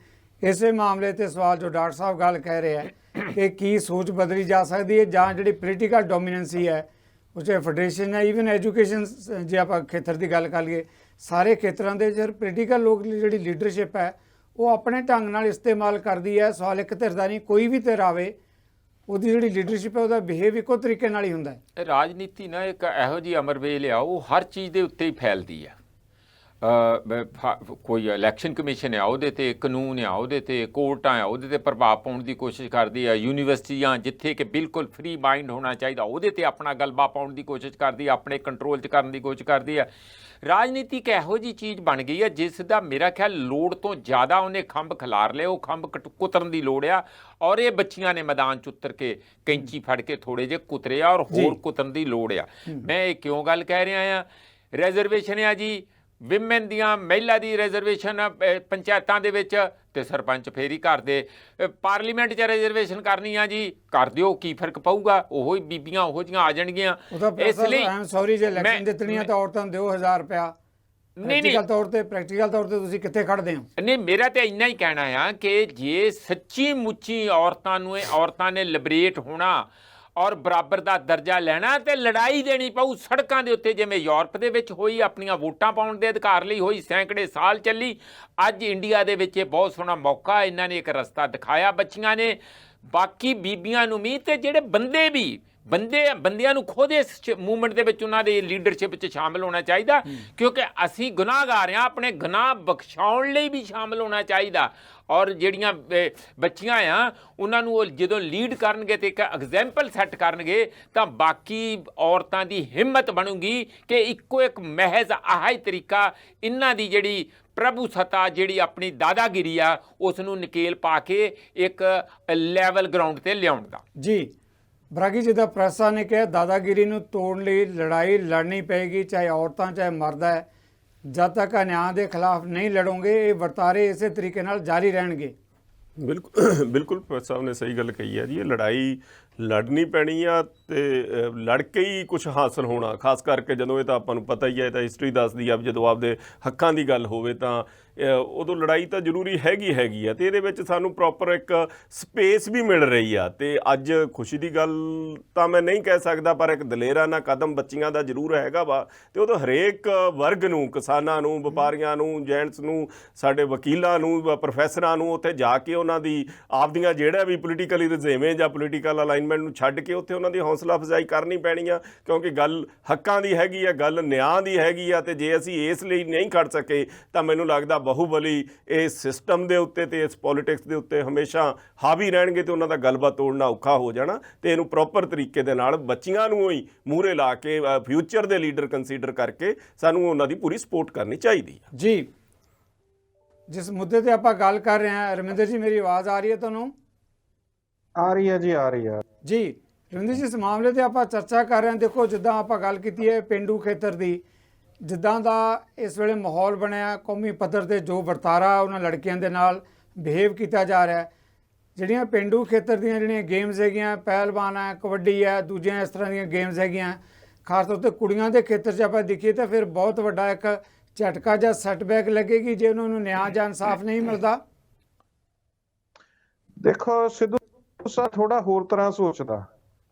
ਇਸੇ ਮਾਮਲੇ ਤੇ ਸਵਾਲ ਜੋ ਡਾਕਟਰ ਸਾਹਿਬ ਗੱਲ ਕਹਿ ਰਹੇ ਹੈ ਕਿ ਕੀ ਸੋਚ ਬਦਲੀ ਜਾ ਸਕਦੀ ਹੈ, ਜਾਂ ਜਿਹੜੀ ਪੋਲੀਟੀਕਲ ਡੋਮੀਨੈਂਸੀ ਹੈ, ਉਹ ਚਾਹੇ ਫੈਡਰੇਸ਼ਨ ਹੈ, ਈਵਨ ਐਜੂਕੇਸ਼ਨ, ਜੇ ਆਪਾਂ ਖੇਤਰ ਦੀ ਗੱਲ ਕਰ ਲਈਏ, ਸਾਰੇ ਖੇਤਰਾਂ ਦੇ ਜਿਹੜੇ ਪੋਲੀਟੀਕਲ ਲੋਕ ਜਿਹੜੀ ਲੀਡਰਸ਼ਿਪ ਹੈ ਉਹ ਆਪਣੇ ਢੰਗ ਨਾਲ ਇਸਤੇਮਾਲ ਕਰਦੀ ਹੈ। ਸਵਾਲ ਇੱਕ ਧਿਰ ਦਾ ਨਹੀਂ, ਕੋਈ ਵੀ ਧਿਰ ਆਵੇ, ਉਹਦੀ ਜਿਹੜੀ ਲੀਡਰਸ਼ਿਪ ਹੈ ਉਹਦਾ ਬਿਹੇਵ ਇੱਕੋ ਤਰੀਕੇ ਨਾਲ ਹੀ ਹੁੰਦਾ ਹੈ। ਰਾਜਨੀਤੀ ਨਾ ਇੱਕ ਇਹੋ ਜਿਹੀ ਅਮਰਵੇਲ ਆ, ਉਹ ਹਰ ਚੀਜ਼ ਦੇ ਉੱਤੇ ਹੀ ਫੈਲਦੀ ਆ। ਕੋਈ ਇਲੈਕਸ਼ਨ ਕਮਿਸ਼ਨ ਆ, ਉਹਦੇ ਤੇ ਕਾਨੂੰਨ ਆ, ਉਹਦੇ ਤੇ ਕੋਰਟਾਂ ਆ, ਉਹਦੇ ਤੇ ਪ੍ਰਭਾਵ ਪਾਉਣ ਦੀ ਕੋਸ਼ਿਸ਼ ਕਰਦੀ ਆ। ਯੂਨੀਵਰਸਿਟੀਆਂ ਜਿੱਥੇ ਕਿ ਬਿਲਕੁਲ ਫ੍ਰੀ ਮਾਈਂਡ ਹੋਣਾ ਚਾਹੀਦਾ, ਉਹਦੇ ਤੇ ਆਪਣਾ ਗਲਬਾ ਪਾਉਣ ਦੀ ਕੋਸ਼ਿਸ਼ ਕਰਦੀ ਆ, ਆਪਣੇ ਕੰਟਰੋਲ 'ਚ ਕਰਨ ਦੀ ਕੋਸ਼ਿਸ਼ ਕਰਦੀ ਆ। ਰਾਜਨੀਤੀ ਇੱਕ ਇਹੋ ਜਿਹੀ ਚੀਜ਼ ਬਣ ਗਈ ਆ ਜਿਸ ਦਾ ਮੇਰਾ ਖਿਆਲ ਲੋੜ ਤੋਂ ਜ਼ਿਆਦਾ ਉਹਨੇ ਖੰਭ ਖਿਲਾਰ ਲਏ, ਉਹ ਖੰਭ ਕੁਤਰਨ ਦੀ ਲੋੜ ਆ। ਔਰ ਇਹ ਬੱਚੀਆਂ ਨੇ ਮੈਦਾਨ 'ਚ ਉਤਰ ਕੇ ਕੈਂਚੀ ਫੜ ਕੇ ਥੋੜ੍ਹੇ ਜਿਹੇ ਕੁਤਰੇ ਆ, ਔਰ ਹੋਰ ਕੁਤਰਨ ਦੀ ਲੋੜ ਆ। ਮੈਂ ਇਹ ਕਿਉਂ ਗੱਲ ਕਹਿ ਰਿਹਾ ਆ, ਰਿਜ਼ਰਵੇਸ਼ਨ ਆ ਜੀ, ਵਿਮਨ ਦੀਆਂ, ਮਹਿਲਾ ਦੀ ਰਿਜ਼ਰਵੇਸ਼ਨ ਪੰਚਾਇਤਾਂ ਦੇ ਵਿੱਚ, ਤੇ ਸਰਪੰਚ ਫੇਰ ਹੀ ਕਰਦੇ। ਪਾਰਲੀਮੈਂਟ 'ਚ ਰਿਜ਼ਰਵੇਸ਼ਨ ਕਰਨੀ ਆ ਜੀ, ਕਰ ਦਿਓ, ਕੀ ਫਰਕ ਪਊਗਾ, ਉਹੋ ਹੀ ਬੀਬੀਆਂ ਉਹੋ ਜਿਹੀਆਂ ਆ ਜਾਣਗੀਆਂ। ਇਸ ਲਈ ਸੌਰੀ, ਜੇ ਇਲੈਕਸ਼ਨ ਜਿੱਤਣੀਆਂ ਤਾਂ ਔਰਤਾਂ ਨੂੰ ਦਿਓ 1000 ਰੁਪਇਆ। ਪ੍ਰੈਕਟੀਕਲ ਤੌਰ ਤੇ ਤੁਸੀਂ ਕਿੱਥੇ ਖੜਦੇ ਹੋ? ਨਹੀਂ, ਮੇਰਾ ਤਾਂ ਇੰਨਾ ਹੀ ਕਹਿਣਾ ਆ ਕਿ ਜੇ ਸੱਚੀ ਮੁੱਚੀ ਔਰਤਾਂ ਨੇ ਲਿਬਰੇਟ ਹੋਣਾ ਔਰ ਬਰਾਬਰ ਦਾ ਦਰਜਾ ਲੈਣਾ, ਤੇ ਲੜਾਈ ਦੇਣੀ ਪਊ ਸੜਕਾਂ ਦੇ ਉੱਤੇ, ਜਿਵੇਂ ਯੂਰਪ ਦੇ ਵਿੱਚ ਹੋਈ, ਆਪਣੀਆਂ ਵੋਟਾਂ ਪਾਉਣ ਦੇ ਅਧਿਕਾਰ ਲਈ ਹੋਈ, ਸੈਂਕੜੇ ਸਾਲ ਚੱਲੀ। ਅੱਜ ਇੰਡੀਆ ਦੇ ਵਿੱਚ ਇਹ ਬਹੁਤ ਸੋਹਣਾ ਮੌਕਾ, ਇਹਨਾਂ ਨੇ ਇੱਕ ਰਸਤਾ ਦਿਖਾਇਆ ਬੱਚੀਆਂ ਨੇ, ਬਾਕੀ ਬੀਬੀਆਂ ਨੂੰ ਵੀ, ਤੇ ਜਿਹੜੇ ਬੰਦੇ ਵੀ ਬੰਦਿਆਂ ਨੂੰ ਖੁਦ ਇਸ ਮੂਵਮੈਂਟ ਦੇ ਵਿੱਚ ਉਹਨਾਂ ਦੇ ਲੀਡਰਸ਼ਿਪ 'ਚ ਸ਼ਾਮਿਲ ਹੋਣਾ ਚਾਹੀਦਾ, ਕਿਉਂਕਿ ਅਸੀਂ ਗੁਨਾਹਗਾਰ ਹਾਂ, ਆਪਣੇ ਗੁਨਾਹ ਬਖਸ਼ਾਉਣ ਲਈ ਵੀ ਸ਼ਾਮਿਲ ਹੋਣਾ ਚਾਹੀਦਾ। ਔਰ ਜਿਹੜੀਆਂ ਬੱਚੀਆਂ ਆ, ਉਹਨਾਂ ਨੂੰ ਉਹ ਜਦੋਂ ਲੀਡ ਕਰਨਗੇ ਤੇ ਇੱਕ ਐਗਜ਼ੈਂਪਲ ਸੈੱਟ ਕਰਨਗੇ, ਤਾਂ ਬਾਕੀ ਔਰਤਾਂ ਦੀ ਹਿੰਮਤ ਬਣੂਗੀ ਕਿ ਇੱਕੋ ਇੱਕ ਮਹਿਜ਼ ਆਹ ਹੀ ਤਰੀਕਾ ਇਹਨਾਂ ਦੀ ਜਿਹੜੀ ਪ੍ਰਭੂ ਸੱਤਾ, ਜਿਹੜੀ ਆਪਣੀ ਦਾਦਾਗਿਰੀ ਆ, ਉਸ ਨੂੰ ਨਕੇਲ ਪਾ ਕੇ ਇੱਕ ਲੈਵਲ ਗਰਾਊਂਡ ਤੇ ਲਿਆਉਣ ਦਾ। ਜੀ, ਬਰਾਗੀ ਜੀ ਦਾ ਪ੍ਰੈਸਾ ਨੇ ਕਿਹਾ ਦਾਦਾਗਿਰੀ ਨੂੰ ਤੋੜਨ ਲਈ ਲੜਾਈ ਲੜਨੀ ਪਏਗੀ, ਚਾਹੇ ਔਰਤਾਂ ਚਾਹੇ ਮਰਦ ਹੈ। ਜਦ ਤੱਕ ਅਨਿਆਂ ਦੇ ਖਿਲਾਫ ਨਹੀਂ ਲੜੋਗੇ, ਇਹ ਵਰਤਾਰੇ ਇਸੇ ਤਰੀਕੇ ਨਾਲ ਜਾਰੀ ਰਹਿਣਗੇ। ਬਿਲਕੁਲ ਪ੍ਰੋਫੈਸਰ ਸਾਹਿਬ ਨੇ ਸਹੀ ਗੱਲ ਕਹੀ ਹੈ ਜੀ। ਇਹ ਲੜਾਈ ਲੜਨੀ ਪੈਣੀ ਆ, ਤੇ ਲੜ ਕੇ ਹੀ ਕੁਝ ਹਾਸਲ ਹੋਣਾ। ਖਾਸ ਕਰਕੇ ਜਦੋਂ, ਇਹ ਤਾਂ ਆਪਾਂ ਨੂੰ ਪਤਾ ਹੀ ਹੈ, ਇਹ ਤਾਂ ਹਿਸਟਰੀ ਦੱਸਦੀ ਆ, ਜਦੋਂ ਆਪਦੇ ਹੱਕਾਂ ਦੀ ਗੱਲ ਹੋਵੇ ਤਾਂ ਉਦੋਂ ਲੜਾਈ ਤਾਂ ਜ਼ਰੂਰੀ ਹੈਗੀ ਆ, ਤੇ ਇਹਦੇ ਵਿੱਚ ਸਾਨੂੰ ਪ੍ਰੋਪਰ ਇੱਕ ਸਪੇਸ ਵੀ ਮਿਲ ਰਹੀ ਆ। ਤੇ ਅੱਜ ਖੁਸ਼ੀ ਦੀ ਗੱਲ ਤਾਂ ਮੈਂ ਨਹੀਂ ਕਹਿ ਸਕਦਾ, ਪਰ ਇੱਕ ਦਲੇਰਾਨਾ ਕਦਮ ਬੱਚੀਆਂ ਦਾ ਜ਼ਰੂਰ ਹੈਗਾ ਵਾ। ਤੇ ਉਦੋਂ ਹਰੇਕ ਵਰਗ ਨੂੰ, ਕਿਸਾਨਾਂ ਨੂੰ, ਵਪਾਰੀਆਂ ਨੂੰ, ਜੈਂਟਸ ਨੂੰ, ਸਾਡੇ ਵਕੀਲਾਂ ਨੂੰ, ਪ੍ਰੋਫੈਸਰਾਂ ਨੂੰ, ਉੱਥੇ ਜਾ ਕੇ ਉਹਨਾਂ ਦੀ ਆਪਦੀਆਂ ਜਿਹੜਾ ਵੀ ਪੋਲੀਟੀਕਲੀ ਰੁਝੇਵੇਂ ਜਾਂ ਪੋਲੀਟੀਕਲ ਅਲਾਈਨਮੈਂਟ ਨੂੰ ਛੱਡ ਕੇ ਉੱਥੇ ਉਹਨਾਂ ਦੀ ਹੌਸਲਾ ਅਫਜ਼ਾਈ ਕਰਨੀ ਪੈਣੀ ਆ, ਕਿਉਂਕਿ ਗੱਲ ਹੱਕਾਂ ਦੀ ਹੈਗੀ ਆ, ਗੱਲ ਨਿਆਂ ਦੀ ਹੈਗੀ ਆ। ਤੇ ਜੇ ਅਸੀਂ ਇਸ ਲਈ ਨਹੀਂ ਖੜ ਸਕੇ ਤਾਂ ਮੈਨੂੰ ਲੱਗਦਾ ਬਾਹੂਬਲੀ ਇਸ ਸਿਸਟਮ ਦੇ ਉੱਤੇ ਤੇ ਇਸ ਪੋਲੀਟਿਕਸ ਦੇ ਉੱਤੇ ਹਮੇਸ਼ਾ ਹਾਵੀ ਰਹਿਣਗੇ, ਤੇ ਉਹਨਾਂ ਦਾ ਗਲਬਾ ਤੋੜਨਾ ਔਖਾ ਹੋ ਜਾਣਾ। ਤੇ ਇਹਨੂੰ ਪ੍ਰੋਪਰ ਤਰੀਕੇ ਦੇ ਨਾਲ ਬੱਚੀਆਂ ਨੂੰ ਹੀ ਮੂਹਰੇ ਲਾ ਕੇ ਫਿਊਚਰ ਦੇ ਲੀਡਰ ਕੰਸੀਡਰ ਕਰਕੇ ਸਾਨੂੰ ਉਹਨਾਂ ਦੀ ਪੂਰੀ ਸਪੋਰਟ ਕਰਨੀ ਚਾਹੀਦੀ ਹੈ। ਜੀ, ਜਿਸ ਮੁੱਦੇ ਤੇ ਆਪਾਂ ਗੱਲ ਕਰ ਰਹੇ ਹਾਂ, ਰਮਿੰਦਰ ਜੀ ਮੇਰੀ ਆਵਾਜ਼ ਆ ਰਹੀ ਹੈ ਤੁਹਾਨੂੰ? ਆ ਰਹੀ ਹੈ ਜੀ, ਆ ਰਹੀ ਹੈ ਜੀ। ਰਮਿੰਦਰ ਜੀ, ਇਸ ਮਾਮਲੇ ਤੇ ਆਪਾਂ ਚਰਚਾ ਕਰ ਰਹੇ ਹਾਂ। ਦੇਖੋ, ਜਿੱਦਾਂ ਆਪਾਂ ਗੱਲ ਕੀਤੀ ਹੈ ਪੇਂਡੂ ਖੇਤਰ ਦੀ, ਜਿੱਦਾਂ ਦਾ ਇਸ ਵੇਲੇ ਮਾਹੌਲ ਬਣਿਆ, ਕੌਮੀ ਪੱਧਰ 'ਤੇ ਜੋ ਵਰਤਾਰਾ ਉਹਨਾਂ ਲੜਕੀਆਂ ਦੇ ਨਾਲ ਬਿਹੇਵ ਕੀਤਾ ਜਾ ਰਿਹਾ, ਜਿਹੜੀਆਂ ਪਿੰਡੂ ਖੇਤਰ ਦੀਆਂ ਜਿਹੜੀਆਂ ਗੇਮਸ ਹੈਗੀਆਂ, ਪਹਿਲਵਾਨ ਹੈ, ਕਬੱਡੀ ਹੈ, ਦੂਜੀਆਂ ਇਸ ਤਰ੍ਹਾਂ ਦੀਆਂ ਗੇਮਸ ਹੈਗੀਆਂ, ਖਾਸ ਤੌਰ ਤੇ ਕੁੜੀਆਂ ਦੇ ਖੇਤਰ 'ਚ ਆਪਾਂ ਦੇਖੀਏ ਤਾਂ ਫਿਰ ਬਹੁਤ ਵੱਡਾ ਇੱਕ ਝਟਕਾ ਜਾਂ ਸੈਟਬੈਕ ਲੱਗੇਗੀ ਜੇ ਉਹਨਾਂ ਨੂੰ ਨਿਆਂ ਜਾਂ ਇਨਸਾਫ ਨਹੀਂ ਮਿਲਦਾ। ਦੇਖੋ ਸਿੱਧੂ ਸਾਹਿਬ ਥੋੜਾ ਹੋਰ ਤਰ੍ਹਾਂ ਸੋਚਦਾ।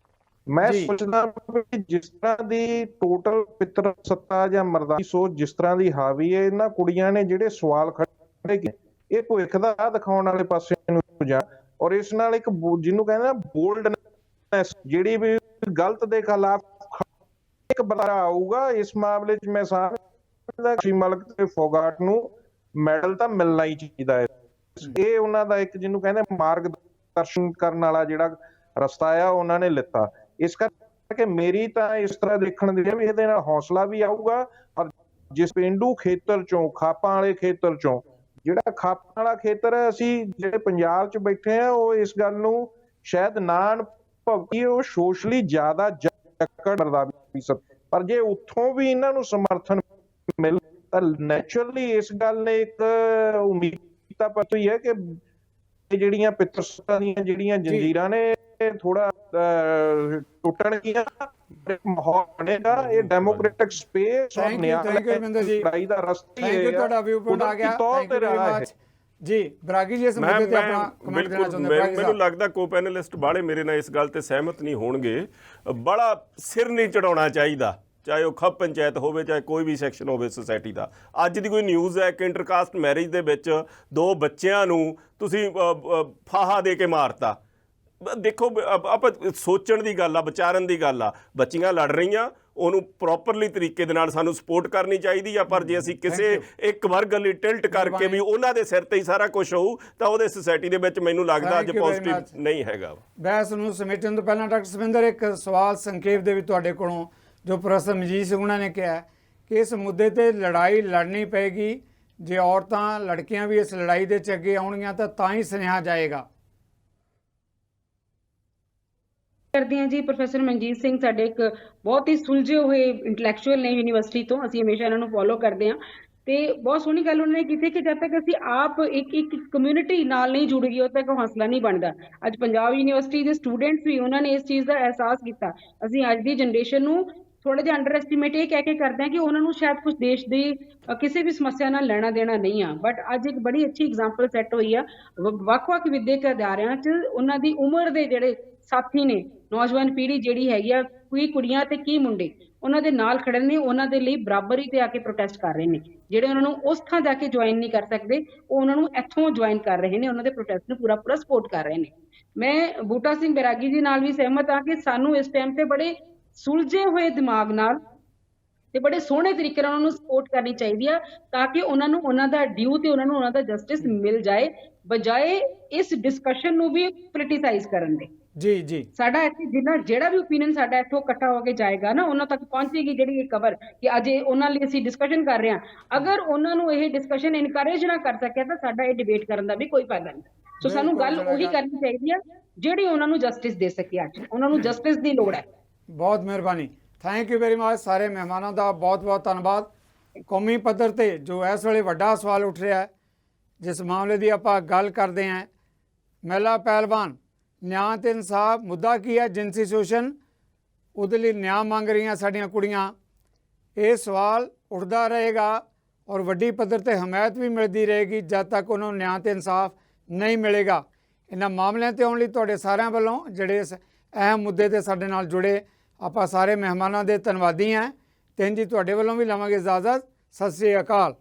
ਮੈਂ ਜੀ। ਸੋਚਦਾ ਵੀ ਜਿਸ ਤਰ੍ਹਾਂ ਦੀ ਟੋਟਲ ਪਿੱਤਰ ਸੱਤਾ ਜਾਂ ਮਰਦਾਨੀ ਸੋਚ ਜਿਸ ਤਰ੍ਹਾਂ ਦੀ ਹਾਵੀ ਹੈ, ਇਹਨਾਂ ਕੁੜੀਆਂ ਨੇ ਜਿਹੜੇ ਸਵਾਲ ਖੜੇ ਕੀਤੇ, ਇਹ ਭਵਿੱਖ ਦਾ ਰਾਹ ਦਿਖਾਉਣ ਵਾਲੇ ਪਾਸੇ ਨੂੰ ਜਾ, ਔਰ ਇਸ ਨਾਲ ਇੱਕ ਜਿਹਨੂੰ ਕਹਿੰਦੇ ਨਾ ਬੋਲਡਨੈਸ, ਜਿਹੜੀ ਵੀ ਗਲਤ ਦੇ ਖਿਲਾਫ ਇੱਕ ਬਦਲਾਅ ਆਊਗਾ। ਇਸ ਮਾਮਲੇ 'ਚ ਮੈਂ ਸਮਝਦਾ ਕਿ ਮਲਕ ਤੇ ਫੋਗਾਟ ਨੂੰ ਮੈਡਲ ਤਾਂ ਮਿਲਣਾ ਹੀ ਚਾਹੀਦਾ ਹੈ। ਇਹ ਉਹਨਾਂ ਦਾ ਇੱਕ ਜਿਹਨੂੰ ਕਹਿੰਦੇ ਮਾਰਗਦਰਸ਼ਨ ਕਰਨ ਵਾਲਾ ਜਿਹੜਾ ਰਸਤਾ ਆ ਉਹਨਾਂ ਨੇ ਲਿੱਤਾ। ਇਸ ਕਰਕੇ ਮੇਰੀ ਤਾਂ ਇਸ ਤਰ੍ਹਾਂ ਦੇਖਣ ਦੀ ਵੀ ਇਹਦੇ ਨਾਲ ਹੌਸਲਾ ਵੀ ਆਊਗਾ, ਔਰ ਜਿਸ ਪੇਂਡੂ ਖੇਤਰ ਚੋਂ, ਖਾਪਾਂ ਵਾਲੇ ਖੇਤਰ ਚੋਂ, ਜਿਹੜਾ ਖਾਪਾਂ ਵਾਲਾ ਖੇਤਰ ਹੈ, ਅਸੀਂ ਜਿਹੜੇ ਪੰਜਾਬ 'ਚ ਬੈਠੇ ਆ, ਉਹ ਇਸ ਗੱਲ ਨੂੰ ਸ਼ਾਇਦ ਨਾ ਭੁਗਤੀ, ਉਹ ਸੋਸ਼ਲੀ ਜ਼ਿਆਦਾ ਜਕੜ ਕਰਦਾ ਵੀ ਸਭ, ਪਰ ਜੇ ਉੱਥੋਂ ਵੀ ਇਹਨਾਂ ਨੂੰ ਸਮਰਥਨ ਮਿਲ ਤਾਂ ਨੈਚੁਰਲੀ ਇਸ ਗੱਲ ਨੇ ਇੱਕ ਉਮੀਦ ਤਾਂ ਪਤਾ ਹੀ ਹੈ ਕਿ ਜਿਹੜੀਆਂ ਪਿੱਤਰ ਸੱਤਾ ਦੀਆਂ ਜਿਹੜੀਆਂ ਜੰਜੀਰਾਂ ਨੇ ਥੋੜਾ ਟੁੱਟਣਗੀਆਂ, ਮਾਹੌਲ ਬਣੇਗਾ। ਇਹ ਡੈਮੋਕ੍ਰੈਟਿਕ ਸਪੇਸ ਔਰ ਨਿਆਂ ਲੜਾਈ ਦਾ ਰਸਤਾ ਹੈ। ਤੁਹਾਡਾ ਵਿਊ ਪੁਆਇੰਟ ਆ ਗਿਆ। ਥੈਂਕ ਯੂ ਵੈਰੀ ਮਚ ਜੀ। ਬਰਾਗੀ ਜੀ, ਇਸ ਮੁੱਦੇ ਤੇ ਆਪਣਾ ਕਮੈਂਟ ਦੇਣਾ ਚਾਹੁੰਦੇ ਬਰਾਗੀ ਸਾਹਿਬ? ਮੈਨੂੰ ਲੱਗਦਾ ਕੋ ਪੈਨਲਿਸਟ ਬਾਲੇ ਮੇਰੇ ਨਾਲ ਇਸ ਗੱਲ ਤੇ ਸਹਿਮਤ ਨਹੀਂ ਹੋਣਗੇ। ਬੜਾ ਸਿਰ ਨਹੀਂ ਚੜਾਉਣਾ ਚਾਹੀਦਾ, ਚਾਹੇ ਉਹ ਖੱਪ ਪੰਚਾਇਤ ਹੋਵੇ, ਚਾਹੇ ਕੋਈ ਵੀ ਸੈਕਸ਼ਨ ਹੋਵੇ ਸੋਸਾਇਟੀ ਦਾ। ਅੱਜ ਦੀ ਕੋਈ ਨਿਊਜ਼ ਹੈ ਕਿ ਇੰਟਰਕਾਸਟ ਮੈਰਿਜ ਦੇ ਵਿੱਚ 2 ਬੱਚਿਆਂ ਨੂੰ ਤੁਸੀਂ ਫਾਹਾ ਦੇ ਕੇ ਮਾਰਤਾ। ਦੇਖੋ, ਆਪਾਂ ਸੋਚਣ ਦੀ ਗੱਲ ਆ, ਵਿਚਾਰਨ ਦੀ ਗੱਲ ਆ। ਬੱਚੀਆਂ ਲੜ ਰਹੀਆਂ, ਉਹਨੂੰ ਪ੍ਰੋਪਰਲੀ ਤਰੀਕੇ ਦੇ ਨਾਲ ਸਾਨੂੰ ਸਪੋਰਟ ਕਰਨੀ ਚਾਹੀਦੀ ਆ। ਪਰ ਜੇ ਅਸੀਂ ਕਿਸੇ ਇੱਕ ਵਰਗ ਲਈ ਟਿਲਟ ਕਰਕੇ ਵੀ ਉਹਨਾਂ ਦੇ ਸਿਰ ਤੇ ਹੀ ਸਾਰਾ ਕੁਝ ਹੋਊ ਤਾਂ ਉਹਦੇ ਸੋਸਾਇਟੀ ਦੇ ਵਿੱਚ ਮੈਨੂੰ ਲੱਗਦਾ ਅੱਜ ਪੋਜ਼ਿਟਿਵ ਨਹੀਂ ਹੈਗਾ। ਬਹਿਸ ਨੂੰ ਸਮੇਟਣ ਤੋਂ ਪਹਿਲਾਂ ਡਾਕਟਰ ਸਵਿੰਦਰ, ਇੱਕ ਸਵਾਲ ਸੰਖੇਪ ਦੇ ਵਿੱਚ ਤੁਹਾਡੇ ਕੋਲੋਂ, ਜੋ ਪ੍ਰੋਫੈਸਰ ਮਨਜੀਤ ਸਿੰਘ ਉਹਨਾਂ ਨੇ ਕਿਹਾ ਕਿ ਇਸ ਮੁੱਦੇ ਤੇ ਲੜਾਈ ਲੜਨੀ ਪਏਗੀ, ਜੇ ਔਰਤਾਂ ਲੜਕੀਆਂ ਵੀ ਇਸ ਲੜਾਈ ਦੇ 'ਚ ਅੱਗੇ ਆਉਣਗੀਆਂ ਤਾਂ ਹੀ ਸੁਨੇਹਾ ਜਾਏਗਾ। ਕਰਦੇ ਹਾਂ ਜੀ। ਪ੍ਰੋਫੈਸਰ ਮਨਜੀਤ ਸਿੰਘ ਸਾਡੇ ਇੱਕ ਬਹੁਤ ਹੀ ਸੁਲਝੇ ਹੋਏ ਇੰਟੈਲੈਕਚੁਅਲ ਨੇ ਯੂਨੀਵਰਸਿਟੀ ਤੋਂ, ਅਸੀਂ ਹਮੇਸ਼ਾ ਇਹਨਾਂ ਨੂੰ ਫੋਲੋ ਕਰਦੇ ਹਾਂ। ਤੇ ਬਹੁਤ ਸੋਹਣੀ ਗੱਲ ਉਹਨਾਂ ਨੇ ਕੀਤੀ ਕਿ ਜਦ ਤੱਕ ਅਸੀਂ ਆਪ ਇੱਕ ਕਮਿਊਨਿਟੀ ਨਾਲ ਨਹੀਂ ਜੁੜ ਗਏ, ਉਦੋਂ ਤੱਕ ਹੌਸਲਾ ਨਹੀਂ ਬਣਦਾ। ਅੱਜ ਪੰਜਾਬ ਯੂਨੀਵਰਸਿਟੀ ਦੇ ਸਟੂਡੈਂਟਸ ਵੀ ਉਹਨਾਂ ਨੇ ਇਸ ਚੀਜ਼ ਦਾ ਅਹਿਸਾਸ ਕੀਤਾ। ਅਸੀਂ ਅੱਜ ਦੀ ਜਨਰੇਸ਼ਨ ਨੂੰ ਥੋੜਾ ਜਿਹਾ ਅੰਡਰ ਐਸਟੀਮੇਟ ਇਹ ਕਹਿ ਕੇ ਕਰਦੇ ਹਾਂ ਕਿ ਉਹਨਾਂ ਨੂੰ ਸ਼ਾਇਦ ਕੁਝ ਦੇਸ਼ ਦੀ ਕਿਸੇ ਵੀ ਸਮੱਸਿਆ ਨਾਲ ਲੈਣਾ ਦੇਣਾ ਨਹੀਂ ਆ, ਬਟ ਅੱਜ ਇੱਕ ਬੜੀ ਅੱਛੀ ਐਗਜ਼ਾਮਪਲ ਸੈੱਟ ਹੋਈ ਆ। ਵੱਖ-ਵੱਖ ਵਿਦਿਅਕ ਅਦਾਰਿਆਂ 'ਚ ਉਹਨਾਂ ਦੀ ਉਮਰ ਦੇ ਜਿਹੜੇ ਸਾਥੀ ਨੇ, ਨੌਜਵਾਨ ਪੀੜ੍ਹੀ ਜਿਹੜੀ ਹੈਗੀ ਆ, ਕੋਈ ਕੁੜੀਆਂ ਤੇ ਕੀ ਮੁੰਡੇ, ਉਹਨਾਂ ਦੇ ਨਾਲ ਖੜੇ ਨੇ, ਉਹਨਾਂ ਦੇ ਲਈ ਬਰਾਬਰੀ ਤੇ ਆ ਕੇ ਪ੍ਰੋਟੈਸਟ ਕਰ ਰਹੇ ਨੇ। ਜਿਹੜੇ ਉਹਨਾਂ ਨੂੰ ਉਸ ਥਾਂ ਜਾ ਕੇ ਜੁਆਇਨ ਨਹੀਂ ਕਰ ਸਕਦੇ, ਉਹ ਉਹਨਾਂ ਨੂੰ ਇੱਥੋਂ ਜੁਆਇਨ ਕਰ ਰਹੇ ਨੇ, ਉਹਨਾਂ ਦੇ ਪ੍ਰੋਟੈਸਟ ਨੂੰ ਪੂਰਾ ਸਪੋਰਟ ਕਰ ਰਹੇ ਨੇ। ਮੈਂ ਬੂਟਾ ਸਿੰਘ ਬੈਰਾਗੀ ਜੀ ਨਾਲ ਵੀ ਸਹਿਮਤ ਹਾਂ ਕਿ ਸਾਨੂੰ ਇਸ ਟਾਈਮ ਤੇ ਬੜੇ ਸੁਲਝੇ ਹੋਏ ਦਿਮਾਗ ਨਾਲ ਤੇ ਬੜੇ ਸੋਹਣੇ ਤਰੀਕੇ ਨਾਲ ਉਹਨਾਂ ਨੂੰ ਸਪੋਰਟ ਕਰਨੀ ਚਾਹੀਦੀ ਆ, ਤਾਂ ਕਿ ਉਹਨਾਂ ਨੂੰ ਉਹਨਾਂ ਦਾ ਡਿਊ ਤੇ ਉਹਨਾਂ ਨੂੰ ਉਹਨਾਂ ਦਾ ਜਸਟਿਸ ਮਿਲ ਜਾਏ, ਬਜਾਏ ਇਸ ਡਿਸਕਸ਼ਨ ਨੂੰ ਵੀ ਪੋਲਿਟਿਸਾਈਜ਼ ਕਰਨ ਦੇ। ਜੀ ਸਾਡਾ ਇੱਥੇ ਜਿਹੜਾ ਵੀ ਓਪੀਨੀਅਨ ਸਾਡਾ ਇੱਥੋਂ ਇਕੱਠਾ ਹੋ ਕੇ ਜਾਏਗਾ ਨਾ, ਉਹਨਾਂ ਤੱਕ ਪਹੁੰਚੇਗੀ ਜਿਹੜੀ ਇਹ ਖਬਰ ਕਿ ਅੱਜ ਉਹਨਾਂ ਲਈ ਅਸੀਂ ਡਿਸਕਸ਼ਨ ਕਰ ਰਹੇ ਹਾਂ। ਅਗਰ ਉਹਨਾਂ ਨੂੰ ਇਹ ਡਿਸਕਸ਼ਨ ਇਨਕਰੇਜ ਨਾ ਕਰ ਸਕਿਆ ਤਾਂ ਸਾਡਾ ਇਹ ਡਿਬੇਟ ਕਰਨ ਦਾ ਵੀ ਕੋਈ ਫਾਇਦਾ ਨਹੀਂ। ਸੋ ਸਾਨੂੰ ਗੱਲ ਉਹੀ ਕਰਨੀ ਚਾਹੀਦੀ ਆ ਜਿਹੜੀ ਉਹਨਾਂ ਨੂੰ ਜਸਟਿਸ ਦੇ ਸਕੇ। ਅੱਜ ਉਹਨਾਂ ਨੂੰ ਜਸਟਿਸ ਦੀ ਲੋੜ ਹੈ। ਬਹੁਤ ਮਿਹਰਬਾਨੀ, ਥੈਂਕ ਯੂ ਵੈਰੀ ਮਚ। ਸਾਰੇ ਮਹਿਮਾਨਾਂ ਦਾ ਬਹੁਤ ਧੰਨਵਾਦ। ਕੌਮੀ ਪੱਧਰ ਤੇ ਜੋ ਇਸ ਵੇਲੇ ਵੱਡਾ ਸਵਾਲ ਉੱਠ ਰਿਹਾ ਹੈ, ਜਿਸ ਮਾਮਲੇ ਦੀ ਆਪਾਂ ਗੱਲ ਕਰਦੇ ਹਾਂ, ਮਹਿਲਾ ਪਹਿਲਵਾਨ, ਨਿਆਂ ਤੇ ਇਨਸਾਫ, ਮੁੱਦਾ ਕੀ ਹੈ? ਜਿਨਸੀ ਸ਼ੋਸ਼ਣ, ਉਹਦੇ ਲਈ ਨਿਆਂ ਮੰਗ ਰਹੀਆਂ ਸਾਡੀਆਂ ਕੁੜੀਆਂ। ਇਹ ਸਵਾਲ ਉੱਠਦਾ ਰਹੇਗਾ ਔਰ ਵੱਡੀ ਪੱਧਰ ਤੇ ਹਮਾਇਤ ਵੀ ਮਿਲਦੀ ਰਹੇਗੀ ਜਦ ਤੱਕ ਉਹਨਾਂ ਨੂੰ ਨਿਆਂ ਤੇ ਇਨਸਾਫ ਨਹੀਂ ਮਿਲੇਗਾ। ਇਹਨਾਂ ਮਾਮਲਿਆਂ ਤੇ ਆਉਣ ਲਈ ਤੁਹਾਡੇ ਸਾਰਿਆਂ ਵੱਲੋਂ ਜਿਹੜੇ ਇਸ ਅਹਿਮ ਮੁੱਦੇ ਤੇ ਸਾਡੇ ਨਾਲ ਜੁੜੇ, ਆਪਾਂ ਸਾਰੇ ਮਹਿਮਾਨਾਂ ਦੇ ਧੰਨਵਾਦੀ ਹਾਂ। ਤੇ ਜੀ ਤੁਹਾਡੇ ਵੱਲੋਂ ਵੀ ਲਵਾਂਗੇ ਇਜਾਜ਼ਤ। ਸਤਿ ਸ੍ਰੀ ਅਕਾਲ।